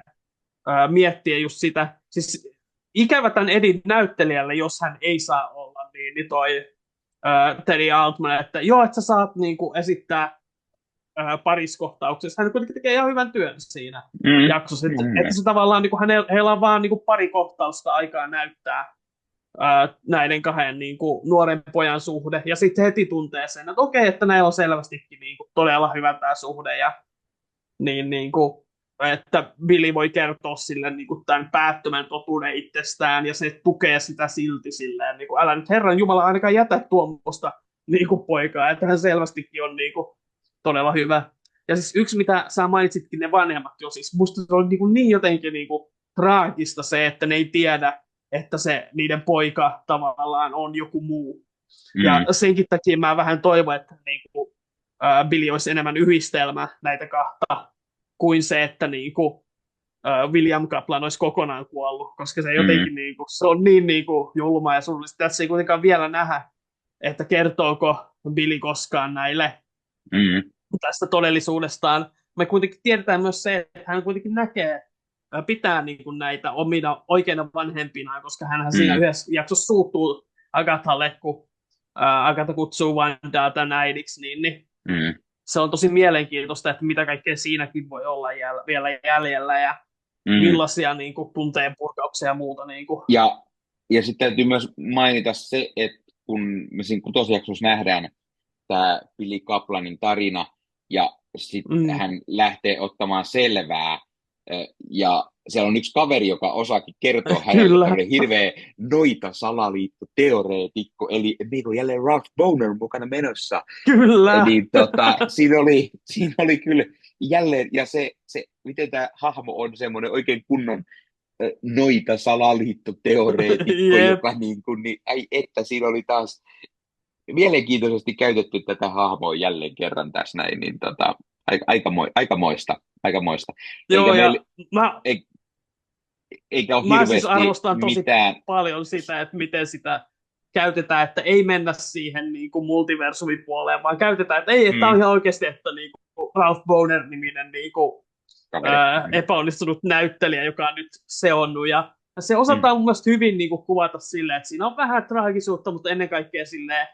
miettiä just sitä. Siis ikävä tämän Edin näyttelijälle, jos hän ei saa olla, niin toi Teddy Altman, että että sä saat esittää pariskohtauksessa. Hän kuitenkin tekee ihan hyvän työn siinä jaksossa. Että se tavallaan, heillä on vaan pari kohtausta aikaa näyttää näiden kahden nuoren pojan suhde. Ja sitten heti tuntee sen, että okei, että näillä on selvästikin todella hyvä tämä suhde. Ja että Billy voi kertoa sille tämän päättömän totuuden itsestään, ja se tukee sitä silti silleen, älä nyt Herran Jumala ainakaan jätä tuommoista poikaa, että hän selvästikin on todella hyvä. Ja siis yksi, mitä sä mainitsitkin, ne vanhemmat jo, siis musta se oli niin jotenkin traagista se, että ne ei tiedä, että se niiden poika tavallaan on joku muu. Ja senkin takia mä vähän toivon, että Billy olisi enemmän yhdistelmä näitä kahta, kuin se, että William Kaplan olisi kokonaan kuollut, koska se jotenkin se on niin julmaa ja surullista. Tässä ei kuitenkaan vielä nähdä, että kertooko Billy koskaan näille tästä todellisuudestaan. Me kuitenkin tiedetään myös se, että hän kuitenkin pitää näitä omina oikeina vanhempina, koska hän siinä yhdessä jaksossa suuttuu Agathalle, kun Agatha kutsuu Wandaa tämän äidiksi, niin se on tosi mielenkiintoista, että mitä kaikkea siinäkin voi olla vielä jäljellä ja millaisia tunteen purkauksia ja muuta. Ja sitten täytyy myös mainita se, että kun me siinä kutosjaksossa nähdään tämä Billy Kaplanin tarina ja sitten hän lähtee ottamaan selvää ja siellä on yksi kaveri, joka osaakin kertoa hänelle hirveä noita salaliittoteoreetikko, eli meillä on jälleen Ralph Bohner mukana menossa. Kyllä! Niin, siinä oli kyllä jälleen, ja se miten tämä hahmo on semmoinen oikein kunnon noita salaliittoteoreetikko, joka että siinä oli taas mielenkiintoisesti käytetty tätä hahmoa jälleen kerran tässä näin, niin aikamoista. Joo, eikä ole mä siis arvostan tosi mitään paljon sitä, että miten sitä käytetään, että ei mennä siihen multiversumin puoleen, vaan käytetään, että ei, että on ihan oikeasti, että Ralph Bohner-niminen epäonnistunut näyttelijä, joka on nyt seonnut, ja se osataan mun mielestä hyvin kuvata silleen, että siinä on vähän traagisuutta, mutta ennen kaikkea silleen,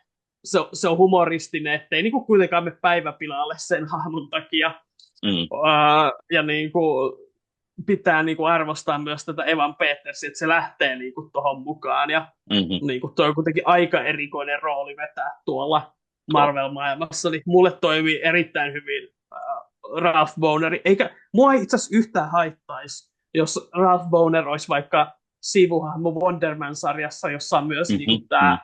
se on humoristinen, ettei kuitenkaan me päiväpilalle sen hahmon takia. Ja pitää arvostaa myös tätä Evan Petersia, että se lähtee tuohon mukaan. Ja toi on kuitenkin aika erikoinen rooli vetää tuolla Marvel-maailmassa. Niin mulle toimii erittäin hyvin Ralph Bohner. Eikä mua itse asiassa yhtään haittaisi, jos Ralph Bohner olisi vaikka sivuhahmo Wonder Man-sarjassa, jossa on myös tämä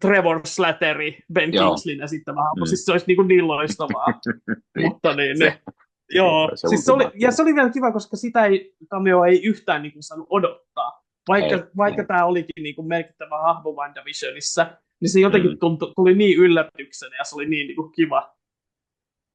Trevor Slattery, Ben Kingslin esittämä hahmo. Siis se olisi niin loistavaa. Mutta joo, siis se oli vielä kiva, koska sitä cameo ei yhtään saanut odottaa. vaikka tämä olikin niin kuin merkittävä hahmo WandaVisionissa, niin se jotenkin Mm. tuli niin yllätyksenä ja se oli niin kuin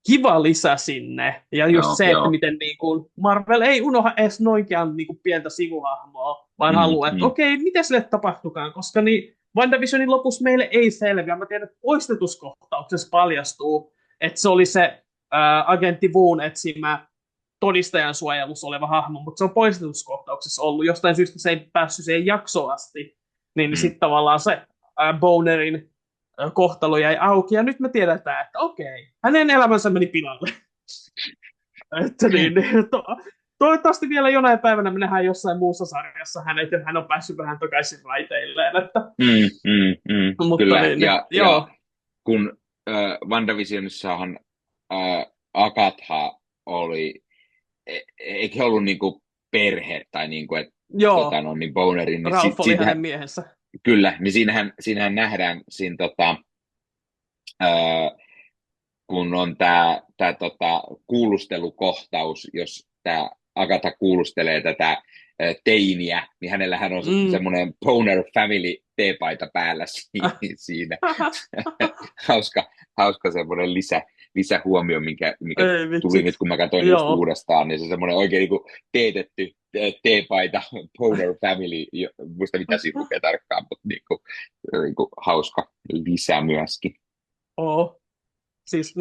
kiva lisä sinne. Ja just Joo, se, että joo. miten niin kuin Marvel ei unoha edes noinkaan niin kuin pientä sivuhahmoa, vaan haluaa, että okei, mitä sille tapahtukaan, koska niin WandaVisionin lopussa meille ei selviä. Mä tiedän, että poistetuskohtauksessa paljastuu, että se oli se agentti Woon etsimä todistajan suojelussa oleva hahmo, mutta se on poistetuskohtauksessa ollut. Jostain syystä se ei päässyt siihen jaksoon asti, niin sitten tavallaan se Bonerin kohtalo jäi auki, ja nyt me tiedetään, että okei, hänen elämänsä meni pilalle. Että toivottavasti vielä jonain päivänä me nähdään jossain muussa sarjassa hänet, että hän on päässyt vähän takaisin raiteilleen. Mutta Kyllä, joo. ja kun WandaVisionissahan Agatha oli, eikö ollut niinku perhe, tai niinku, että niin Bonerin, niin Ralph oli hänen miehensä. Kyllä, niin siinähän nähdään siinä kun on tämä kuulustelukohtaus, jos tämä Agatha kuulustelee tätä teiniä, niin hänellähän on semmoinen Boner Family teepaita päällä siinä. hauska semmoinen lisähuomio, mikä tuli nyt, kun mä katsoin just uudestaan, niin se semmoinen oikein niin kuin teetetty teepaita, Boner Family, muista mitä siinä lukee tarkkaan, mutta niin kuin hauska lisä myöskin. Siis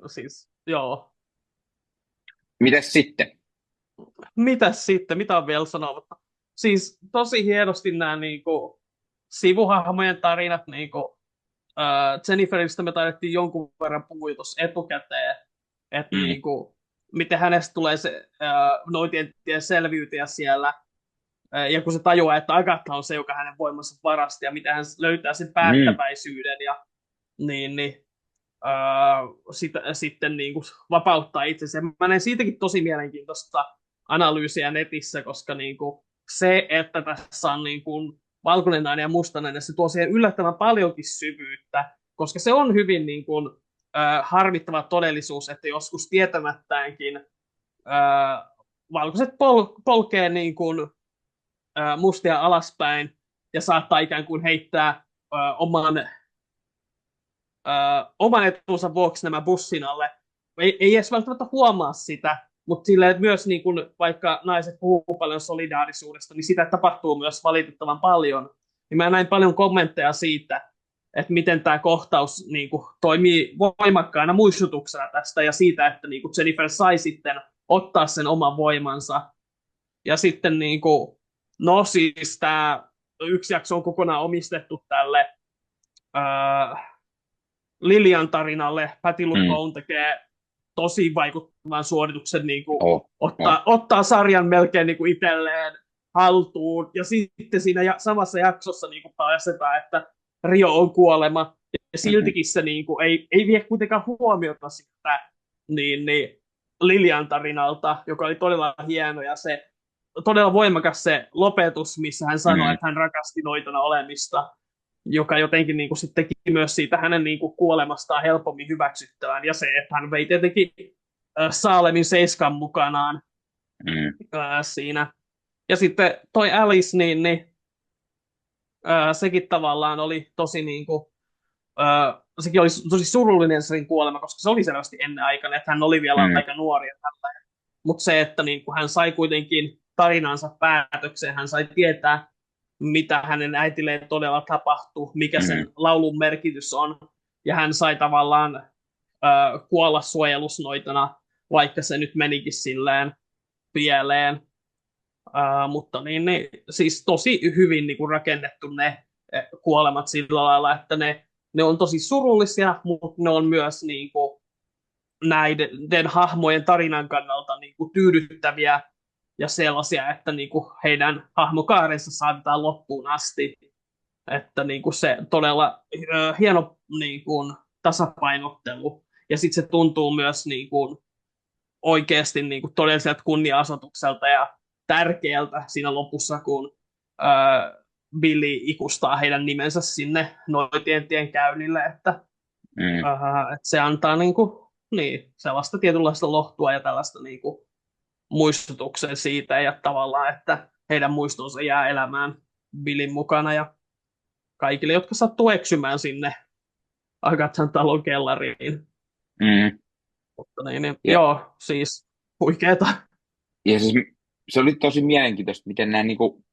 siis joo. Mitäs sitten? Mitä on vielä sanomatta? Siis tosi hienosti nämä niinku sivuhahmojen tarinat, niinku Jenniferistä me taidettiin jonkun verran puhua tuossa etukäteen, että niinku, miten hänestä tulee se noitien selviytyjä siellä, ja kun se tajuaa, että Agatha on se, joka hänen voimansa varasti, ja miten hän löytää sen päättäväisyyden, ja sitten niin kuin vapauttaa itsensä. Mä näen siitäkin tosi mielenkiintoista analyysiä netissä, koska niin kuin se, että tässä on niin kuin valkoinen nainen ja musta nainen, se tuo siihen yllättävän paljonkin syvyyttä, koska se on hyvin niin kuin, harmittava todellisuus, että joskus tietämättäänkin valkoiset polkee niin kuin, mustia alaspäin ja saattaa ikään kuin heittää oman etunsa vuoksi nämä bussin alle. Ei edes välttämättä huomaa sitä, mutta silleen myös niin kun, vaikka naiset puhuu paljon solidaarisuudesta, niin sitä tapahtuu myös valitettavan paljon. Niin mä näin paljon kommentteja siitä, että miten tämä kohtaus niin kun, toimii voimakkaana muistutuksena tästä ja siitä, että niin kun Jennifer sai sitten ottaa sen oman voimansa. Ja sitten niin kun, siis tämä yksi jakso on kokonaan omistettu tälle Lilian tarinalle. Patty LuPone tekee tosi vaikuttavan suorituksen, niin kuin ottaa sarjan melkein niin kuin itselleen haltuun. Ja sitten siinä samassa jaksossa niin kuin paljastetaan, että Rio on kuolema. Ja siltikin se niin kuin, ei vie kuitenkaan huomiota sitä niin Lilian tarinalta, joka oli todella hieno. Ja se todella voimakas se lopetus, missä hän sanoi, että hän rakasti noitana olemista, joka jotenkin niin kuin, sit teki myös siitä hänen niin kuin, kuolemastaan helpommin hyväksyttävän. Ja se, että hän vei tietenkin Saalemin seiskan mukanaan siinä. Ja sitten toi Alice, sekin tavallaan oli tosi niin kuin, sekin oli tosi surullinen sen kuolema, koska se oli selvästi ennen aikana, että hän oli vielä aika nuori. Mutta se, että niin kuin, hän sai kuitenkin tarinansa päätökseen, hän sai tietää, mitä hänen äitilleen todella tapahtui, mikä sen laulun merkitys on. Ja hän sai tavallaan kuolla suojelusnoitana, vaikka se nyt menikin silleen pieleen. Mutta siis tosi hyvin niin kuin rakennettu ne kuolemat sillä lailla, että ne on tosi surullisia, mutta ne on myös niin kuin, näiden hahmojen tarinan kannalta niin kuin, tyydyttäviä ja sellaisia, että niinku heidän hahmokaarensa saatetaan loppuun asti. Että niinku se todella hieno niinku tasapainottelu. Ja sitten se tuntuu myös niinku oikeasti niinku todelliselta kunnia-asoitukselta ja tärkeältä siinä lopussa, kun Billy ikustaa heidän nimensä sinne noitien tien käynnille. Että se antaa niinku, sellaista tietynlaista lohtua ja tällaista niinku muistutuksen siitä ja tavallaan, että heidän muistonsa jää elämään Billin mukana ja kaikille, jotka sattuu eksymään sinne Agathan talon kellariin. Mm. Mutta niin, Ja, joo, siis huikeeta. ja siis se oli tosi mielenkiintoista, miten nämä niinku,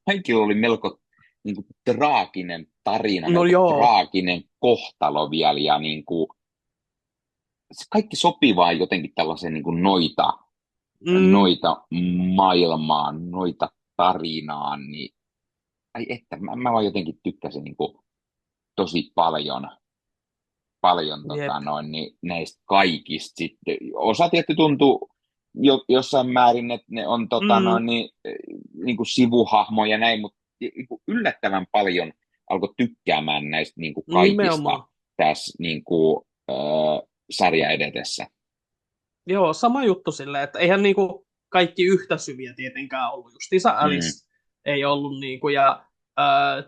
kaikilla oli melko niinku, traaginen tarina, No melko joo. traaginen kohtalo vielä, ja niinku, se kaikki sopii vaan jotenkin tällaiseen niinku Mm, noita maailmaan, noita tarinaan, niin ai että, mä vaan jotenkin tykkäsin niinku tosi paljon jep. niin näistä kaikista sitten. Osa tietty tuntuu jossain määrin, että ne on Mm, niin kuin sivuhahmoja ja näin, mutta niin kuin yllättävän paljon alkoi tykkäämään näistä niin kuin kaikista nimenomaan. tässä niin kuin, sarja edetessä. Joo, sama juttu silleen, että eihän niinku kaikki yhtä syviä tietenkään ollut. Justiinsa Mm, Alice ei ollut niinku, ja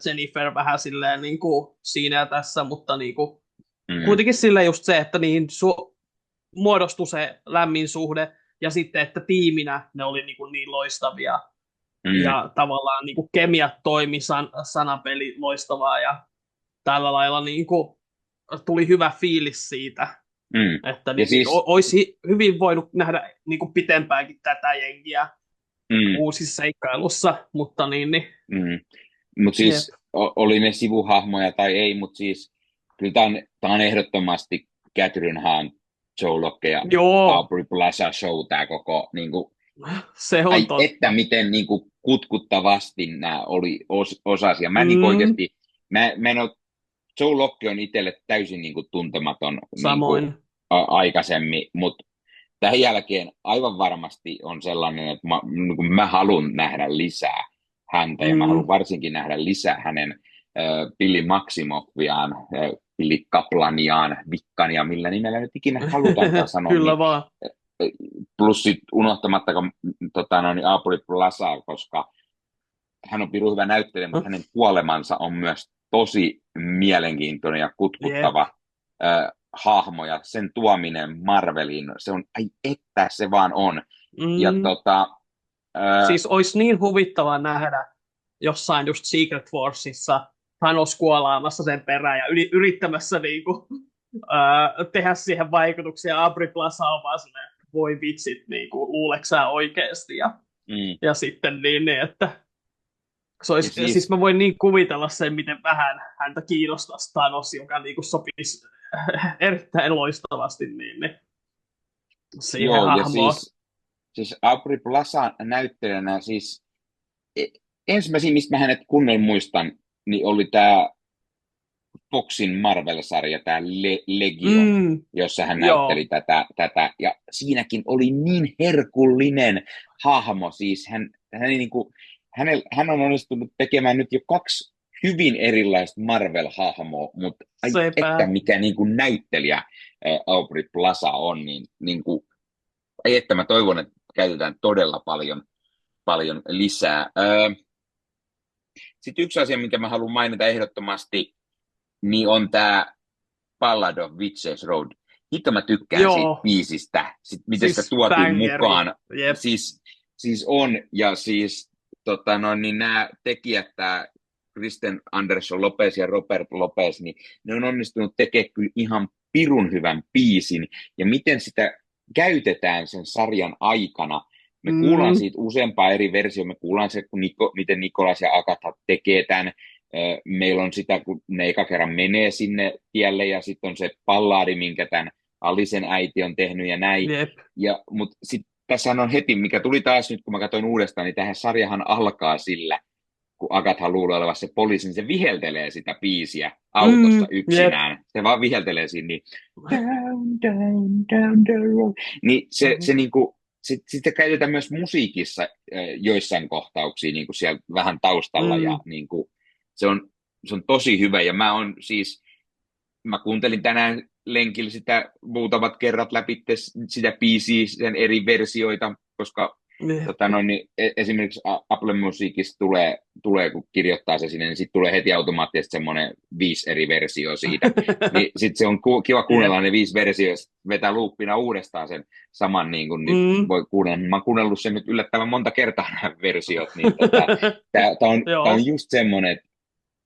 Jennifer vähän silleen niinku siinä ja tässä, mutta niinku, mm, kuitenkin silleen just se, että muodostui se lämmin suhde, ja sitten, että tiiminä ne oli niinku niin loistavia, mm, ja tavallaan niinku kemiat toimi, sanapeli loistavaa, ja tällä lailla niinku tuli hyvä fiilis siitä, mm. että Ja niin, siis, olisi hyvin voinut nähdä niin kuin pitempäänkin tätä jengiä mm, uusissa seikkailussa, mutta mm. Mutta jep. siis oli ne sivuhahmoja tai ei, mutta siis kyllä tämä on ehdottomasti Catherine Hahn, Joe Locke ja Joo, Aubrey Plaza show, tämä koko, niin kuin, se on ai että totta. miten niin kuin, kutkuttavasti nämä oli osasia. Mä niin kuin, Mm, oikeasti, mä en ole, Joe Locke on itselle täysin niin kuin, tuntematon niin kuin, samoin. aikaisemmin, mutta tämän jälkeen aivan varmasti on sellainen, että niin kuin mä haluan nähdä lisää häntä ja mä haluan Mm, varsinkin nähdä lisää hänen Billy Maximoviaan, Billy Kaplaniaan, Vikkania, millä nimellä nyt ikinä halutaankaan sanoa, niin kyllä vaan. plus sit unohtamatta Aubrey Plazaa, koska hän on pirun hyvä näyttelijä, mutta hänen kuolemansa on myös tosi mielenkiintoinen ja Jep. kutkuttava hahmo, ja sen tuominen Marveliin, se on, ai että se vaan on. Ja Mm, siis olisi niin huvittavaa nähdä jossain just Secret Warsissa Thanos kuolaamassa sen perään ja yrittämässä niinku, tehdä siihen vaikutuksia. Aubrey Plaza on vaan silleen, voi vitsit, niinku, luuleksää oikeasti? mm, Ja sitten niin, että se ja olisi, siis siis, mä voin niin kuvitella sen, miten vähän häntä kiinnostaisi Thanos, joka niinku sopisi erittäin loistavasti siihen joo, ja hahmoon. siis Aubrey Plaza näyttelijänä, siis ensimmäisiä, mistä mä hänet kunnolla muistan, niin oli tämä Foxin Marvel-sarja, tämä Legion, Mm, jossa hän näytteli joo. tätä, ja siinäkin oli niin herkullinen hahmo, siis hän, niin kuin, hän on onnistunut tekemään nyt jo kaksi hyvin erilaista Marvel-hahmoa, mutta ai että Sepä. mikä niin kuin näyttelijä Aubrey Plaza on, niin kuin, ai että mä toivon, että käytetään todella paljon lisää. Sitten yksi asia, minkä mä haluan mainita ehdottomasti, niin on tämä Ballad of Witches Road. Hitto mä tykkään siitä Joo, biisistä, miten sitä siis tuotiin bangeri. mukaan. Jep. Siis on, ja siis niin nämä tekijät, tämä Kristen Anderson Lopez ja Robert Lopez, niin ne on onnistunut tekemään kyllä ihan pirun hyvän biisin, ja miten sitä käytetään sen sarjan aikana. Me kuullaan Mm, siitä useampaa eri versiota, me kuullaan se, miten Nikolas ja Agatha tekee tämän. Meillä on sitä, kun ne eka kerran menee sinne tielle, ja sitten on se pallaadi, minkä tämän Alisen äiti on tehnyt ja näin. jep. Mutta sitten tässä on heti, mikä tuli taas nyt, kun mä katsoin uudestaan, niin tähän sarjahan alkaa sillä, kun Agatha luulee olevansa se poliisi, niin se viheltelee sitä biisiä autossa Jep. yksinään. Se vaan viheltelee siinä, niin down, down, down the road. Niin se niinku, sitä käytetään myös musiikissa joissain kohtauksia niin kuin siellä vähän taustalla, ja Mm, niin kuin, se on tosi hyvä, ja mä kuuntelin tänään lenkillä sitä muutamat kerrat läpi sitä biisiä, sen eri versioita, koska Niin. niin esimerkiksi Apple Musicissa kun kirjoittaa se sinne, niin sitten tulee heti automaattisesti semmoinen 5 eri versio siitä. Niin sitten se on kiva kuunnella Jep. ne 5 versioita, vetää loopina uudestaan sen saman, niin Mm. voi kuunnella. Mä oon kuunnellut sen nyt yllättävän monta kertaa nämä versiot, niin tää on Joo. just semmoinen, että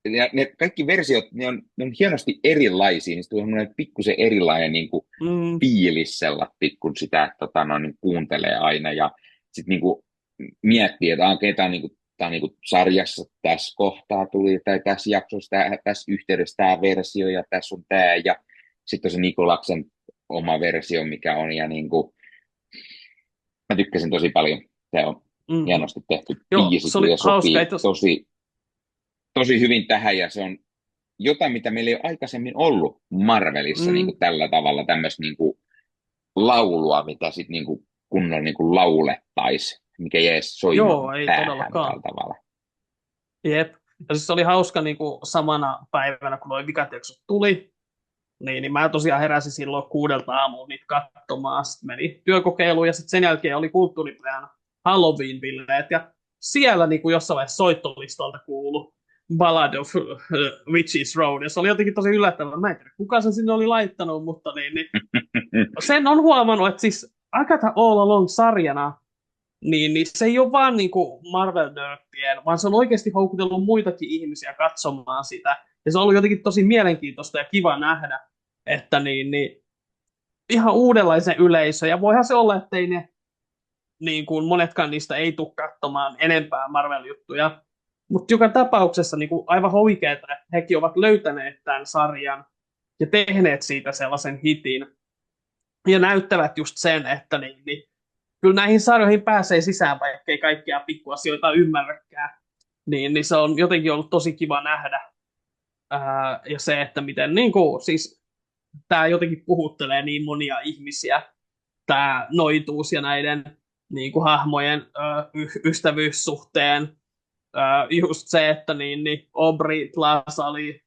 ja ne kaikki versiot, ne on hienosti erilaisia, niistä tulee semmoinen pikkusen erilainen niin kuin Mm. fiilis sellaiset, kun sitä niin kuuntelee aina ja sitten niin kuin miettii, että okei, tämä on niin kuin sarjassa tässä kohtaa tuli, tai tässä jaksossa, tässä yhteydessä tämä versio, ja tässä on tämä, ja sitten on se Nikolaksen oma versio, mikä on, ja niin kuin, mä tykkäsin tosi paljon. Se on Mm. hienosti tehty Joo, biisi, se oli ja hauska. sopii tosi hyvin tähän, ja se on jotain, mitä meillä ei ole aikaisemmin ollut Marvelissa niin Mm. kuin tällä tavalla, tämmöistä niin kuin laulua, mitä sitten niin kuin kunnolla niin kuin laulettaisiin, mikä jäisi soimaan Joo, ei päähän tällä todellakaan. tavalla. Jep. Ja siis se oli hauska niin kuin samana päivänä, kun nuo vikat jaksot tuli, niin mä tosiaan heräsin silloin 6 aamulla niitä katsomaan. Sitten meni työkokeiluun ja sitten sen jälkeen oli kulttuuripäivänä Halloween-bileet. Ja siellä niin kuin jossain vaiheessa soittolistalta kuului Ballad of Witches Road. Ja se oli jotenkin tosi yllättävää. Mä en tiedä, kuka sen sinne oli laittanut, mutta niin sen on huomannut, että siis Agatha All Along-sarjana niin se ei ole vaan niinku Marvel-nörttien, vaan se on oikeasti houkutellut muitakin ihmisiä katsomaan sitä. Ja se on ollut jotenkin tosi mielenkiintoista ja kiva nähdä, että ihan uudenlaisen yleisö. Ja voihan se olla, ettei ne niin kuin monetkaan niistä ei tule katsomaan enempää Marvel-juttuja. Mutta joka tapauksessa niin kuin aivan huikeeta, että hekin ovat löytäneet tämän sarjan ja tehneet siitä sellaisen hitin. Ja näyttävät just sen, että kyllä näihin sarjoihin pääsee sisään, vaikka ei kaikkia pikkuasioita ymmärräkään. Niin se on jotenkin ollut tosi kiva nähdä. Ja se, että miten siis tämä jotenkin puhuttelee niin monia ihmisiä, tämä noituus ja näiden hahmojen ystävyyssuhteen. Just se, että Aubrey Plaza oli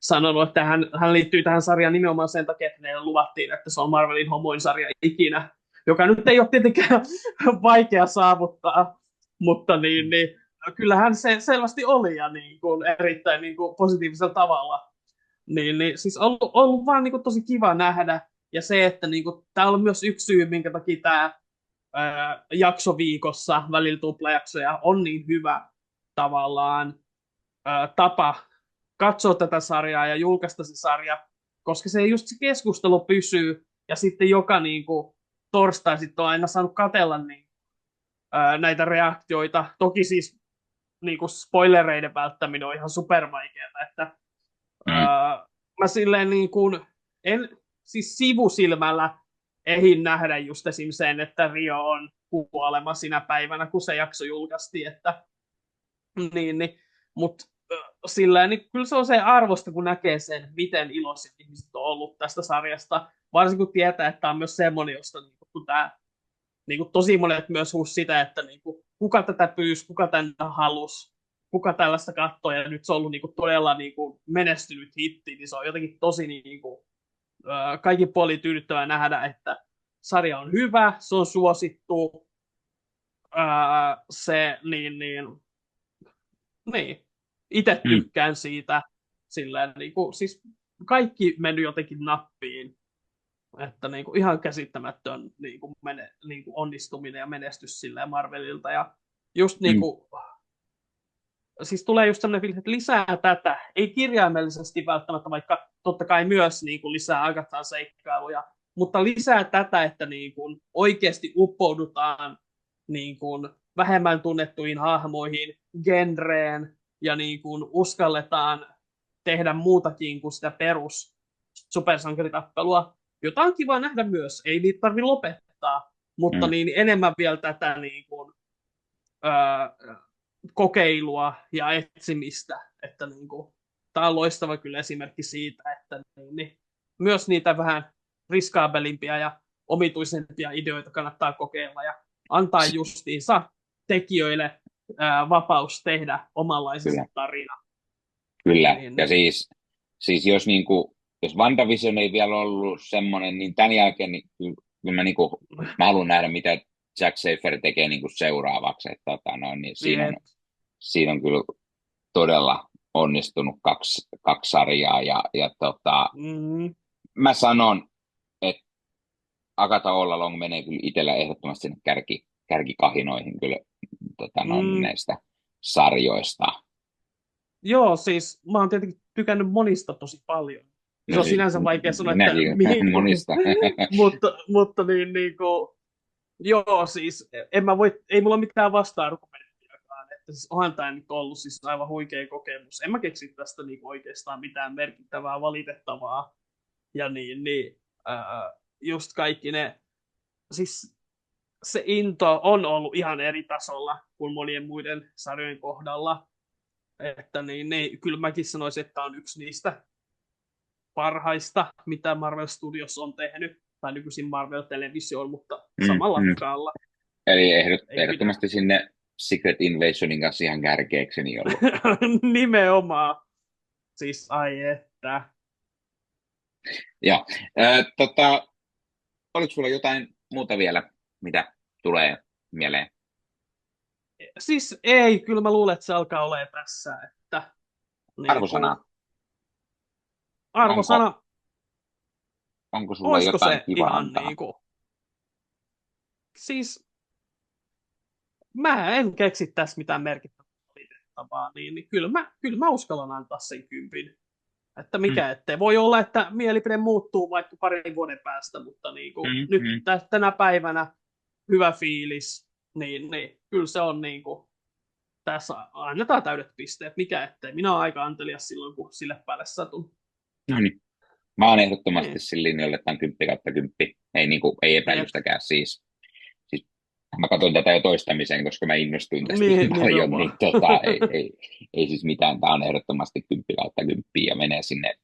sanonut, että hän liittyy tähän sarjaan nimenomaan sen takia, että meille luvattiin, että se on Marvelin homoin sarja ikinä, joka nyt ei ole tietenkään vaikea saavuttaa, mutta kyllähän se selvästi oli ja erittäin positiivisella tavalla. Siis ollut vaan tosi kiva nähdä, ja se, että tämä on myös yksi syy, minkä takia tämä jakso viikossa, välillä tuplajaksoja, on niin hyvä tavallaan tapa katsoa tätä sarjaa ja julkaista se sarja, koska se just se keskustelu pysyy, ja sitten joka torstai sitten on aina saanut katsella näitä reaktioita. Toki siis spoilereiden välttäminen on ihan supervaikeaa, että mä silleen siis sivusilmällä ehin nähdä just esim. Sen, että Rio on kuolema sinä päivänä, kun se jakso julkaistiin, että mutta silleen, kyllä se on se arvosta, kun näkee sen, miten iloisia ihmiset on ollut tästä sarjasta, varsinkin kun tietää, että tämä on myös semmoinen, josta kun tämä, tosi monet myös huus sitä, että kuka tätä pyysi, kuka tänne halusi, kuka tällaista katsoi, ja nyt se on ollut todella menestynyt hitti, niin se on jotenkin tosi kaikin puolin tyydyttävää nähdä, että sarja on hyvä, se on suosittu, se itse tykkään siitä, silleen, siis kaikki mennyt jotenkin nappiin, että ihan käsittämätön onnistuminen ja menestys silleen Marvelilta, ja just siis tulee just sellainen fiilis, että lisää tätä, ei kirjaimellisesti välttämättä, vaikka totta kai myös lisää Agathan seikkailuja, mutta lisää tätä, että oikeasti uppoudutaan vähemmän tunnettuihin hahmoihin, genreen, ja uskalletaan tehdä muutakin kuin sitä perus supersankaritappelua, jota on kiva nähdä myös, ei niitä tarvitse lopettaa, mutta enemmän vielä tätä kokeilua ja etsimistä, että tämä on loistava kyllä esimerkki siitä, että myös niitä vähän riskaabelimpia ja omituisempia ideoita kannattaa kokeilla ja antaa justiinsa tekijöille vapaus tehdä omanlaisesta tarina. Kyllä, ja siis jos WandaVision ei vielä ollut semmoinen, niin tämän jälkeen kyllä mä haluan nähdä, mitä Jack Schaefer tekee niin kuin seuraavaksi. Että, niin Jep. siinä on kyllä todella onnistunut kaksi sarjaa. Mm, Mä sanon, että Agatha All Along menee kyllä itsellä ehdottomasti sinne kärkikahinoihin kyllä mm. näistä sarjoista. Joo, siis mä oon tietenkin tykännyt monista tosi paljon. Se No on siis, sinänsä vaikea sanoa, että minäkin mihin, monista. mutta niin kuin, joo, siis ei mulla mitään vasta-argumenttiakaan, että siis onhan tämä nyt ollut siis aivan huikea kokemus. En mä keksi tästä niin oikeastaan mitään merkittävää valitettavaa. Ja just kaikki ne, siis se into on ollut ihan eri tasolla kuin monien muiden sarjojen kohdalla. Että kyllä mäkin sanoisin, että on yksi niistä parhaista, mitä Marvel Studios on tehnyt, tai nykyisin Marvel Television, mutta samalla matkalla. Eli ehdottomasti sinne Secret Invasionin kanssa ihan kärkeekseni ollut. Nimenomaan. Siis ai että. Joo. Oliko sulla jotain muuta vielä, mitä tulee mieleen? Siis ei, kyllä mä luulen, että se alkaa olemaan tässä. Että, Arvosana. Arvosana. Onko sulla jotain kivaa antaa? Siis mä en keksi tässä mitään merkittävää, niin kyllä mä uskallan antaa sen 10. Että mikä ettei. Voi olla, että mielipide muuttuu vaikka parin vuoden päästä, mutta nyt tänä päivänä hyvä fiilis, niin kyllä se on tässä annetaan täydet pisteet. Mikä ettei. Minä olen aika antelias silloin, kun sille päälle satun. No niin. Mä oon ehdottomasti sillä linjalla, että on 10/10. Ei epäilystäkään siis. Mä katsoin tätä jo toistamiseen, koska mä innostuin tästä paljon, niin ei siis mitään. Tää on ehdottomasti 10/10 ja menee sinne.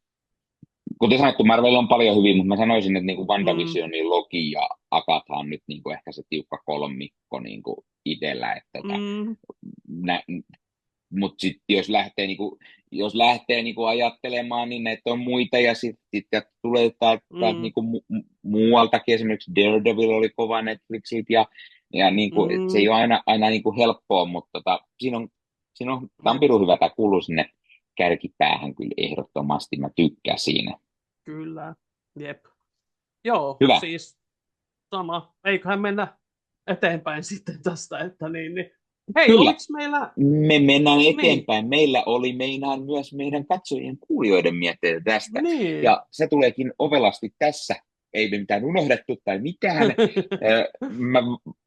Kuten sanottu, Marvel on paljon hyvin, mutta mä sanoisin, että niinku WandaVision, Loki ja Agatha on nyt niinku ehkä se tiukka kolmikko niinku itsellä. Mutta sitten jos lähtee ajattelemaan, niin näitä on muita ja sitten tulee niinku muualtakin, esimerkiksi Daredevil oli kova Netflixit ja se ei ole aina niinku helppoa, mutta siinä on tämä on pirun hyvä, tämä kuuluu sinne kärkipäähän kyllä ehdottomasti, mä tykkään siinä. Kyllä, jep. Joo, hyvä. Siis sama, eiköhän mennä eteenpäin sitten tästä, että Hei, kyllä. Oliks meillä... Me mennään eteenpäin. Meillä oli meinaan myös meidän katsojien kuulijoiden mietteitä tästä. Niin. Ja se tuleekin ovelasti tässä. Ei me mitään unohdettu tai mitään.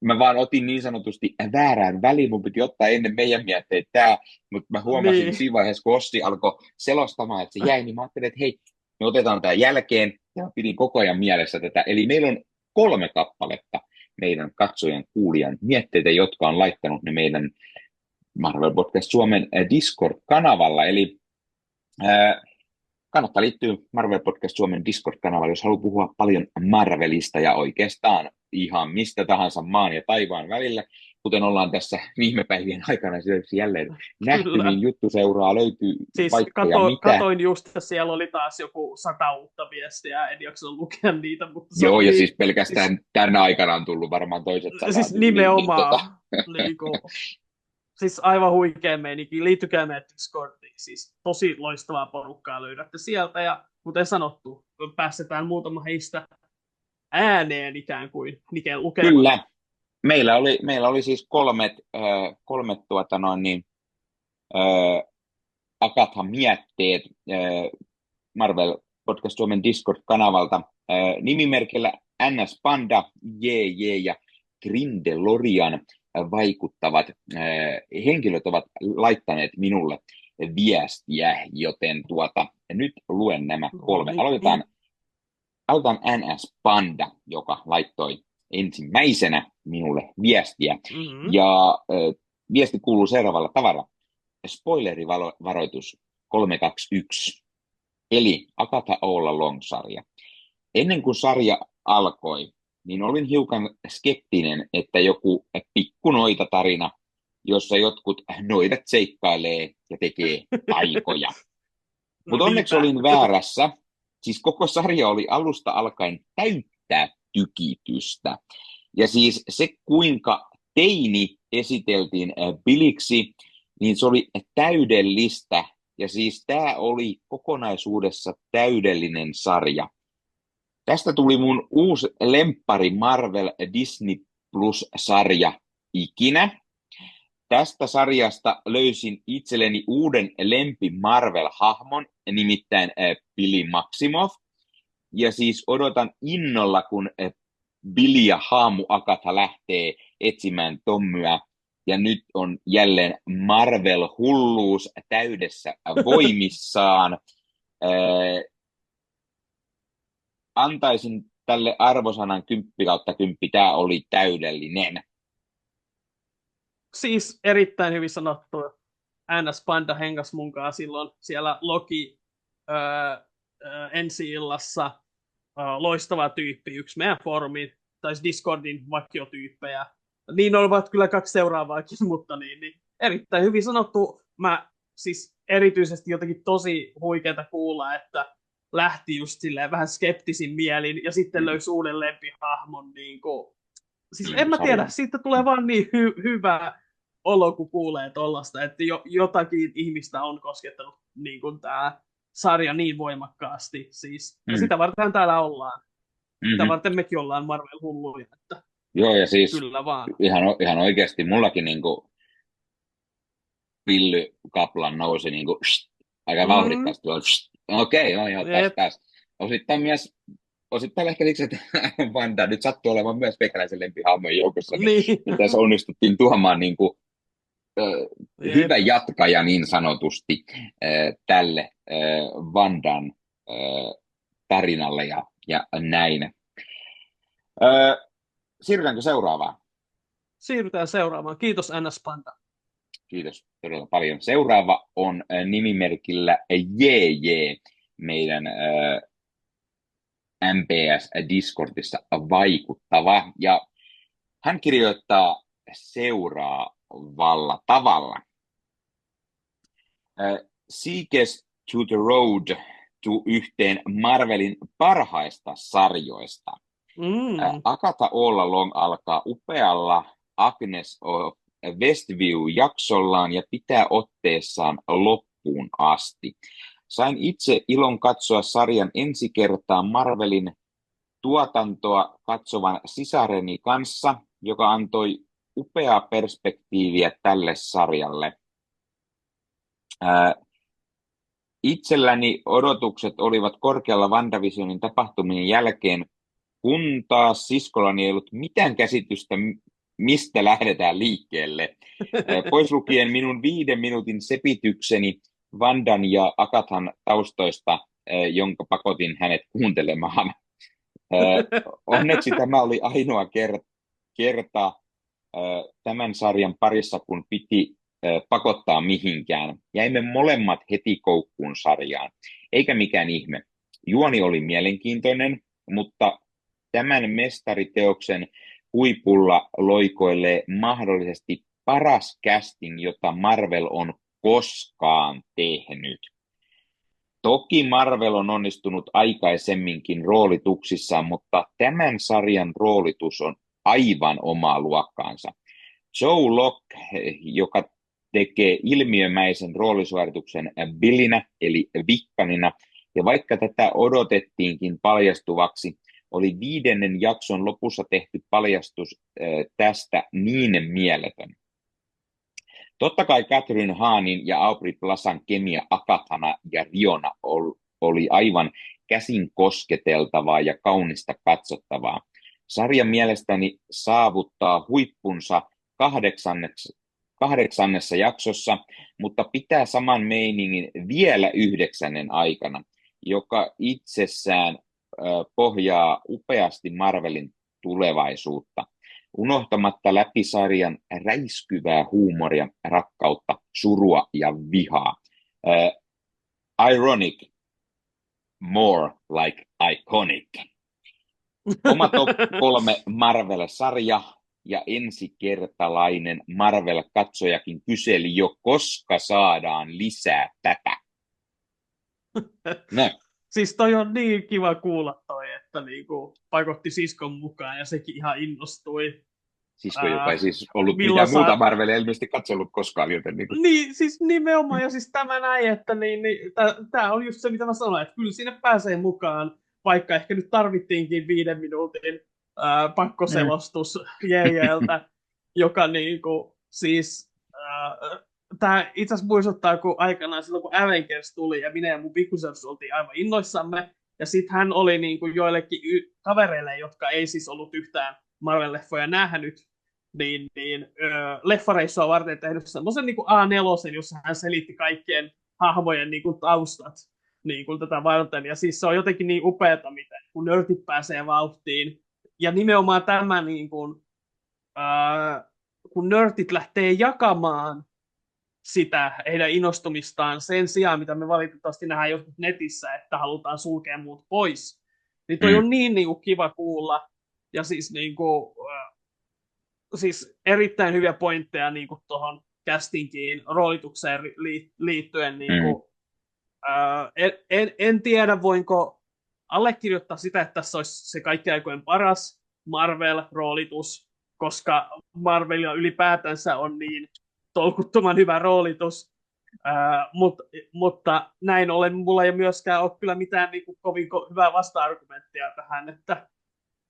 Mä vaan otin niin sanotusti väärään väliin. Mun piti ottaa ennen meidän mietteitä tää. Mutta mä huomasin siinä vaiheessa, kun Ossi alkoi selostamaan, että se jäi, niin mä ajattelin, että hei, me otetaan tää jälkeen. Ja pidin koko ajan mielessä tätä. Eli meillä on 3 kappaletta meidän katsojan kuulijan mietteitä, jotka on laittanut ne meidän Marvel Podcast Suomen Discord-kanavalla. Eli kannattaa liittyä Marvel Podcast Suomen Discord-kanavalle, jos haluaa puhua paljon Marvelista ja oikeastaan ihan mistä tahansa maan ja taivaan välillä. Kuten ollaan tässä viime päivien aikana jälleen nähty, niin juttuseuraa löytyy siis vaikka ja mitä. Katoin just, että siellä oli taas joku 100 uutta viestiä, en jaksanut lukea niitä. Mutta joo, ja siis pelkästään tänä aikana on tullut varmaan toiset 100. Siis nimenomaan. Siis aivan huikea meininki. Liittykää meidän Discordiin. Siis tosi loistavaa porukkaa löydätte sieltä. Ja kuten sanottu, päästetään muutama heistä ääneen ikään kuin lukemaan. Kyllä. Meillä oli siis kolme Agatha-mietteet Marvel Podcast Suomen Discord-kanavalta nimimerkillä NS Panda, JJ ja Grindelorian vaikuttavat henkilöt ovat laittaneet minulle viestiä, joten nyt luen nämä 3. Aloitetaan NS Panda, joka laittoi ensimmäisenä minulle viestiä. Ja viesti kuuluu seuraavalla tavalla. Spoilerivaroitus 321. Eli Agatha All Along-sarja. Ennen kuin sarja alkoi, niin olin hiukan skeptinen, että joku pikkunoita-tarina, jossa jotkut noidat seikkailee ja tekee taikoja. Mutta onneksi olin väärässä. Siis koko sarja oli alusta alkaen täyttää tykitystä. Ja siis se, kuinka teini esiteltiin Billiksi, niin se oli täydellistä. Ja siis tämä oli kokonaisuudessa täydellinen sarja. Tästä tuli mun uusi lemppari Marvel Disney Plus-sarja ikinä. Tästä sarjasta löysin itselleni uuden lempi Marvel-hahmon, nimittäin Billy Maximoff. Ja siis odotan innolla, kun Billy ja haamu Agatha lähtee etsimään Tommyä. Ja nyt on jälleen Marvel-hulluus täydessä voimissaan. Antaisin tälle arvosanan 10/10. Tämä oli täydellinen. Siis erittäin hyvin sanottu. NS Panda hengas munkaan silloin siellä Loki ensi-illassa. Loistava tyyppi, yksi meidän foorumin tai Discordin vakiotyyppejä. Niin olivat kyllä 2 seuraavaakin, mutta niin erittäin hyvin sanottu. Mä siis erityisesti jotenkin tosi huikeeta kuulla, että lähti just silleen vähän skeptisin mielin ja sitten löysi uuden lempihahmon. Niin kuin, siis en mä tiedä, siitä tulee vaan niin hyvä olo, kun kuulee tollasta, että jotakin ihmistä on koskettanut niin kuin tämä sarja niin voimakkaasti. Siis. Ja sitä varten täällä ollaan. Sitä varten mekin ollaan Marvel-hulluja. Että joo, ja siis kyllä vaan. Ihan oikeasti mullakin niinku Pilly Kaplan nousi niinku aika vauhdikkaasti. Okei, joo, taas. Osittain ehkä siksi, että Wanda nyt sattuu olemaan myös meikäläisen lempihahmojen joukossa, niin tässä onnistuttiin tuomaan niinku hyvä jatkaja niin sanotusti tälle Wandan tarinalle ja näin. Siirrytäänkö seuraavaan? Siirrytään seuraavaan. Kiitos NS Panda. Kiitos todella paljon. Seuraava on nimimerkillä JJ, meidän MPS Discordissa vaikuttava. Ja hän kirjoittaa seuraavalla tavalla. Seekers to the Road to yhteen Marvelin parhaista sarjoista. Agatha All Along alkaa upealla Agnes of Westview-jaksollaan ja pitää otteessaan loppuun asti. Sain itse ilon katsoa sarjan ensi kertaa Marvelin tuotantoa katsovan sisareni kanssa, joka antoi upeaa perspektiiviä tälle sarjalle. Itselläni odotukset olivat korkealla WandaVisionin tapahtumien jälkeen, kun taas siskollani ei ollut mitään käsitystä, mistä lähdetään liikkeelle. Pois lukien minun 5 minuutin sepitykseni Wandan ja Agathan taustoista, jonka pakotin hänet kuuntelemaan. Onneksi tämä oli ainoa kerta tämän sarjan parissa, kun piti pakottaa mihinkään. Jäimme molemmat heti koukkuun sarjaan. Eikä mikään ihme. Juoni oli mielenkiintoinen, mutta tämän mestariteoksen huipulla loikoilee mahdollisesti paras casting, jota Marvel on koskaan tehnyt. Toki Marvel on onnistunut aikaisemminkin roolituksissaan, mutta tämän sarjan roolitus on aivan omaa luokkaansa. Joe Locke, joka tekee ilmiömäisen roolisuorituksen Billynä, eli vikkanina, ja vaikka tätä odotettiinkin paljastuvaksi, oli 5. jakson lopussa tehty paljastus tästä niin mieletön. Totta kai Catherine Hahnin ja Aubrey Plazan kemia Agathana ja Riona oli aivan käsin kosketeltavaa ja kaunista katsottavaa. Sarja mielestäni saavuttaa huippunsa 8. jaksossa, mutta pitää saman meiningin vielä 9. aikana, joka itsessään pohjaa upeasti Marvelin tulevaisuutta, unohtamatta läpi sarjan räiskyvää huumoria, rakkautta, surua ja vihaa. Ironic, more like iconic. Oma top 3 Marvel-sarja ja ensikertalainen Marvel-katsojakin kyseli jo, koska saadaan lisää tätä. No. Siis toi on niin kiva kuulla toi, että että niin kuin pakotti siskon mukaan ja sekin ihan innostui. Sisko, joka ei siis ollut Milloin mitään muuta Marvelia ilmeisesti katsellut koskaan, joten niin kuin... Niin, siis nimenomaan, ja siis tämä näin, että tämä on just se, mitä mä sanoin, että kyllä sinne pääsee mukaan, vaikka ehkä nyt tarvittiinkin 5 minuutin pakkoselostus JJltä, joka niinku, siis tämä itse asiassa muistuttaa, kun aikanaan silloin, kun Avengers tuli, ja minä ja mun pikkuserus oltiin aivan innoissamme, ja sitten hän oli niinku joillekin kavereille, jotka ei siis ollut yhtään Marvel-leffoja nähnyt, leffareissua varten tehnyt semmoisen niin A4, jossa hän selitti kaikkien hahmojen niin kuin, taustat niin kuin, tätä varten. Ja siis se on jotenkin niin upeata, miten kun nörtit pääsee vauhtiin. Ja nimenomaan tämä, niin kuin, kun nörtit lähtee jakamaan sitä heidän innostumistaan sen sijaan, mitä me valitettavasti nähdään joskus netissä, että halutaan sulkea muut pois. Niin toi on niin kuin, kiva kuulla. Ja siis niin kuin, siis erittäin hyviä pointteja niin tuohon castingiin, roolitukseen liittyen. Niin kuin, en tiedä, voinko allekirjoittaa sitä, että tässä olisi se kaikkien aikojen paras Marvel-roolitus, koska Marvelia ylipäätänsä on niin tolkuttoman hyvä roolitus. Mutta näin ollen mulla ei myöskään ole kyllä mitään niin kuin, kovin hyvää vasta-argumenttia tähän, että,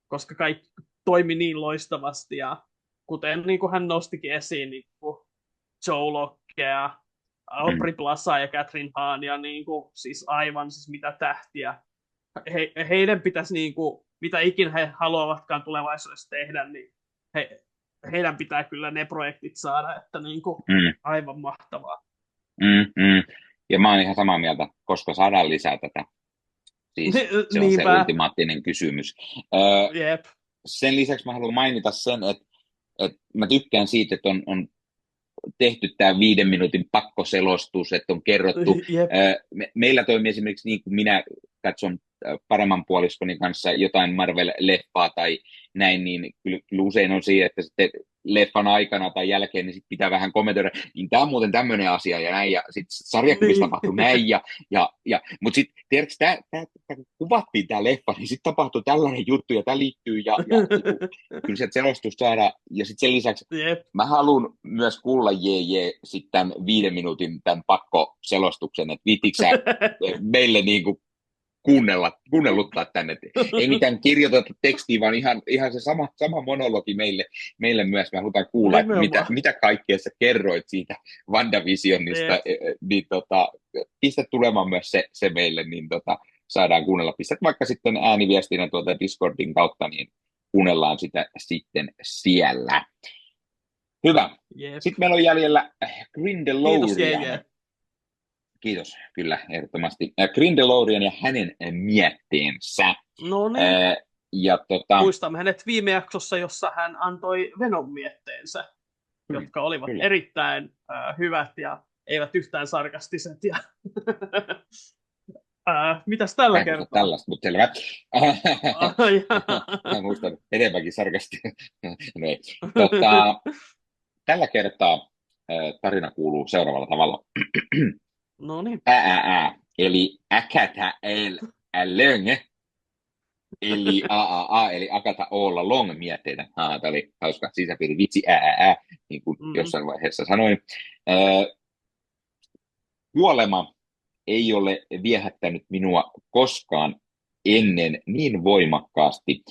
koska kaikki toimi niin loistavasti ja kuten niin kuin hän nostikin esiin, niin kuin Joe Lockea, Aubrey Plaza ja Catherine Hahn, ja niin kuin, siis aivan siis mitä tähtiä. Heidän pitäisi, niin kuin, mitä ikinä he haluavatkaan tulevaisuudessa tehdä, niin heidän pitää kyllä ne projektit saada, että niin kuin, aivan mahtavaa. Ja mä oon ihan samaa mieltä, koska saadaan lisää tätä. Siis se on se ultimaattinen kysymys. Jep. Sen lisäksi mä haluan mainita sen, että mä tykkään siitä, että on tehty tämä 5 minuutin pakkoselostus, että on kerrottu. Meillä toimii esimerkiksi niin kuin minä katson paremman puoliskoni kanssa jotain Marvel-leffaa tai näin, niin kyllä usein on siihen, että sitten leffan aikana tai jälkeen niin sit pitää vähän kommentoida, niin tämä on muuten tämmöinen asia ja näin, ja sitten sarjakuvissa tapahtui näin, mutta sitten tiedätkö, kun kuvattiin tämä leffa, niin sitten tapahtui tällainen juttu, ja tämä liittyy, ja kyllä sieltä selostus saadaan, ja sitten sen lisäksi mä haluan myös kuulla sitten tämän 5 minuutin tämän pakkoselostuksen, että viittikö sä meille niin kuin kuunnelluttaa tänne. Ei mitään kirjoitettu tekstiä, vaan ihan se sama monologi meille myös. Me halutaan kuulla, että mitä kaikkea sä kerroit siitä WandaVisionista. Niin, pistä tulemaan myös se meille, niin saadaan kuunnella. Pistät vaikka sitten ääniviestinä tuolta Discordin kautta, niin kuunnellaan sitä sitten siellä. Hyvä. Sitten meillä on jäljellä Grindelorian. Kiitos, kyllä, ehdottomasti. Grindelorian ja hänen mietteensä. No niin. Muistamme hänet viime jaksossa, jossa hän antoi Venom-mietteensä, jotka olivat erittäin hyvät ja eivät yhtään sarkastiset. Ja mitäs tällä kertaa? Tällaista, mutta selvä. Mä muistan enemmänkin sarkastia. Tällä kertaa tarina kuuluu seuraavalla tavalla. No niin. Eli Agatha Long, eli AAA, eli Agatha Olla Long mietteitä. Tämä oli hauska sisäpiiri vitsi, niin kuin jossain vaiheessa sanoin. Kuolema ei ole viehättänyt minua koskaan ennen niin voimakkaasti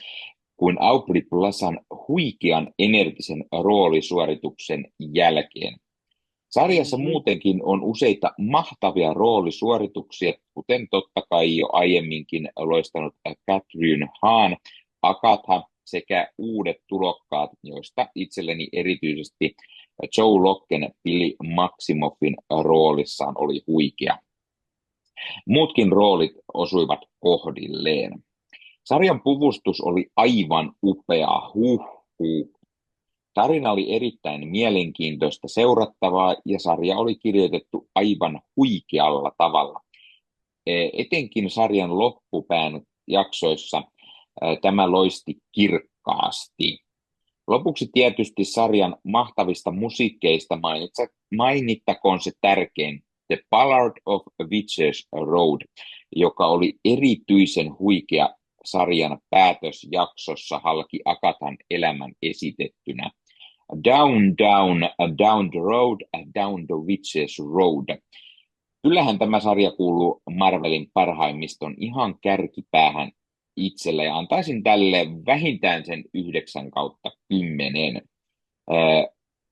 kuin Aubrey Plazan huikean energisen roolisuorituksen jälkeen. Sarjassa muutenkin on useita mahtavia roolisuorituksia, kuten totta kai jo aiemminkin loistanut Catherine Hahn, Agatha sekä uudet tulokkaat, joista itselleni erityisesti Joe Locken Billy Maximoffin roolissaan oli huikea. Muutkin roolit osuivat kohdilleen. Sarjan puvustus oli aivan upea. Tarina oli erittäin mielenkiintoista seurattavaa ja sarja oli kirjoitettu aivan huikealla tavalla. Etenkin sarjan loppupään jaksoissa tämä loisti kirkkaasti. Lopuksi tietysti sarjan mahtavista musiikkeista mainittakoon se tärkein, The Ballad of Witches Road, joka oli erityisen huikea sarjan päätösjaksossa halki Akatan elämän esitettynä. Down, down, down the road, down the witch's road. Kyllähän tämä sarja kuuluu Marvelin parhaimmiston ihan kärkipäähän itsellä ja antaisin tälle vähintään sen 9/10.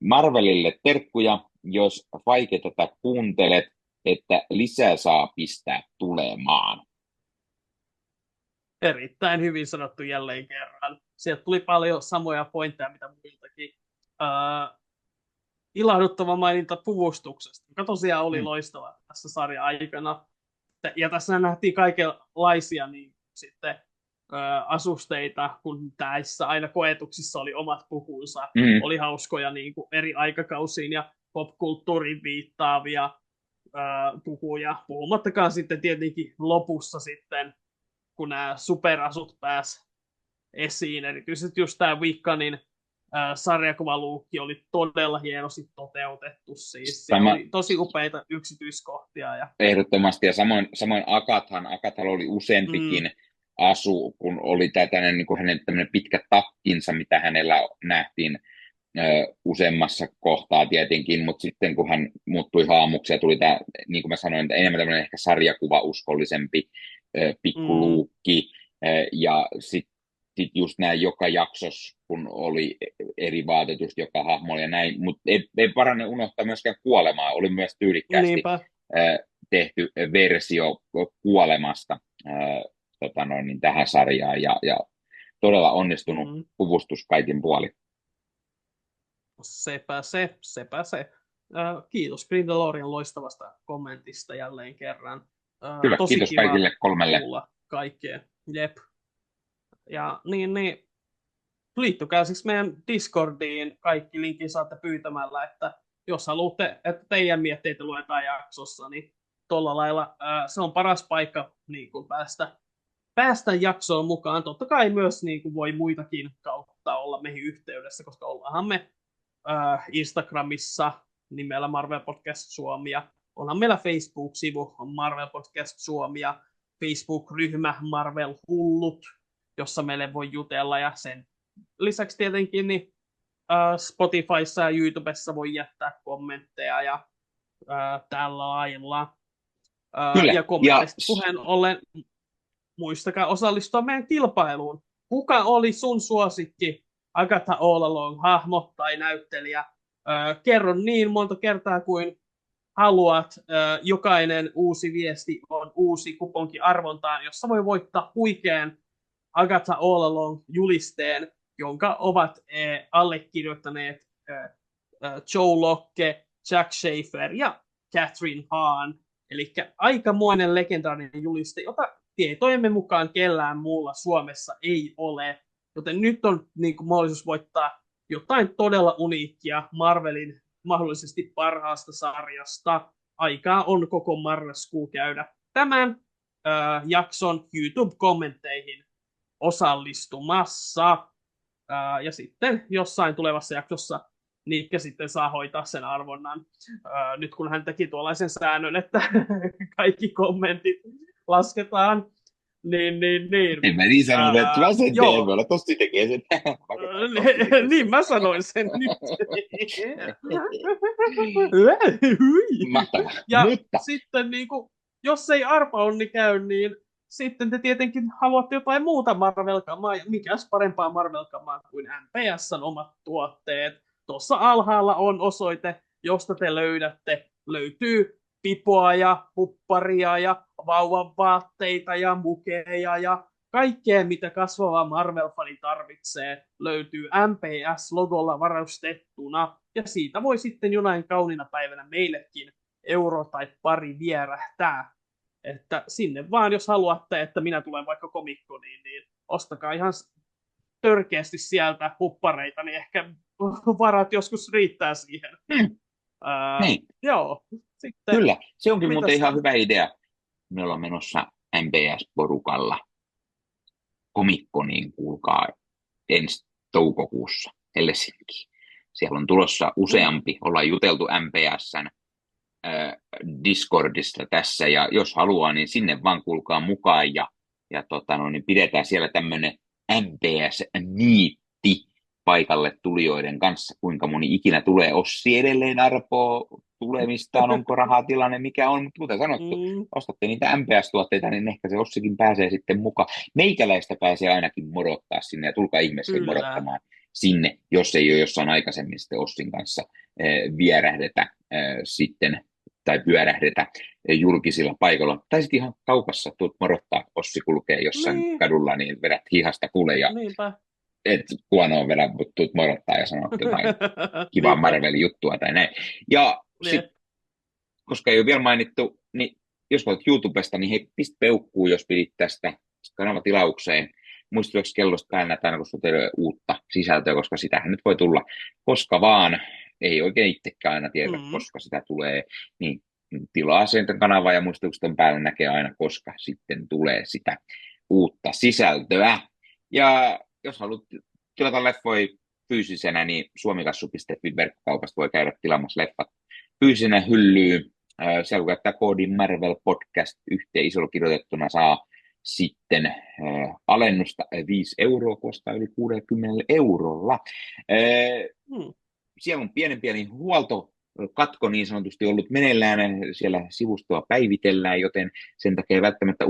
Marvelille terkkuja, jos Faike tätä kuuntelet, että lisää saa pistää tulemaan. Erittäin hyvin sanottu jälleen kerran. Sieltä tuli paljon samoja pointteja, mitä muiltakin. Ilahduttava maininta puvustuksesta, joka tosiaan oli loistava tässä sarjan aikana. Ja tässä nähtiin kaikenlaisia niin, sitten, asusteita, kun näissä aina koetuksissa oli omat pukunsa. Oli hauskoja niin kuin eri aikakausiin ja popkulttuuriin viittaavia pukuja. Puhumattakaan sitten tietenkin lopussa sitten, kun nämä superasut pääsi esiin. Erityisesti just tämä Wiccanin sarjakuvaluukki oli todella hienosti toteutettu. Siis. Oli tosi upeita yksityiskohtia. Ja... Ehdottomasti. Ja samoin Akathalla oli useampikin asu, kun oli tällainen niin kuin hänen tämmöinen pitkä takkinsa, mitä hänellä nähtiin useammassa kohtaa tietenkin, mutta sitten kun hän muuttui haamuksi ja tuli tämä, niin kuin mä sanoin, enemmän tämmöinen ehkä sarjakuva-uskollisempi pikkuluukki, ja sitten just nämä joka jaksossa, kun oli eri vaatetus joka hahmolla ja näin, mutta ei parane unohtaa myöskään kuolemaa, oli myös tyylikkäästi tehty versio kuolemasta niin tähän sarjaan, ja todella onnistunut puvustus kaikin puolin. Sepä se. Kiitos Grindelorian loistavasta kommentista jälleen kerran. Kyllä, tosi kiitos kiva kaikille 3. kuulla kaikkea. Jep. Ja niin, liittykää siis meidän Discordiin, kaikki linkin saatte pyytämällä, että jos haluatte, että teidän mietteitä luetaan jaksossa, niin tuolla lailla se on paras paikka niin kuin päästä jaksoon mukaan. Totta kai myös niin kuin voi muitakin kautta olla meihin yhteydessä, koska ollaanhan me Instagramissa nimellä Marvel Podcast Suomi, ja onhan meillä Facebook-sivu Marvel Podcast Suomi ja Facebook-ryhmä Marvel Hullut, jossa meille voi jutella, ja sen lisäksi tietenkin niin, Spotifyssa ja YouTubessa voi jättää kommentteja ja tällä lailla. Ja kommenteista puheen ollen muistakaa osallistua meidän kilpailuun. Kuka oli sun suosikki Agatha All Along-hahmo tai näyttelijä? Kerro niin monta kertaa kuin haluat. Jokainen uusi viesti on uusi kuponki arvontaan, jossa voi voittaa huikean Agatha All Along-julisteen, jonka ovat allekirjoittaneet Joe Locke, Jack Schaefer ja Catherine Hahn. Eli aikamoinen legendaarinen juliste, jota tietojemme mukaan kellään muulla Suomessa ei ole. Joten nyt on niin kuin, mahdollisuus voittaa jotain todella uniikkia Marvelin mahdollisesti parhaasta sarjasta. Aikaa on koko marraskuu käydä tämän jakson YouTube-kommentteihin osallistumassa. Ja sitten jossain tulevassa jaksossa Nikke sitten saa hoitaa sen arvonnan. Nyt kun hän teki tuollaisen säännön, että kaikki kommentit lasketaan, niin. En mä niin sanonut, että mä sen teen, mä tosti tekee sen. Niin, mä sanoin sen nyt. Mahtavaa. Ja sitten niin kuin, jos ei arpaonni käy, niin sitten te tietenkin haluatte jotain muuta Marvel-kamaa. Mikäs parempaa Marvel-kamaa kuin MPS:n omat tuotteet. Tuossa alhaalla on osoite, josta te löydätte. Löytyy pipoa ja pupparia ja vauvan vaatteita ja mukeja ja kaikkea, mitä kasvava Marvel-fani tarvitsee, löytyy MPS-logolla varastettuna. Ja siitä voi sitten jonain kauniina päivänä meillekin euro tai pari vierähtää. Että sinne vaan, jos haluatte, että minä tulen vaikka komikkoniin, niin ostakaa ihan törkeästi sieltä huppareita, niin ehkä varat joskus riittää siihen. Niin. Joo. Sitten, kyllä, se onkin muuten ihan hyvä idea. Me ollaan menossa MPS-porukalla komikkoniin, kuulkaa, ensi toukokuussa Helsinkiin. Siellä on tulossa useampi, ollaan juteltu MPS:n Discordista tässä, ja jos haluaa, niin sinne vaan kuulkaa mukaan, ja niin pidetään siellä tämmöinen MPS-niitti paikalle tulijoiden kanssa. Kuinka moni ikinä tulee? Ossi edelleen arpoo tulemistaan, onko rahatilanne, mikä on. Mutta kuten sanottu, ostatte niitä MPS-tuotteita, niin ehkä se Ossikin pääsee sitten mukaan. Meikäläistä pääsee ainakin morottaa sinne, ja tulkaa ihmeessä morottamaan sinne, jos ei ole jossain aikaisemmin sitten Ossin kanssa vierähdetä sitten tai pyörähdetä julkisilla paikoilla. Tai sitten ihan kaupassa tuut morottaa, Ossi kulkee jossain kadulla, niin vedät hihasta kuule ja et kuonoon vedä, mutta tuut morottaa ja sanot jotain kivaa Marvel-juttua tai näin. Ja sit, koska ei ole vielä mainittu, niin jos olet YouTubesta, niin hei, pistä peukkuu, jos pidit tästä kanavatilaukseen. Muistutuksi kellosta päällä, aina kun sinulla uutta sisältöä, koska sitähän nyt voi tulla koska vaan. Ei oikein itsekään aina tiedä, koska sitä tulee, niin tilaa sen kanavaa ja muistutukset on päällä, näkee aina, koska sitten tulee sitä uutta sisältöä. Ja jos haluat tilata leffoja fyysisenä, niin suomikassu.fi verkkokaupasta voi käydä tilaamassa leffat fyysisenä hyllyyn. Siellä kun käyttää koodin Marvel Podcast yhteen isolla kirjoitettuna, saa sitten alennusta 5 euroa, kostaa yli 60 eurolla. Siellä on pieni huoltokatko niin sanotusti ollut meneillään, siellä sivustoa päivitellään, joten sen takia ei välttämättä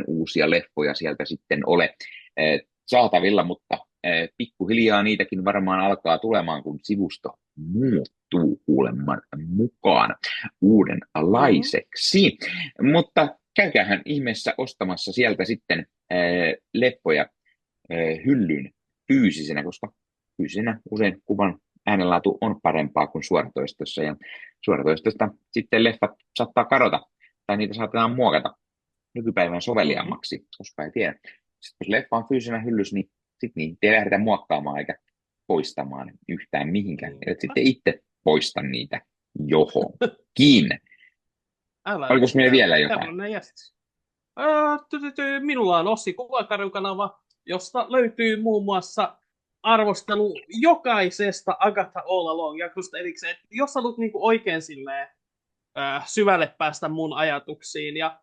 uusia leffoja sieltä sitten ole saatavilla, mutta pikkuhiljaa niitäkin varmaan alkaa tulemaan, kun sivusto muuttuu kuulemman mukaan uudenlaiseksi. Mutta käykäähän ihmeessä ostamassa sieltä sitten leffoja hyllyyn fyysisenä, koska fyysisenä usein kuvan äänenlaatu on parempaa kuin suoratoistossa, ja suoratoistosta sitten leffat saattaa kadota, tai niitä saatetaan muokata nykypäivän soveliaammaksi, koska ei tiedä. Sitten jos leffa on fyysisenä hyllyssä, niin sitten niitä ei lähdetä muokkaamaan eikä poistamaan yhtään mihinkään. Et sitten itse poista niitä johonkin. Oliko meillä vielä jotain? Minulla on Ossi Kuvakarju-kanava, josta löytyy muun muassa arvostelu jokaisesta Agatha All Along-jaksosta erikseen. Et jos haluat niinku oikein silleen, syvälle päästä mun ajatuksiin. Ja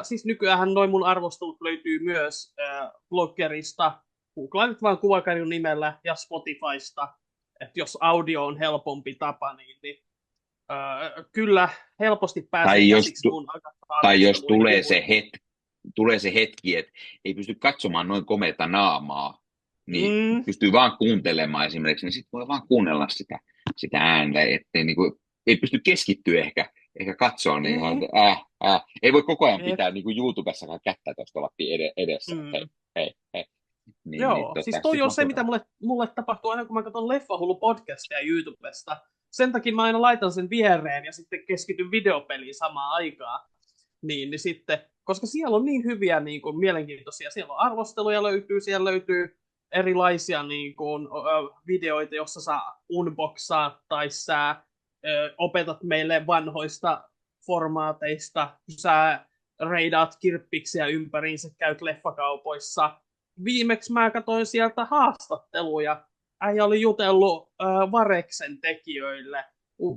siis nykyään noin mun arvostelut löytyy myös bloggerista. Googlaa nyt vaan Kuvakarjun nimellä ja Spotifysta. Että jos audio on helpompi tapa, niin kyllä helposti pääsee käsiksi mun Agatha. Tai jos tulee se hetki, että ei pysty katsomaan noin komeata naamaa, niin pystyy vaan kuuntelemaan esimerkiksi, niin sitten voi vaan kuunnella sitä ääntä, ettei niinku, ei pysty keskittyä ehkä katsoa, niin ei voi koko ajan pitää niin kuin YouTubessakaan kättä tuosta edessä. Hei. Joo, siis toi on se, mitä mulle tapahtuu aina, kun mä katson Leffahullu-podcastia YouTubesta. Sen takia mä aina laitan sen viereen ja sitten keskityn videopeliin samaan aikaan. Niin sitten, koska siellä on niin hyviä niin kuin, mielenkiintoisia, siellä on arvosteluja siellä löytyy erilaisia niin kuin, videoita, jossa saa unboxaa tai sä opetat meille vanhoista formaateista, sä reidaat kirppiksiä ympäriinsä, käyt leffakaupoissa. Viimeksi mä katsoin sieltä haastatteluja. Äijä oli jutellut Vareksen tekijöille.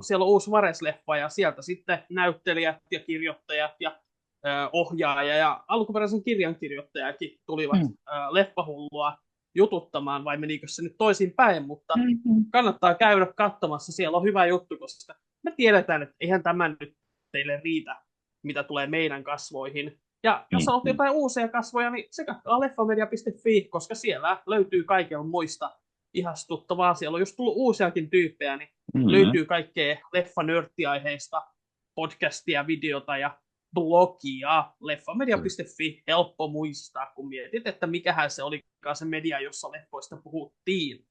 Siellä on uusi Vares-leffa ja sieltä sitten näyttelijät ja kirjoittajat ja ohjaaja ja alkuperäisen kirjankirjoittajakin tulivat Leffahullua jututtamaan, vai menikö se nyt toisin päin, mutta kannattaa käydä katsomassa, siellä on hyvä juttu, koska me tiedetään, että eihän tämä nyt teille riitä, mitä tulee meidän kasvoihin. Ja jos haluat jotain uusia kasvoja, niin se katsotaan leffamedia.fi, koska siellä löytyy kaikenmoista ihastuttavaa. Siellä on just tullut uusiakin tyyppejä, niin löytyy kaikkea leffanörttiaiheista podcastia, videota ja blogia. Leffamedia.fi, helppo muistaa, kun mietit, että mikähän se olikaan se media, jossa leffoista puhuttiin.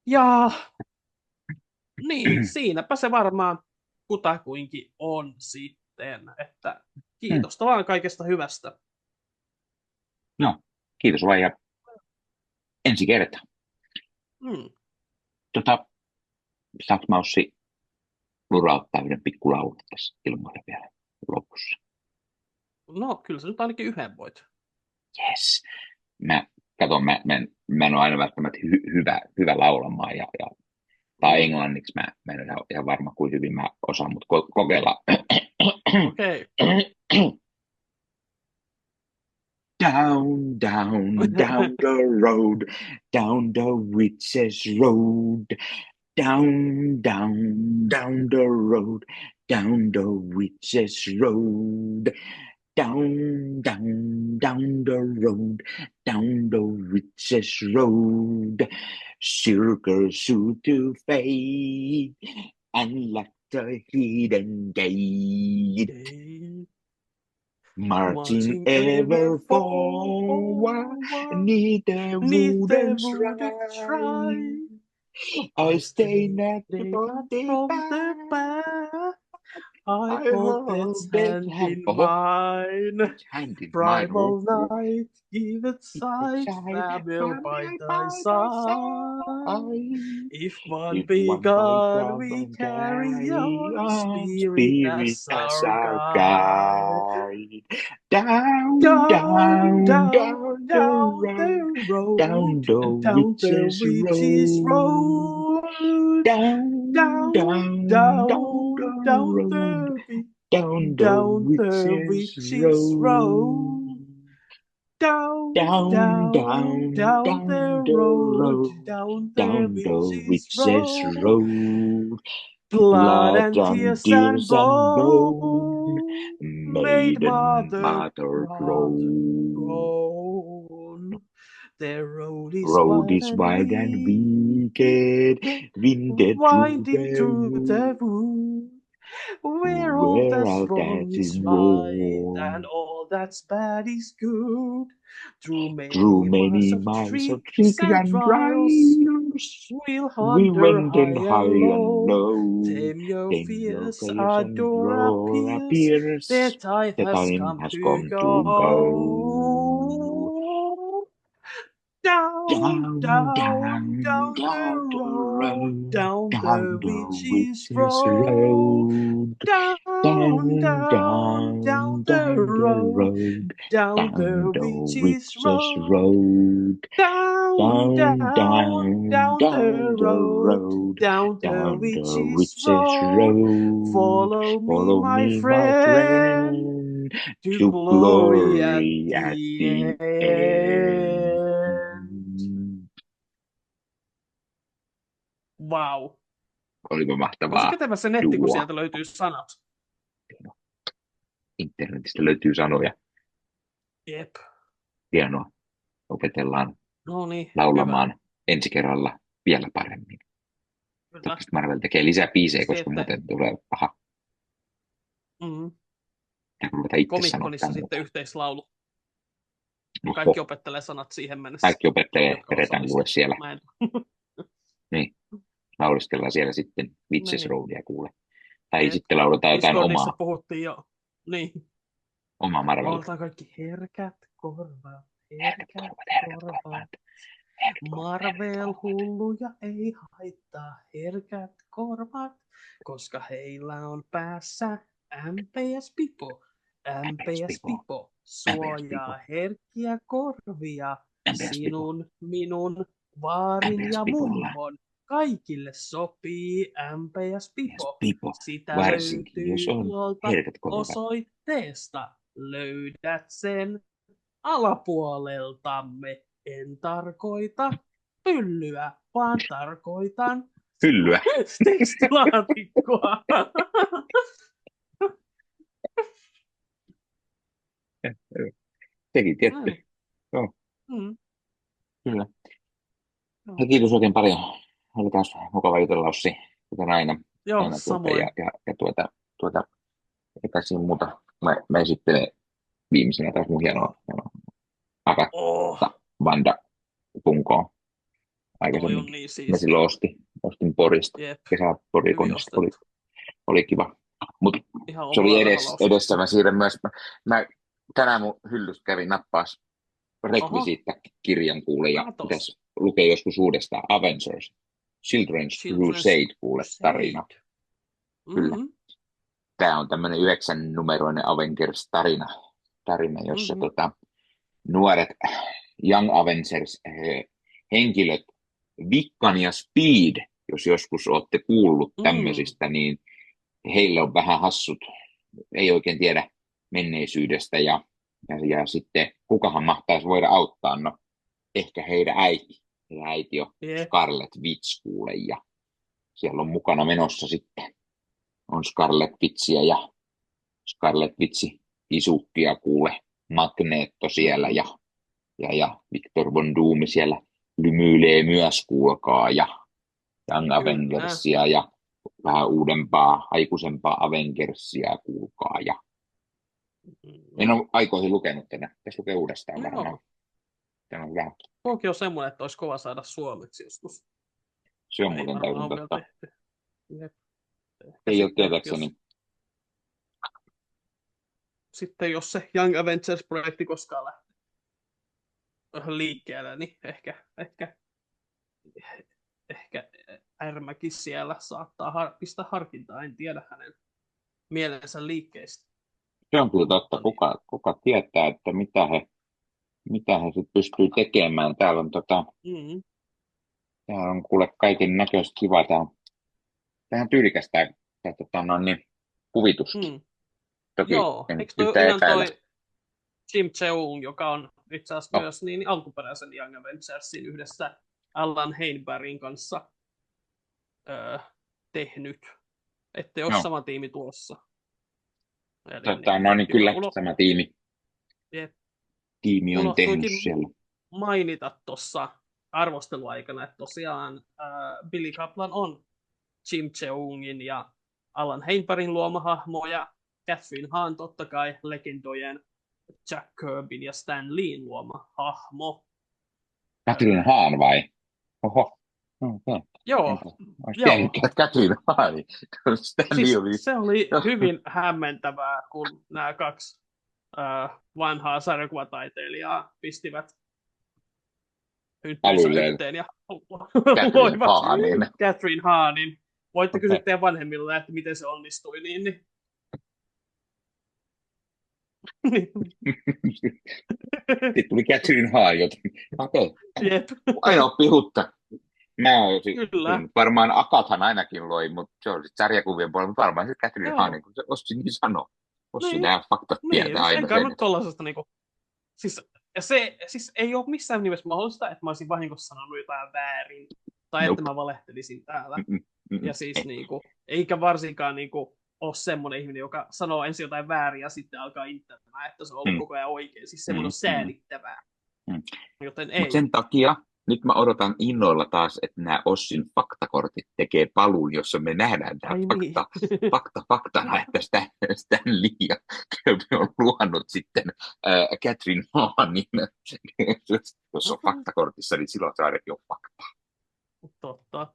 Ja niin, siinäpä se varmaan kutakuinkin on sitten, että kiitosta vaan kaikesta hyvästä. No, kiitos vaan ja ensi kertaa. Saanko mä Ossi lurauttaa yhden pikkulaulun tässä ilmoille vielä lopussa? No, kyllä sä nyt ainakin yhden voit. Yes. Mä en ole aina välttämättä hyvä laulamaan ja tai englanniksi mä en ole ihan varma, kuin hyvin mä osaan, mutta kokeillaan. Okei. Down, down, down the road, down the witch's road. Down, down, down the road, down the witch's road. Down, down, down the road, down the witch's road. Circles soon to fade, and like the hidden gate. Marching ever forward, neath the wooden shrine. I stay not from the path. I hold its hand in mine. Primal night, give it sight, Fabio by thy side. If one be God, we carry your spirit as our guide. Down, down, down the road, down the witch's road. Down, down, down the road, down the witch's road. Down, down, down the road, down the witch's road. Blood and tears and bone, maiden mother grown. The road is wide and wicked, winded through the wood, where all that's wrong is right, and all that's bad is good. Through many miles of tricks and trials, we'll wander high and low. Tame your fears, adore appears, the time has come to go. Down, down, down the road, down the witch's road. Down, down, down the road, down the witch's road. Down, down, down the road, down the witch's road. Follow me, my friend, to glory at the end. Wow. Olipa mahtavaa. Olisi kätevä se netti, kun sieltä löytyy sanat. Internetistä löytyy sanoja. Jep. Hienoa. Opetellaan laulamaan hyvä. Ensi kerralla vielä paremmin. Toivottavasti Marvel tekee lisää biisejä, koska muuten tulee paha. Komikkonissa sitten yhteislaulu. Kaikki opettelee sanat siihen mennessä. Kaikki opettelee Retangule siellä. Niin. Lauliskellaan siellä sitten Witches Roadia kuule. Tai sitten lauletaan jotain omaa. Puhuttiin jo. Niin. Oma Marvel. Lauletaan kaikki herkät korvat. Marvel hulluja ei haittaa herkät korvat, koska heillä on päässä MPS Pipo. MPS Pipo suojaa herkkiä korvia. Sinun, minun, vaarin ja mummon. Kaikille sopii MPS Pipo. Sitä löytyy tuolta osoitteesta. Löydät sen alapuoleltamme. En tarkoita pyllyä, vaan tarkoitan hyllyä. Tekstilaatikkoa. Sekin tietty. Joo. Kyllä. Kiitos oikein paljon. Oli taas mukava jutella, Ossi, kuten aina. Joo, aina samoin. Ja eikä siinä muuta. Mä esittelen viimeisenä taas mun hienoa Vanda Punkoa. Aikaisemmin niin mä silloin ostin Porista. Kesäporikoneesta. Oli kiva. Mutta se oli edessä. Mä siirrän myös. Mä tänään mun hyllystä kävin nappaas rekvisiittakirjan kuule ja pitäisi lukea joskus uudestaan Avengers. Children's Crusade kuule tarina. Kyllä. Tämä on tämmöinen 9-numeroinen Avengers-tarina, jossa nuoret Young Avengers-henkilöt, Wiccan ja Speed, jos joskus olette kuullut tämmöisistä, niin heillä on vähän hassut, ei oikein tiedä menneisyydestä ja Ja sitten kukahan mahtaisi voida auttaa? No ehkä heidän äiti. Heidän äiti on Jep. Scarlet Witch kuule, ja siellä on mukana menossa sitten. On Scarlet Witchiä ja Scarlet Witchi isukkia kuule. Magneetto siellä ja Victor Von Doom siellä lymyilee myös kuulkaa ja Young Kyllä. Avengersia ja vähän uudempaa, aikuisempaa Avengersia kuulkaa. Ja en ole aikoihin lukenut tätä. Pitäisi lukea uudestaan varmaan. Tämä on hyvä. Onkin jo semmoinen, että olisi kova saada suomeksi joskus. Se on muuten täysin totta. Ei ole tietääkseni. Sitten jos se Young Avengers-projekti koskaan lähtee liikkeelle, niin ehkä Ärmäkin siellä saattaa pistää harkintaa. En tiedä hänen mielensä liikkeistä. Se on kyllä totta. Kuka tietää, että mitä he sit pystyy tekemään. Täällä on täällä on kuule kaiken näköistä kivaa. Tähän tyylikästä kuvituskin. Toki joo, eikö toi Jim Cheung, joka on itse asiassa myös niin alkuperäisen Young Avengersin yhdessä Alan Heinbergin kanssa tehnyt, ettei ole sama tiimi tuossa. Eli kyllä sama tiimi. Jep. Tiimi on tehnyt siellä. Mainita tuossa arvosteluaikana, että tosiaan Billy Kaplan on Jim Cheungin ja Alan Heinbergin luoma hahmo, ja Catherine Hahn totta kai legendojen Jack Kirbyn ja Stan Leen luoma hahmo. Catherine Hahn vai? Oho. Okay. Joo. Catherine Hahn. Se oli hyvin hämmentävää, kun nämä kaksi vanhaa sarjakuvataiteilijaa pistivät hynttinsä yhteen ja loivat Catherine Hahnin. Voitte kysyä teidän vanhemmille, että miten se onnistui. Niin. Sitten tuli Catherine Hahn, joten aina oppii uutta. Varmaan Akathan ainakin loi, mutta se on sitten sarjakuvien puolella, mutta varmaan se Catherine Hahn, kun se Ossi niin sanoi. Ossi nämä faktat tietää aina enkä nyt tollasesta niinku. Siis ei ole missään nimessä mahdollista, että mä olisin vahingossa sanonut jotain väärin, tai että mä valehtelisin täällä. Ja siis niinku, eikä varsinkaan niinku ole semmoinen ihminen, joka sanoo ensin jotain väärin ja sitten alkaa inttämään, että se on ollut koko ajan oikein. Siis semmoinen on säälittävää. Joten ei. Mut sen takia nyt mä odotan innoilla taas, että nämä Ossin faktakortit tekee paluun, jossa me nähdään tämä faktana, että Stan Lee ja Kirby on luonut sitten Catherine Hahnin. Jos on faktakortissa, niin silloin se ainakin on fakta. Totta.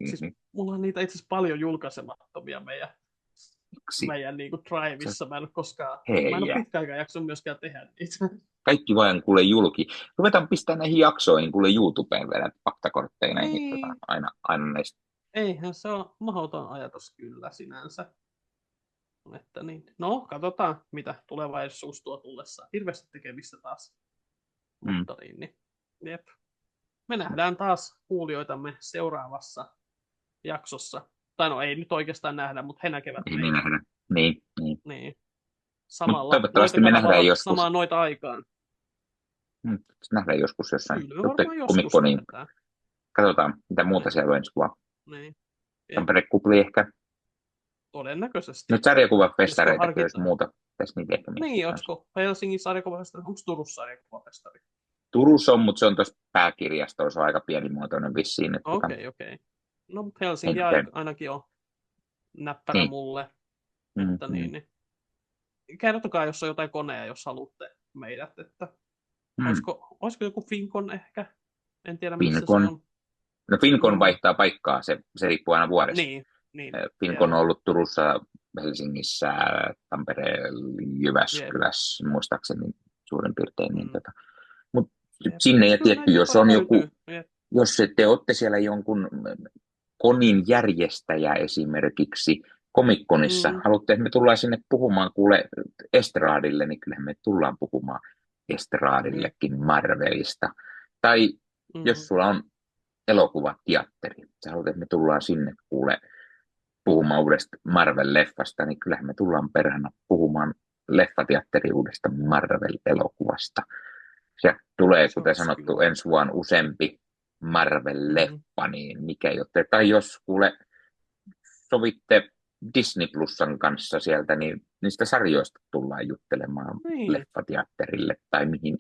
Siis mulla on niitä itse asiassa paljon julkaisemattomia meidän niin kuin Driveissa. Mä en ole pitkään aikaa jaksanut myöskään tehdä niitä. Kaikki vain kuule julki. Ruvetaan pistää näihin jaksoihin kuule YouTubeen vielä faktakortteja näihin aina näistä. Eihän se ole mahdoton ajatus kyllä sinänsä. Että niin. No, katsotaan mitä tulevaisuus tuo tullessaan. Hirveästi tekemistä taas. Mutta niin. Jep. Me nähdään taas kuulijoitamme seuraavassa jaksossa. Tai no ei nyt oikeastaan nähdä, mutta he näkevät meitä. Nähdä. Niin. Samalla. Toivottavasti me nähdään joskus. Samaan noita aikaan. Nähdään joskus jossain. Kyllä varmaan joskus niin. Katsotaan, mitä muuta siellä on ensi vuonna. Niin. Tampere-kupli ehkä. Todennäköisesti. Nyt sarjakuvafestareita myös muuta. Niin, olisiko Helsingin sarjakuvafestari? Onko Turussa sarjakuvafestari? Turussa on, mutta se on tuossa pääkirjastolla. Se on aika pienimuotoinen vissiin. Okei. No, mutta Helsinki ainakin on näppärä mulle. Että niin. Kertokaa, jos on jotain koneja, jos haluatte meidät. Että olisiko joku Fincon ehkä? En tiedä, missä se on. No Fincon vaihtaa paikkaa. Se riippuu aina vuodesta. Niin. Fincon on ollut Turussa, Helsingissä, Tampereella, Jyväskylässä, muistaakseni suurin piirtein. Mutta sinne ja tietty, jos on joku, jos te olette siellä jonkun konin järjestäjä esimerkiksi Comic-Conissa, haluatte, että me tullaan sinne puhumaan kuule estraadille, niin kyllähän me tullaan puhumaan estraadillekin Marvelista. Tai jos sulla on elokuvateatteri, sä haluat, että me tullaan sinne kuule puhumaan uudesta Marvel-leffasta, niin kyllähän me tullaan perhana puhumaan leffateatteri uudesta Marvel-elokuvasta. Se tulee, Se kuten olisi sanottu, kyllä. ensi vuonna useampi Marvel-leffa, niin mikä jottei. Tai jos kuule sovitte Disney Plusan kanssa sieltä, niin niistä sarjoista tullaan juttelemaan Niin. leffateatterille tai mihin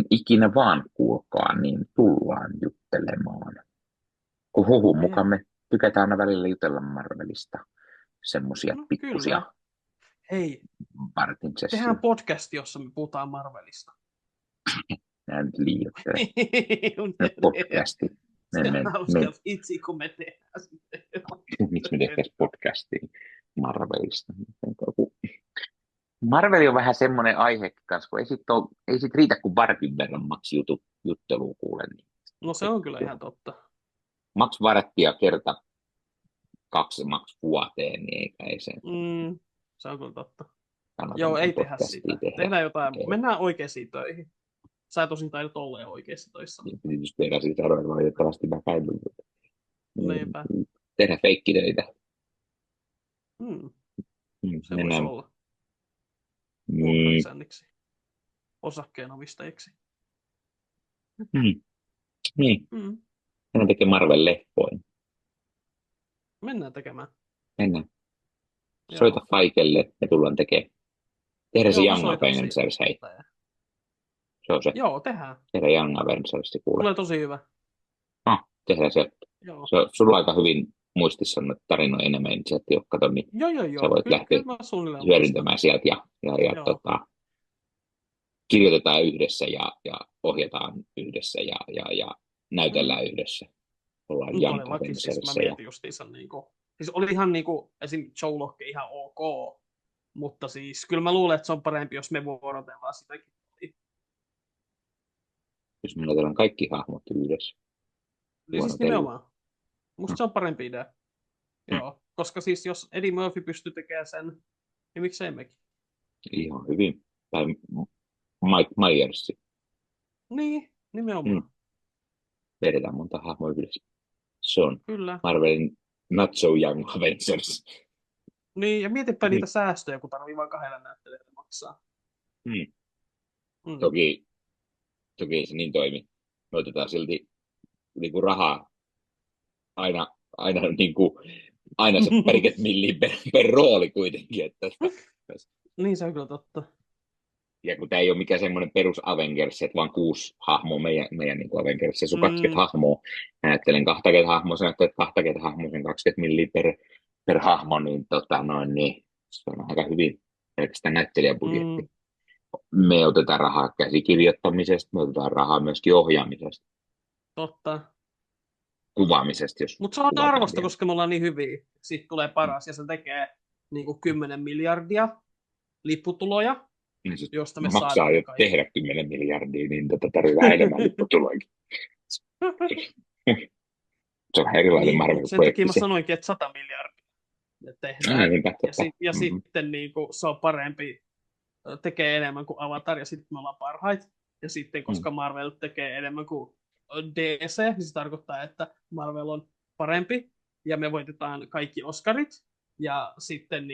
ikinä vaan kuulkaa, niin tullaan juttelemaan. Kun huhun mukaan me tykätään aina välillä jutella Marvelista, semmosia No pikkusia kyllä. Hei, vartin tehdään sessioita. podcast, jossa me puhutaan Marvelista. Nämä nyt liioittele. Ne Tehdään. podcastit. Se on hauska vitsi, kun me tehdään sitten. Miksi me tehtäisiin podcastia Marvelista? Marveli on vähän semmoinen aihe kanssa, kun ei sit riitä kuin vartin verran maks juttelua kuulen. Niin No se on kyllä ihan totta. maks varttia kerta 2 maks vuoteen, niin eikä ei se Se on kyllä totta. kannata Joo, ei tehdä podcastia sitä. tehdä. Tehdään jotain. Ei. Mennään oikeisiin töihin. Sä tosin taidat olla oikeissa töissä. Niin tietysti tehdään siis sanoa, valitettavasti mä käyn. Niinpä. Tehdä feikkitöitä. Se voisi Mennään. olla. Vuokraisänniksi. Osakkeenomistajiksi. Niin. Mennään tekemään Marvel-leffoja. Mennään tekemään. Mennään. Soita Faikelle, me tullaan tekemään. Tehdä se Young Avengers, hei. Se on se. Joo, tehdään. Tehdä Young Avengers, kuule. Tulee tosi hyvä. Tehdään se. Joo. Sulla on aika hyvin muistissa on tarinoja enemmän, niin sä et ole kato, niin Joo. sä voit lähteä hyödyntämään sieltä ja kirjoitetaan yhdessä ja ohjataan yhdessä ja näytellään yhdessä. Ollaan Young Avengersissa. Siis mä mietin justiinsa siis oli ihan esim. Joe Locke ihan ok, mutta siis kyllä mä luulen, että se on parempi, jos me vuorotellaan sitäkin. Jos me näytellään kaikki hahmot yhdessä. Niin siis nimenomaan. Musta se on parempi idea. Joo, koska siis jos Eddie Murphy pystyy tekemään sen, niin miksei mekin? Ihan hyvin. Tai Mike Myers. Niin, nimenomaan. Vedetään monta hahmoa yhdessä. Se on kyllä. Marvelin Not So Young Avengers. Niin, ja mietipä niitä säästöjä, kun tarvii vain 2 näyttelijälle maksaa. Toki se niin toimi. Me otetaan silti niinku rahaa aina se pariket milliä per rooli kuitenkin. Että niin se on kyllä totta. Ja kun tämä ei ole mikään semmoinen perus Avengers, että vaan 6 hahmoa meidän niin Avengers, se on 20 hahmoa. Mä ajattelen 20 hahmoa, sä ajattelet 20 hahmoa, sen 20 milliä per hahmo, niin, niin se on aika hyvin pelkästään näyttelijäbudjetti. Me otetaan rahaa käsikirjoittamisesta, me otetaan rahaa myöskin ohjaamisesta. Totta. Kuvaamisesta, jos mutta se on arvosta, koska me ollaan niin hyviä. Siitä tulee paras ja se tekee 10 miljardia lipputuloja. Niin josta me maksaa jo tehdä 10 miljardia, niin tarvitaan enemmän lipputuloja. Se on erilainen Marvel-projekti. Sen takia mä sanoinkin, että 100 miljardia tehdään. Ja sitten se on parempi, tekee enemmän kuin Avatar, ja sitten me ollaan parhaita. Ja sitten, koska Marvel tekee enemmän kuin DC, niin se tarkoittaa, että Marvel on parempi, ja me voitetaan kaikki Oscarit. Ja sitten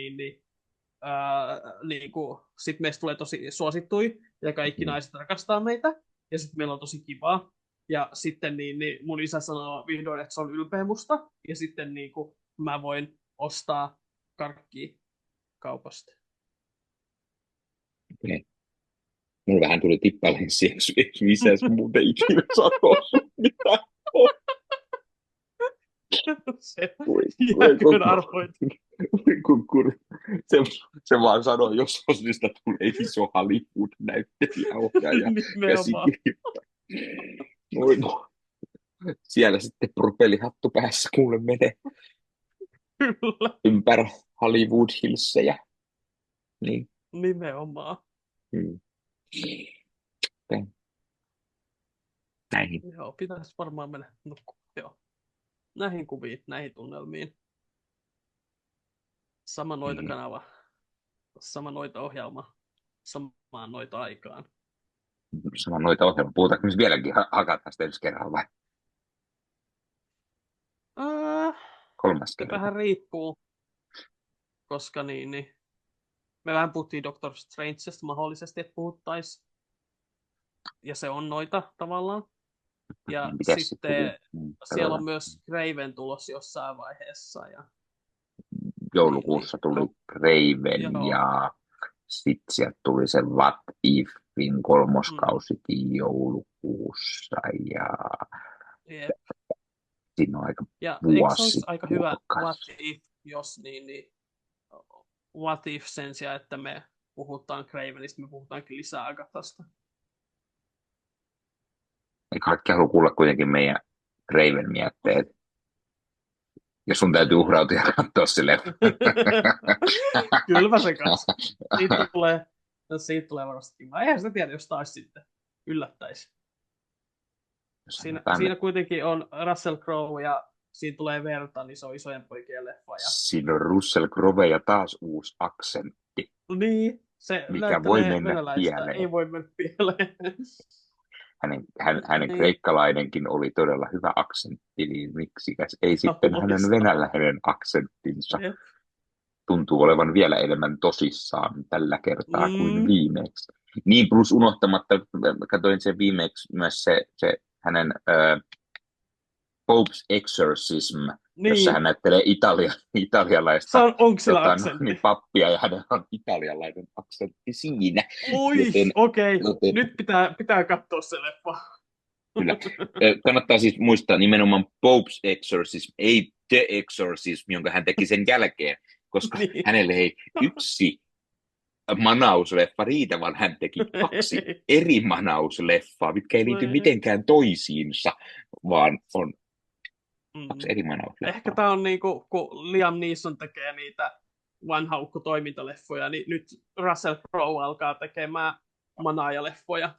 sitten meistä tulee tosi suosittui ja kaikki naiset rakastaa meitä ja sitten meillä on tosi kivaa ja sitten mun isä sanoo vihdoin, että se on ylpeä musta ja sitten mä voin ostaa karkkia kaupasta. Okei. Mulla vähän tuli tippalenssi, jos missä muuten ikinä sanoa mitään. Se vaan sanoo, jos osista tulee iso Hollywood-näyttelijä ohjaaja käsikirjoittaja. Siellä sitten propellihattu päässä kuule menee ympäri Hollywood Hillsejä. Niin. Nimenomaan. Näihin. Joo, pitäisi varmaan mennä nukkumaan. Joo. Näihin kuviin, näihin tunnelmiin. Sama noita kanava, sama noita ohjelma, samaan noita aikaan. Sama noita ohjelma. Puhutaanko nyt vieläkin hakataan sitä ensi kerralla vai? Kolmas kerta. Vähän riippuu, koska me vähän puhuttiin Doctor Strangesta mahdollisesti, että puhuttaisiin. Ja se on noita tavallaan. Ja Mitäs se tuli? sitten siellä on myös Craven tulos jossain vaiheessa. Ja, Joulukuussa tuli Craven joo. ja sitten sieltä tuli se What Ifin kolmoskausikin joulukuussa ja Jep. siinä on aika Ja eikö se olisi vuosi aika hyvä puolikas. What If, jos niin What If sen sijaan, että me puhutaan Cravenista, me puhutaankin lisää Agathasta. Ei kaikki halua kuulla kuitenkin meidän Craven-mietteet. Ja sun täytyy uhrautua ja katsoa se leffa. Kylmä se kanssa. Siitä tulee varmasti kiva. Eihän sitä tiedä, jos taas sitten yllättäisi. Siinä kuitenkin on Russell Crowe ja siinä tulee verta, niin se on isojen poikien leffa. Ja... Siinä on Russell Crowe ja taas uusi aksentti. Niin, se mikä voi mennä pieleen. Ei voi mennä pieleen. Hänen kreikkalainenkin oli todella hyvä aksentti, niin miksikäs ei sitten hänen venäläinen aksenttinsa tuntuu olevan vielä enemmän tosissaan tällä kertaa kuin viimeksi. Niin plus unohtamatta, katsoin sen viimeksi myös se hänen Pope's Exorcism, jossa hän näyttelee italialaista pappia ja hänellä on italialainen aksentti siinä. Oi, okei. Nyt pitää katsoa se leffa. Kyllä. Kannattaa siis muistaa nimenomaan Pope's Exorcism, ei The Exorcism, jonka hän teki sen jälkeen, koska hänelle ei yksi manausleffa riitä, vaan hän teki 2 eri manausleffaa, mitkä ei liity mitenkään toisiinsa, vaan on 2 eri manausleffaa. Ehkä tämä on niinku, kun Liam Neeson tekee niitä vanhaukko-toimintaleffoja, niin nyt Russell Crowe alkaa tekemään manaajaleffoja.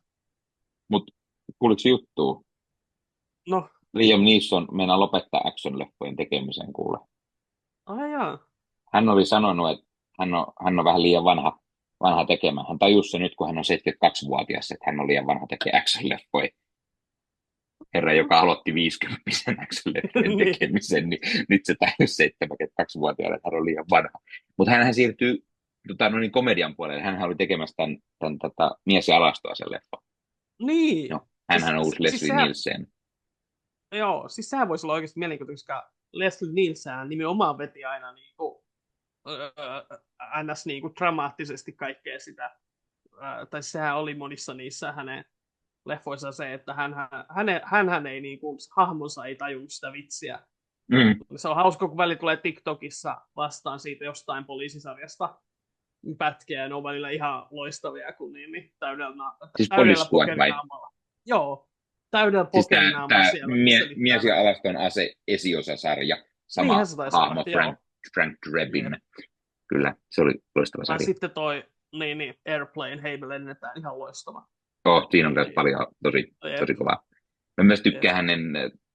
Mutta kuuliko juttua? No. Liam Neeson meinaa lopettaa action-leffojen tekemisen, kuule. Jaa. Hän oli sanonut, että hän on vähän liian vanha tekemään. Hän tajusi se nyt, kun hän on 72-vuotias, että hän on liian vanha tekemään action-leffoja. Herra, joka aloitti 50 action-leffojen tekemisen, niin nyt se tajusi 72-vuotiaana, että hän on liian vanha. Mutta hän siirtyy komedian puolelle. Hän oli tekemässä tämän Mies ja alastoisen leffa. Niin. No, hänhän on uusi Leslie Nielsen. Joo, siis sehän voisi olla oikeasti mielenkiintoista, koska Leslie Nielsen nimenomaan veti aina niinku, ns. Niinku dramaattisesti kaikkea sitä. Tai sehän oli monissa niissä hänen leffoissa se, että hän ei niinku, hahmonsa ei tajunnut sitä vitsiä. Se on hauska, kun väli tulee TikTokissa vastaan siitä jostain poliisisarjasta pätkiä, ja ne on välillä ihan loistavia, kun niin täydellä pokerinaamalla. Joo, täydellä pokerinaamalla siellä. Mies ja alaston ase esiosasarja, sama hahmo Frank Drebin. Kyllä, se oli loistava sarja. Sitten toi Airplane, hei me lennetään, ihan loistava. Siinä on myös paljon tosi kovaa. Mä myös tykkään hänen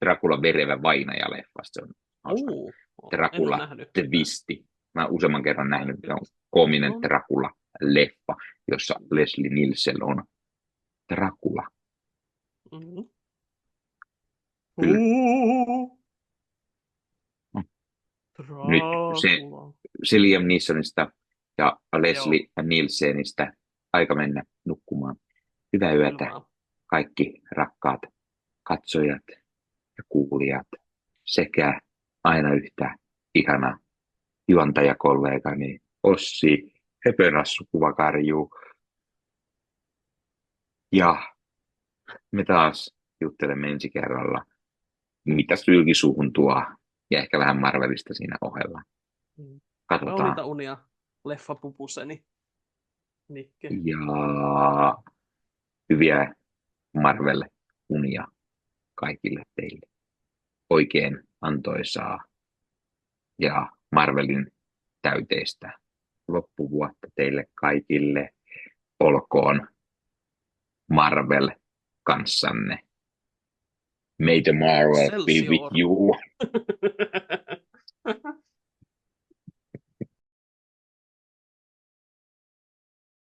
Dracula verevä vainaja-leffasta. Se on Dracula Twisti. Mä useamman kerran nähnyt, että on koominen Dracula-leffa, jossa Leslie Nielsen on Dracula. Kyllä. Nyt se Liam Neesonista ja Leslie Nielsenistä aika mennä nukkumaan. Hyvää yötä kaikki rakkaat katsojat ja kuulijat sekä aina yhtä ihana juontajakollegani Ossi Höpönassu Kuvakarju. Ja me taas juttelemme ensi kerralla, mitä Sylkisuuhun tuo ja ehkä vähän Marvelista siinä ohella. Katsotaan. Kauniita unia, leffapupuseni. Nikke. Ja hyviä Marvel-unia kaikille teille. Oikein antoisaa ja Marvelin täyteistä loppuvuotta teille kaikille. Olkoon Marvel kanssanne. May the Marvel be with you.